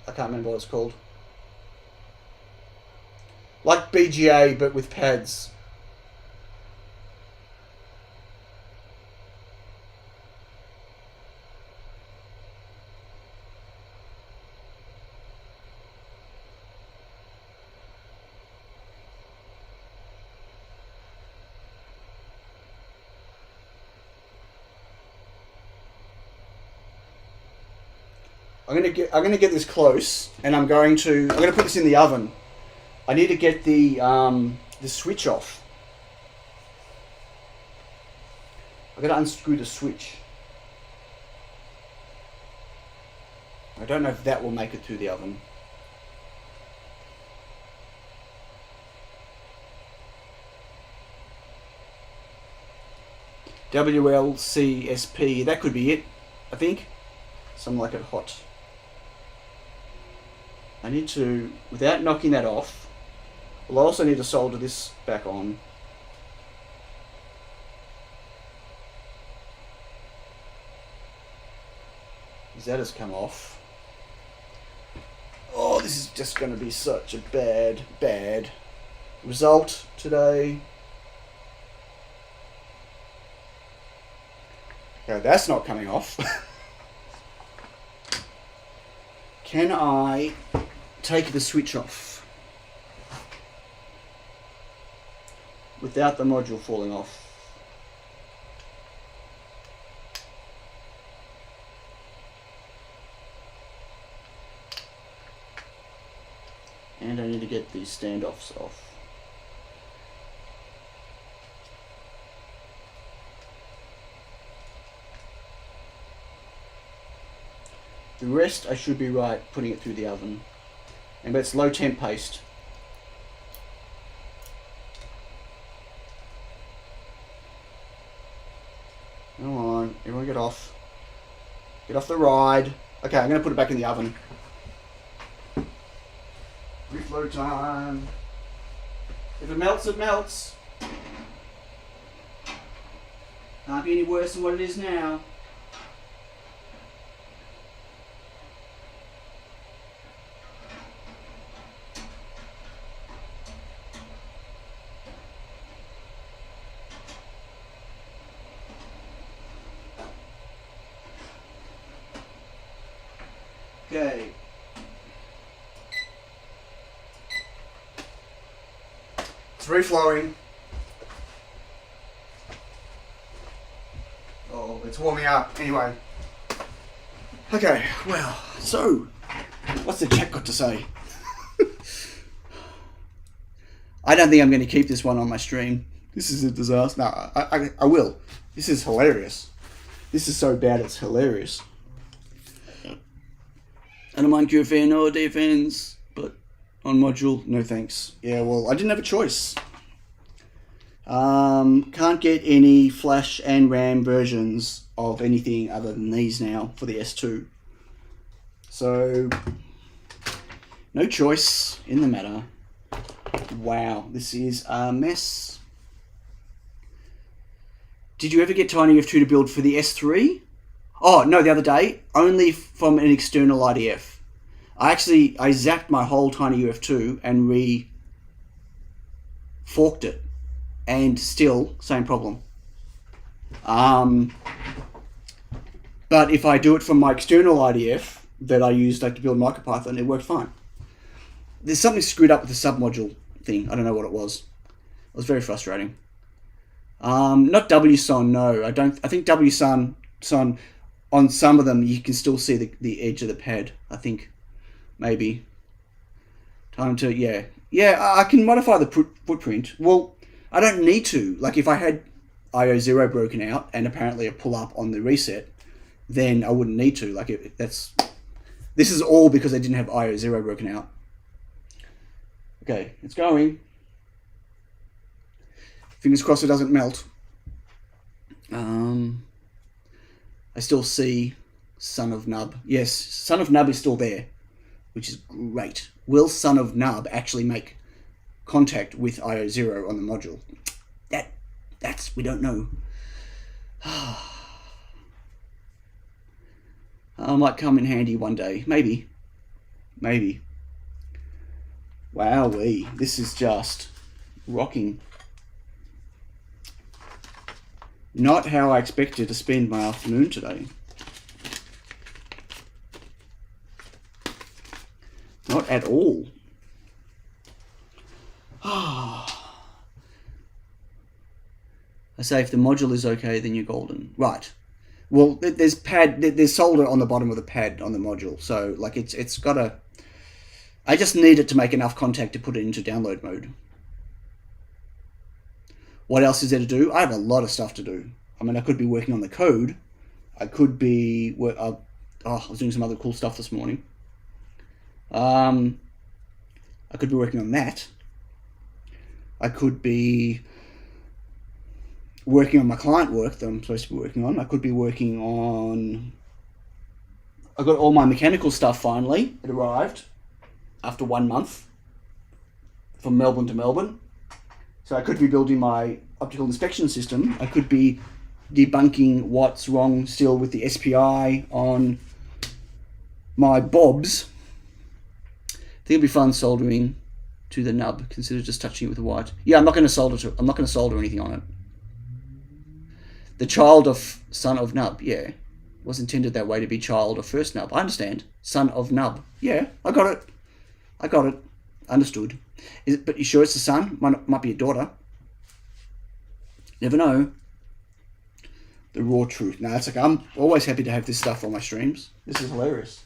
I can't remember what it's called. Like BGA, but with pads. I'm gonna get this close, and I'm gonna put this in the oven. I need to get the switch off. I've got to unscrew the switch. I don't know if that will make it through the oven. WLCSP, that could be it, I think. Something like it hot. I need to, without knocking that off, well, I also need to solder this back on. That has come off. Oh, this is just going to be such a bad result today. Okay, that's not coming off. Can I take the switch off without the module falling off? And I need to get these standoffs off. The rest I should be right putting it through the oven. And it's low temp paste. Come on, everyone get off. Get off the ride. Okay, I'm going to put it back in the oven. Reflow time. If it melts, it melts. Can't be any worse than what it is now. Okay. It's reflowing. Oh, it's warming up. Anyway. Okay, well, so, what's the chat got to say? I don't think I'm going to keep this one on my stream. This is a disaster. No, I will. This is hilarious. This is so bad it's hilarious. I don't mind QFN or defense, but on module, no thanks. Yeah, well, I didn't have a choice. Can't get any flash and RAM versions of anything other than these now for the S2. So, no choice in the matter. Wow, this is a mess. Did you ever get TinyUF2 to build for the S3? Oh, no, the other day, only from an external IDF. I zapped my whole TinyUF2 and forked it. And still, same problem. But if I do it from my external IDF that I used to build MicroPython, it worked fine. There's something screwed up with the submodule thing. I don't know what it was. It was very frustrating. Not WSON, no. I think WSON, on some of them, you can still see the edge of the pad, I think. Maybe. Time to, yeah. Yeah, I can modify the footprint. Well, I don't need to. Like, if I had IO0 broken out and apparently a pull-up on the reset, then I wouldn't need to. Like, this is all because I didn't have IO0 broken out. Okay, it's going. Fingers crossed it doesn't melt. I still see Son of Nub. Yes, Son of Nub is still there, which is great. Will Son of Nub actually make contact with IO0 on the module? That's we don't know. Might come in handy one day. Maybe. Wowee, this is just rocking. Not how I expected to spend my afternoon today. Not at all. I say if the module is okay, then you're golden. Right. Well, there's solder on the bottom of the pad on the module, so like it's got a. I just need it to make enough contact to put it into download mode. What else is there to do? I have a lot of stuff to do. I mean, I could be working on the code. I could be... I was doing some other cool stuff this morning. I could be working on that. I could be working on my client work that I'm supposed to be working on. I could be working on... I got all my mechanical stuff finally. It arrived after 1 month from Melbourne to Melbourne. So I could be building my optical inspection system. I could be debunking what's wrong still with the SPI on my bobs. I think it'd be fun soldering to the nub. Consider just touching it with a white. Yeah, I'm not going to solder anything on it. The child of son of nub, yeah, was intended that way to be child of first nub. I understand. Son of nub. Yeah, I got it. Understood. But you sure it's a son? Might be a daughter. Never know. The raw truth. No, it's okay. I'm always happy to have this stuff on my streams. This is hilarious.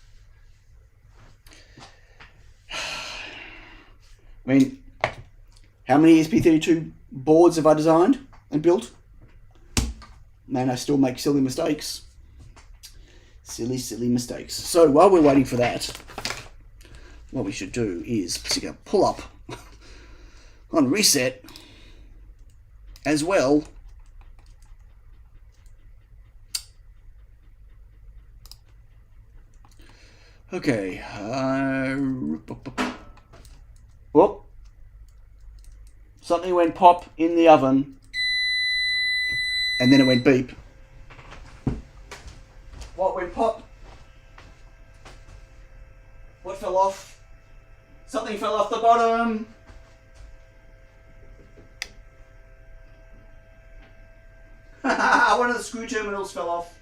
I mean, how many ESP32 boards have I designed and built? Man, I still make silly mistakes. Silly mistakes. So while we're waiting for that, what we should do is stick a pull up on reset as well. Okay. Whoop. Something went pop in the oven and then it went beep. What went pop? What fell off? Something fell off the bottom. One of the screw terminals fell off.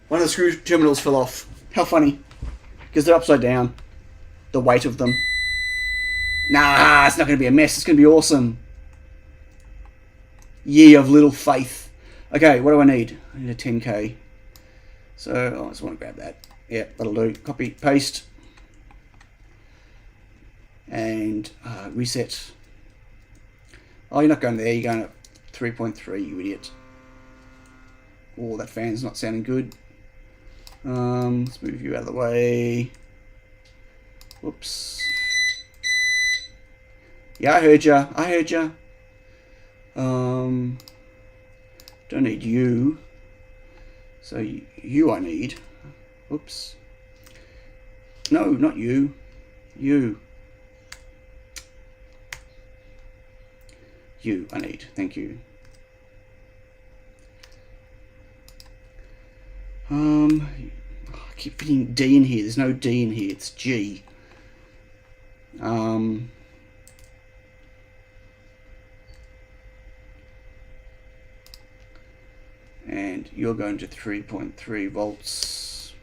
One of the screw terminals fell off. How funny. Because they're upside down. The weight of them. Nah, it's not going to be a mess. It's going to be awesome. Ye of little faith. Okay, what do I need? I need a 10K. So, I just want to grab that. Yeah, that'll do. Copy, paste. And reset. Oh, you're not going there. You're going at 3.3, you idiot. Oh, that fan's not sounding good. Let's move you out of the way. Whoops. Yeah, I heard ya. Don't need you. So you I need. Oops. No, not you. You I need. Thank you. I keep putting D in here. There's no D in here. It's G. And you're going to 3.3 volts.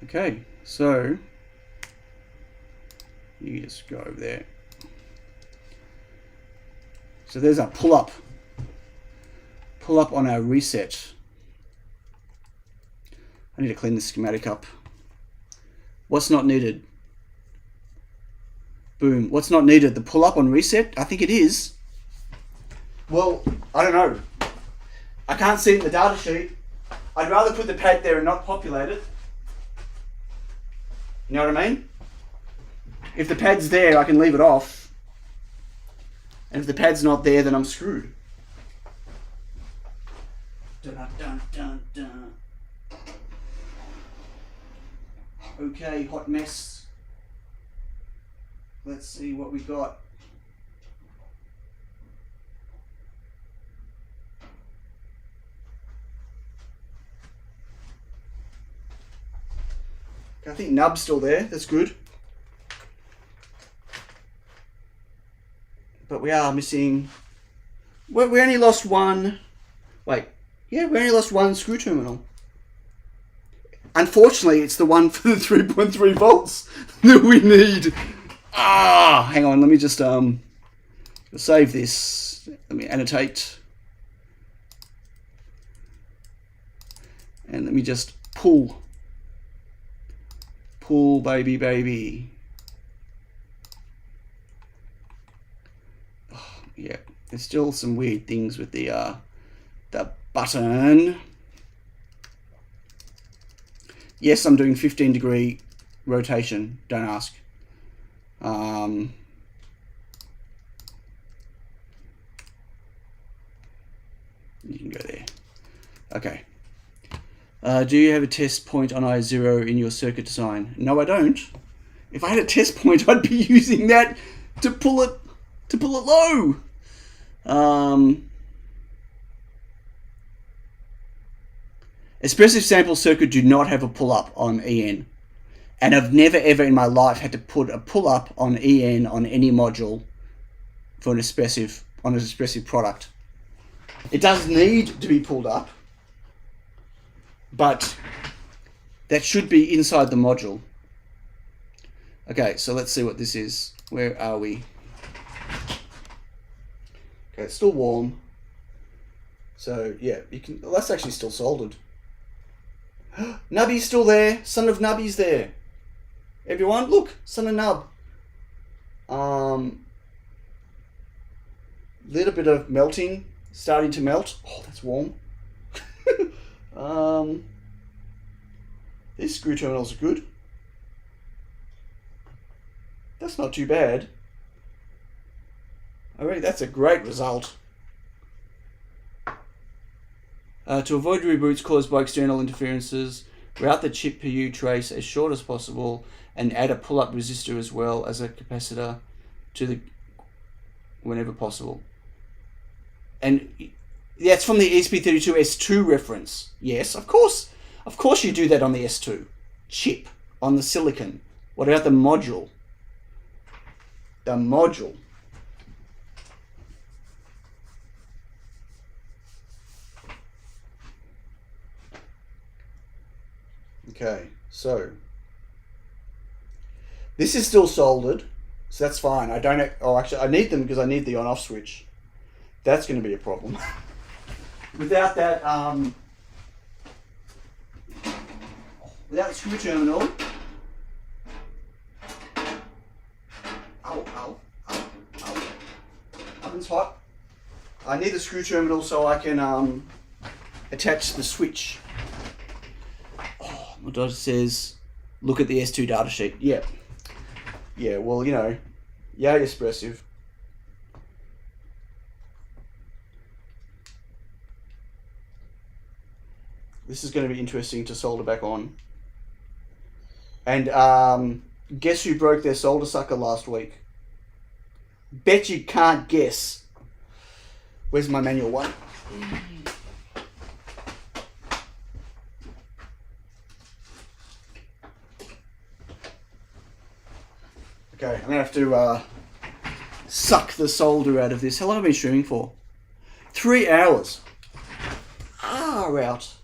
Okay, so you just go over there. So there's our pull up on our reset. I need to clean the schematic up. What's not needed? Boom. What's not needed? The pull up on reset? I think it is. Well, I don't know. I can't see it in the data sheet. I'd rather put the pad there and not populate it. You know what I mean? If the pad's there, I can leave it off. And if the pad's not there, then I'm screwed. Dun, dun, dun, dun. Okay, hot mess. Let's see what we got. I think nub's still there. That's good. But we are missing... We only lost one... Wait. Yeah, we only lost one screw terminal. Unfortunately, it's the one for the 3.3 volts that we need. Ah, hang on. Let me just save this. Let me annotate. And let me just pull. Pull, baby, baby. Oh, yeah, there's still some weird things with the button. Yes, I'm doing 15-degree rotation. Don't ask. You can go there. Okay. Do you have a test point on I0 in your circuit design? No, I don't. If I had a test point, I'd be using that to pull it low. Expressive sample circuit do not have a pull-up on EN. And I've never ever in my life had to put a pull-up on EN on any module for an expressive product. It does need to be pulled up, but that should be inside the module. Okay, so let's see what this is. Where are we? Okay, it's still warm. So yeah, you can. Well, that's actually still soldered. Nubby's still there. Son of Nubby's there. Everyone, look, son of Nub. Little bit of melting, starting to melt. Oh, that's warm. These screw terminals are good. That's not too bad. I reckon that's a great result. To avoid reboots caused by external interferences, route the chip PU trace as short as possible and add a pull-up resistor as well as a capacitor to the whenever possible. And that's from the ESP32 S2 reference. Yes, of course. Of course you do that on the S2 chip, on the silicon. What about the module? The module. Okay, so this is still soldered, so that's fine. I don't. Oh, actually, I need them because I need the on-off switch. That's going to be a problem. Without that, without the screw terminal. Ow, ow, ow, ow. Oven's hot. I need the screw terminal so I can attach the switch. My daughter says, look at the S2 datasheet. Yeah. Yeah, well, you know, yay expressive. This is going to be interesting to solder back on. And guess who broke their solder sucker last week? Bet you can't guess. Where's my manual one? Okay, I'm going to have to suck the solder out of this. How long have I been streaming for? 3 hours. Out.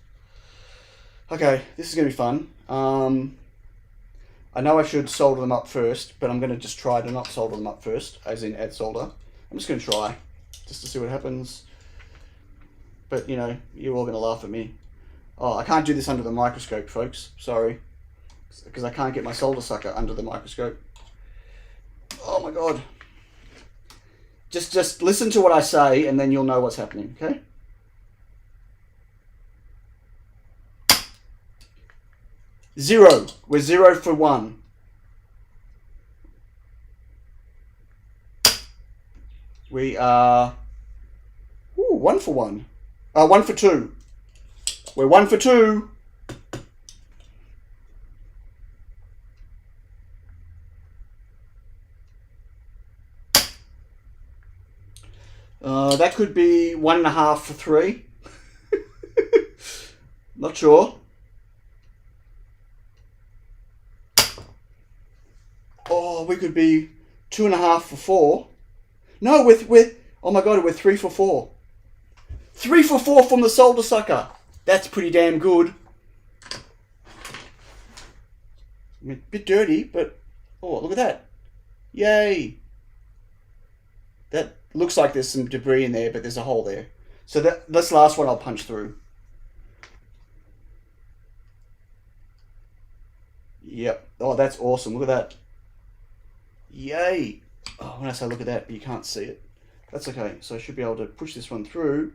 Okay, this is going to be fun. I know I should solder them up first, but I'm going to just try to not solder them up first, as in add solder. I'm just going to try, just to see what happens. But, you know, you're all going to laugh at me. Oh, I can't do this under the microscope, folks. Sorry. Because I can't get my solder sucker under the microscope. Oh my god. Just listen to what I say and then you'll know what's happening, okay? Zero. We're 0 for 1. We are 1 for 1. 1 for 2. We're 1 for 2. That could be 1.5 for 3. Not sure. Oh, we could be 2.5 for 4. No, with oh my god, we're 3 for 4. 3 for 4 from the solder sucker. That's pretty damn good. I mean, a bit dirty, but oh, look at that. Yay. That looks like there's some debris in there, but there's a hole there. So this last one I'll punch through. Yep. Oh, that's awesome. Look at that. Yay. Oh, when I say look at that, you can't see it. That's okay. So I should be able to push this one through.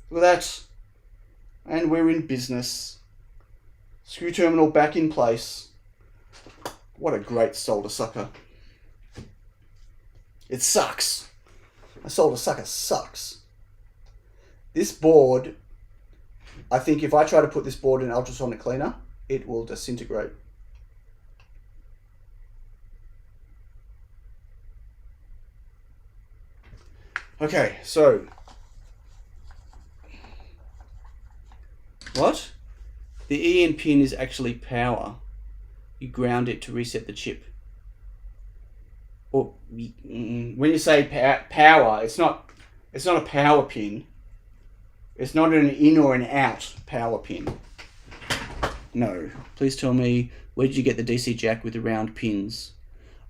Look at that. And we're in business. Screw terminal back in place. What a great solder sucker. It sucks. A solder sucker sucks. This board, I think if I try to put this board in ultrasonic cleaner, it will disintegrate. Okay, so what? The EN pin is actually power. You ground it to reset the chip. Or when you say power, it's not a power pin. It's not an in or an out power pin. No. Please tell me, where did you get the DC jack with the round pins?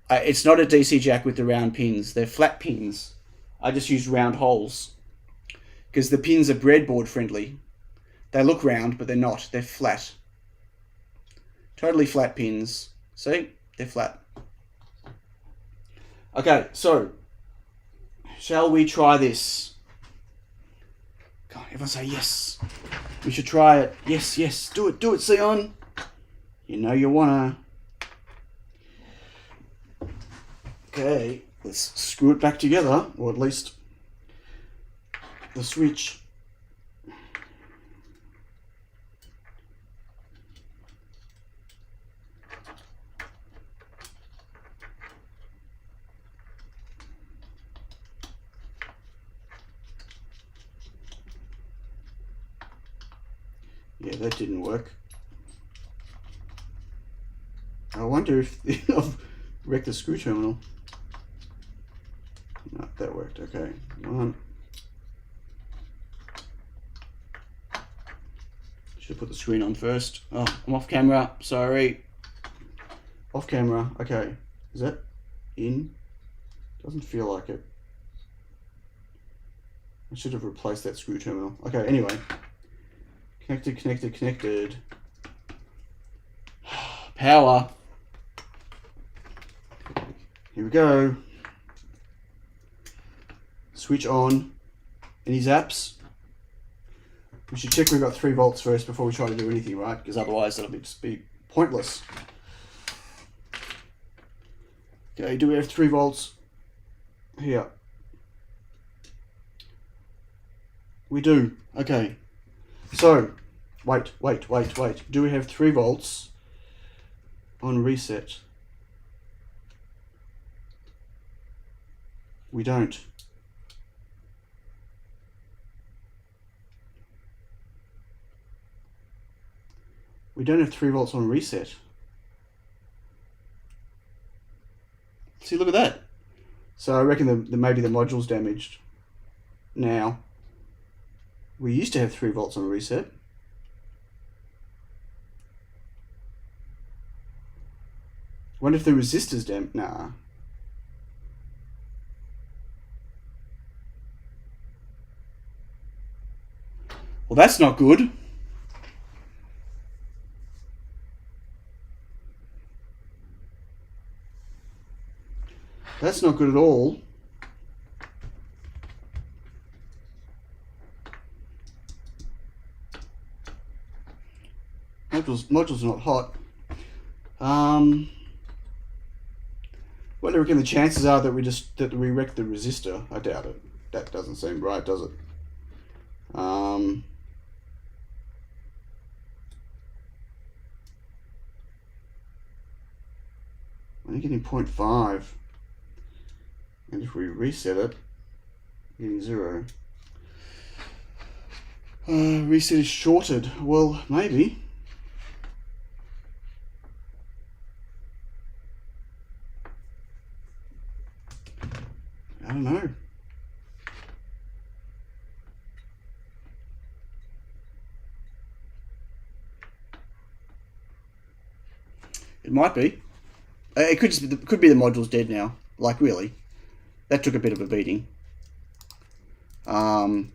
It's not a DC jack with the round pins. They're flat pins. I just used round holes because the pins are breadboard friendly. They look round, but they're not. They're flat. Totally flat pins. See? They're flat. Okay, so shall we try this? Come on, everyone say yes. We should try it. Yes, yes. Do it, Sion. You know you wanna. Okay, let's screw it back together, or at least the switch. Yeah, that didn't work. I wonder if I've wrecked the screw terminal. No, that worked. Okay, one. Should have put the screen on first. Oh, I'm off camera. Sorry. Off camera. Okay. Is that in? Doesn't feel like it. I should have replaced that screw terminal. Okay, anyway. Connected. Power. Here we go. Switch on. Any zaps? We should check we've got 3 volts first before we try to do anything, right? Because otherwise that'll just be pointless. Okay, do we have 3 volts? Here. We do. Okay. So, wait. Do we have 3 volts on reset? We don't. We don't have 3 volts on reset. See, look at that. So I reckon maybe the module's damaged. Now, we used to have 3 volts on reset. Wonder if the resistor's damaged. Nah. Well, that's not good. That's not good at all. Module's not hot. What do you reckon the chances are that we wreck the resistor? I doubt it. That doesn't seem right, does it? I'm only getting 0.5. And if we reset it, getting 0. Reset is shorted. Well, maybe. I don't know. It might be. It could be the module's dead now. Like, really. That took a bit of a beating. No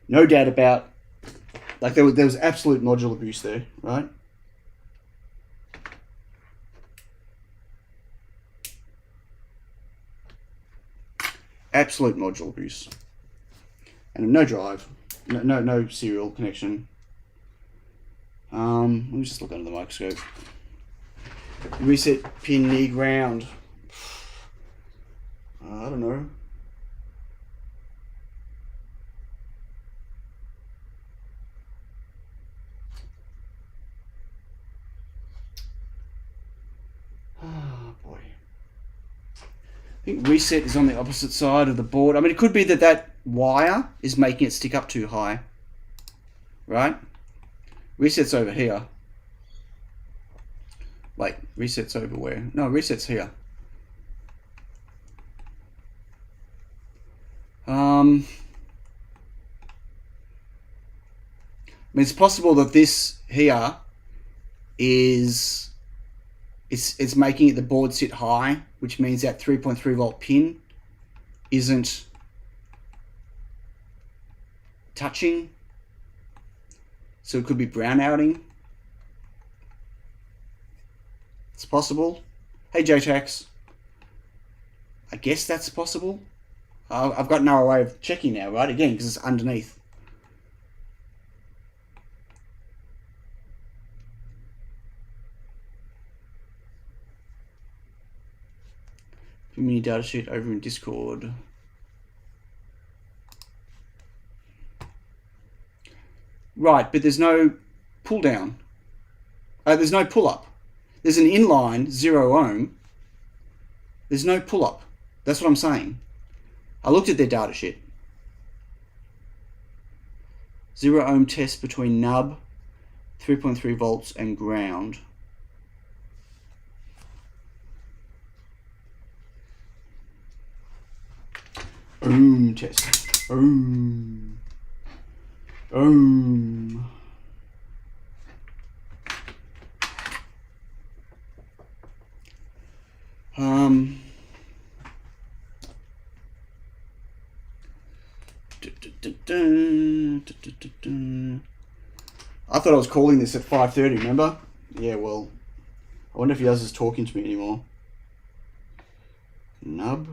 doubt about, like, there was absolute module abuse there, right? Absolute module abuse. And no drive. No serial connection. Let me just look under the microscope. Reset pin near ground. I don't know. Oh boy. I think reset is on the opposite side of the board. I mean, it could be that that wire is making it stick up too high. Right? Reset's over here. Wait, reset's over where? No, reset's here. I mean, it's possible that this here is it's making it the board sit high, which means that 3.3 volt pin isn't touching. So it could be brownouting. It's possible. Hey JTax. I guess that's possible. I've got no way of checking now, right? Again, because it's underneath. Mini datasheet over in Discord. Right, but there's no pull down. There's no pull up. There's an inline 0 ohm. There's no pull up. That's what I'm saying. I looked at their datasheet. 0 ohm test between nub, 3.3 volts and ground. Ohm test. Ohm. Ohm. I thought I was calling this at 5:30, remember? Yeah, well, I wonder if he is talking to me anymore. Nub.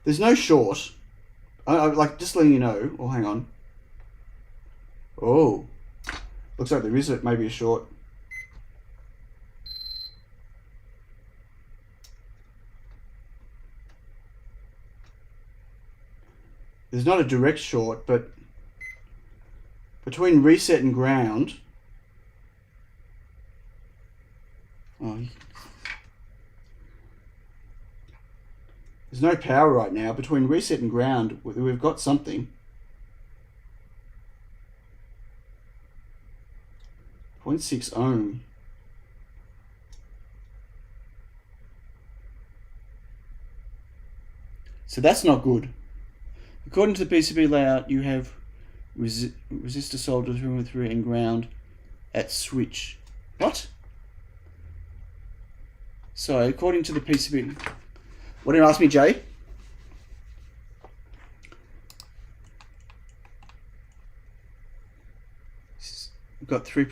There's no short. I like just letting you know. Oh, hang on. Oh, looks like there is maybe a short. There's not a direct short, but between reset and ground. Oh, there's no power right now. Between reset and ground, we've got something. 0.6 ohm. So that's not good. According to the PCB layout, you have resistor soldered through and ground at switch. What? So according to the PCB, what did you ask me, Jay? We've got 3.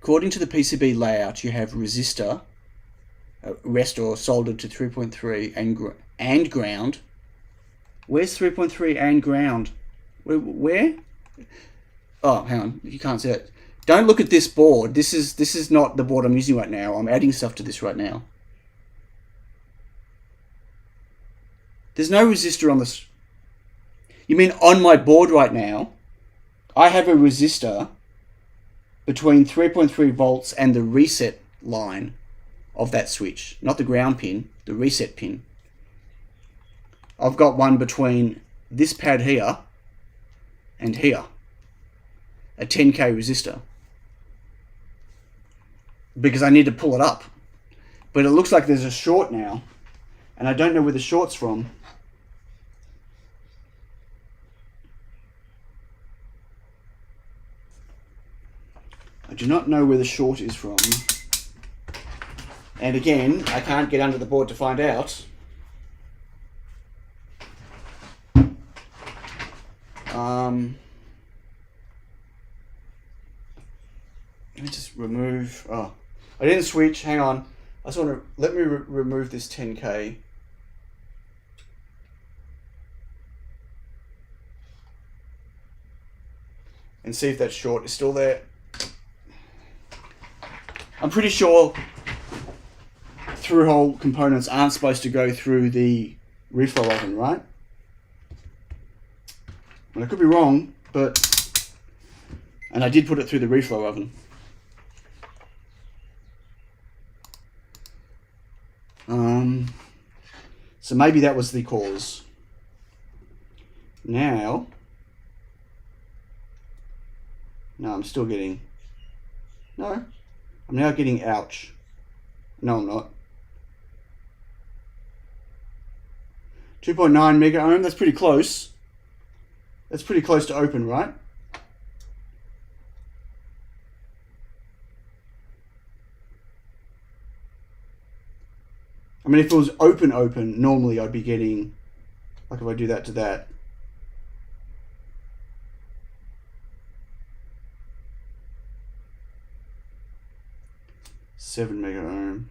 According to the PCB layout, you have resistor rest or soldered to 3.3 and ground. Where's 3.3 and ground? Where? Oh, hang on. You can't see it. Don't look at this board. This is not the board I'm using right now. I'm adding stuff to this right now. There's no resistor on this. You mean on my board right now, I have a resistor between 3.3 volts and the reset line of that switch, not the ground pin, the reset pin. I've got one between this pad here and here, a 10k resistor, because I need to pull it up. But it looks like there's a short now, and I don't know where the short's from. I do not know where the short is from. And again, I can't get under the board to find out. Let me just remove. Oh, I didn't switch. Hang on. I just want to let me remove this 10K. And see if that short is still there. I'm pretty sure through-hole components aren't supposed to go through the reflow oven, right? And I could be wrong, but... And I did put it through the reflow oven. So maybe that was the cause. Now... No, I'm still getting... No. I'm now getting ouch. No, I'm not. 2.9 mega ohm, that's pretty close. That's pretty close to open, right? I mean, if it was open, normally I'd be getting, like if I do that to that. Seven mega ohm.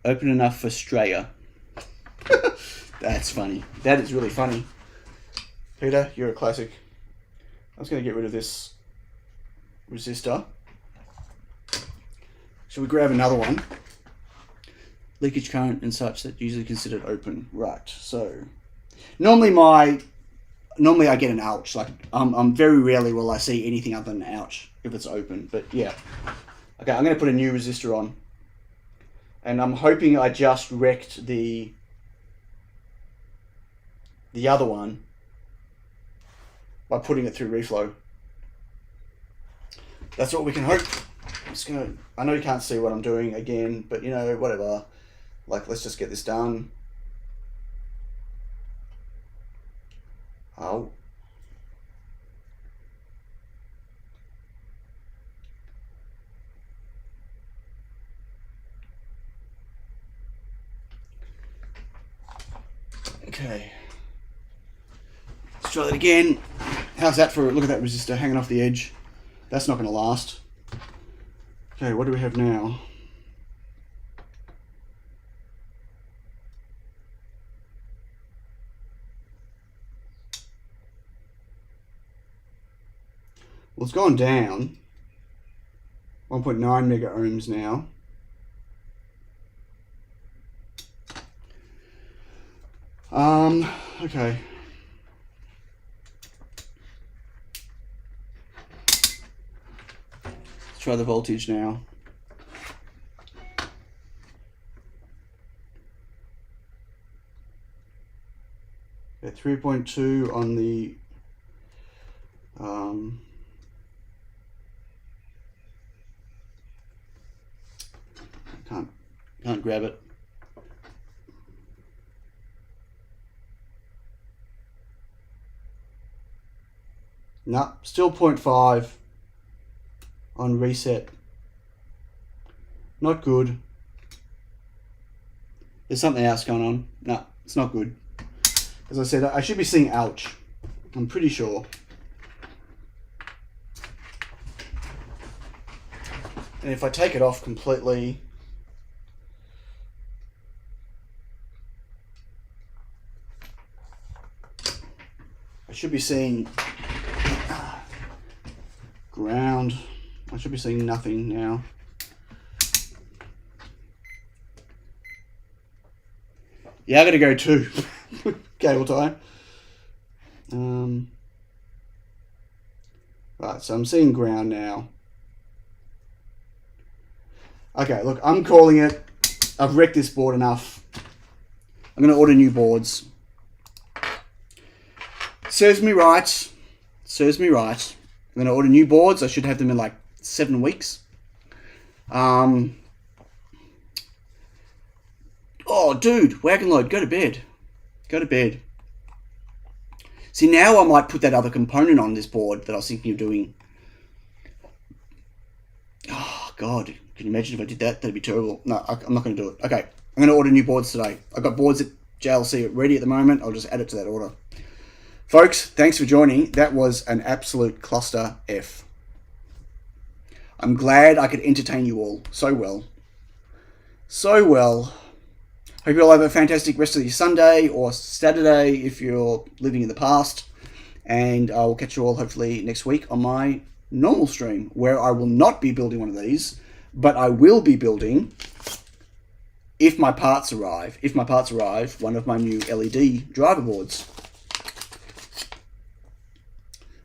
Open enough for Straya. That's funny. That is really funny. Peter, you're a classic. I was going to get rid of this resistor. Should we grab another one? Leakage current and such that usually considered open. Right. So normally I get an ouch. Like I'm very rarely will I see anything other than an ouch if it's open. But yeah. Okay, I'm going to put a new resistor on. And I'm hoping I just wrecked the other one by putting it through reflow. That's what we can hope. I know you can't see what I'm doing again, but you know, whatever. Like, let's just get this done. Oh. Okay. Let's try that again. How's that for, look at that resistor hanging off the edge. That's not going to last. Okay, what do we have now? Well, it's gone down. 1.9 mega ohms now. Okay. Let's try the voltage now. At 3.2 on the can't grab it. No, still 0.5 on reset. Not good. There's something else going on. No, it's not good. As I said, I should be seeing ouch. I'm pretty sure. And if I take it off completely, I should be seeing ground. I should be seeing nothing now. Yeah, I gotta go too. Cable tie. Right, so I'm seeing ground now. Okay, look, I'm calling it. I've wrecked this board enough. I'm gonna order new boards. Serves me right. Serves me right. I'm gonna order new boards. I should have them in like 7 weeks. Oh, dude, wagon load, go to bed. Go to bed. See, now I might put that other component on this board that I was thinking of doing. Oh, God. Can you imagine if I did that? That'd be terrible. No, I'm not going to do it. Okay, I'm going to order new boards today. I've got boards at JLC ready at the moment. I'll just add it to that order. Folks, thanks for joining. That was an absolute cluster F. I'm glad I could entertain you all so well. So well. Hope you all have a fantastic rest of your Sunday or Saturday if you're living in the past. And I will catch you all hopefully next week on my normal stream, where I will not be building one of these, but I will be building, if my parts arrive, one of my new LED driver boards,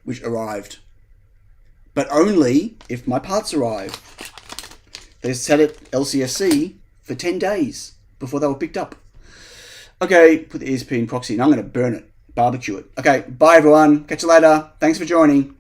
which arrived. But only if my parts arrive. They sat at LCSC for 10 days before they were picked up. Okay, put the ESP in proxy, and I'm going to burn it, barbecue it. Okay, bye everyone. Catch you later. Thanks for joining.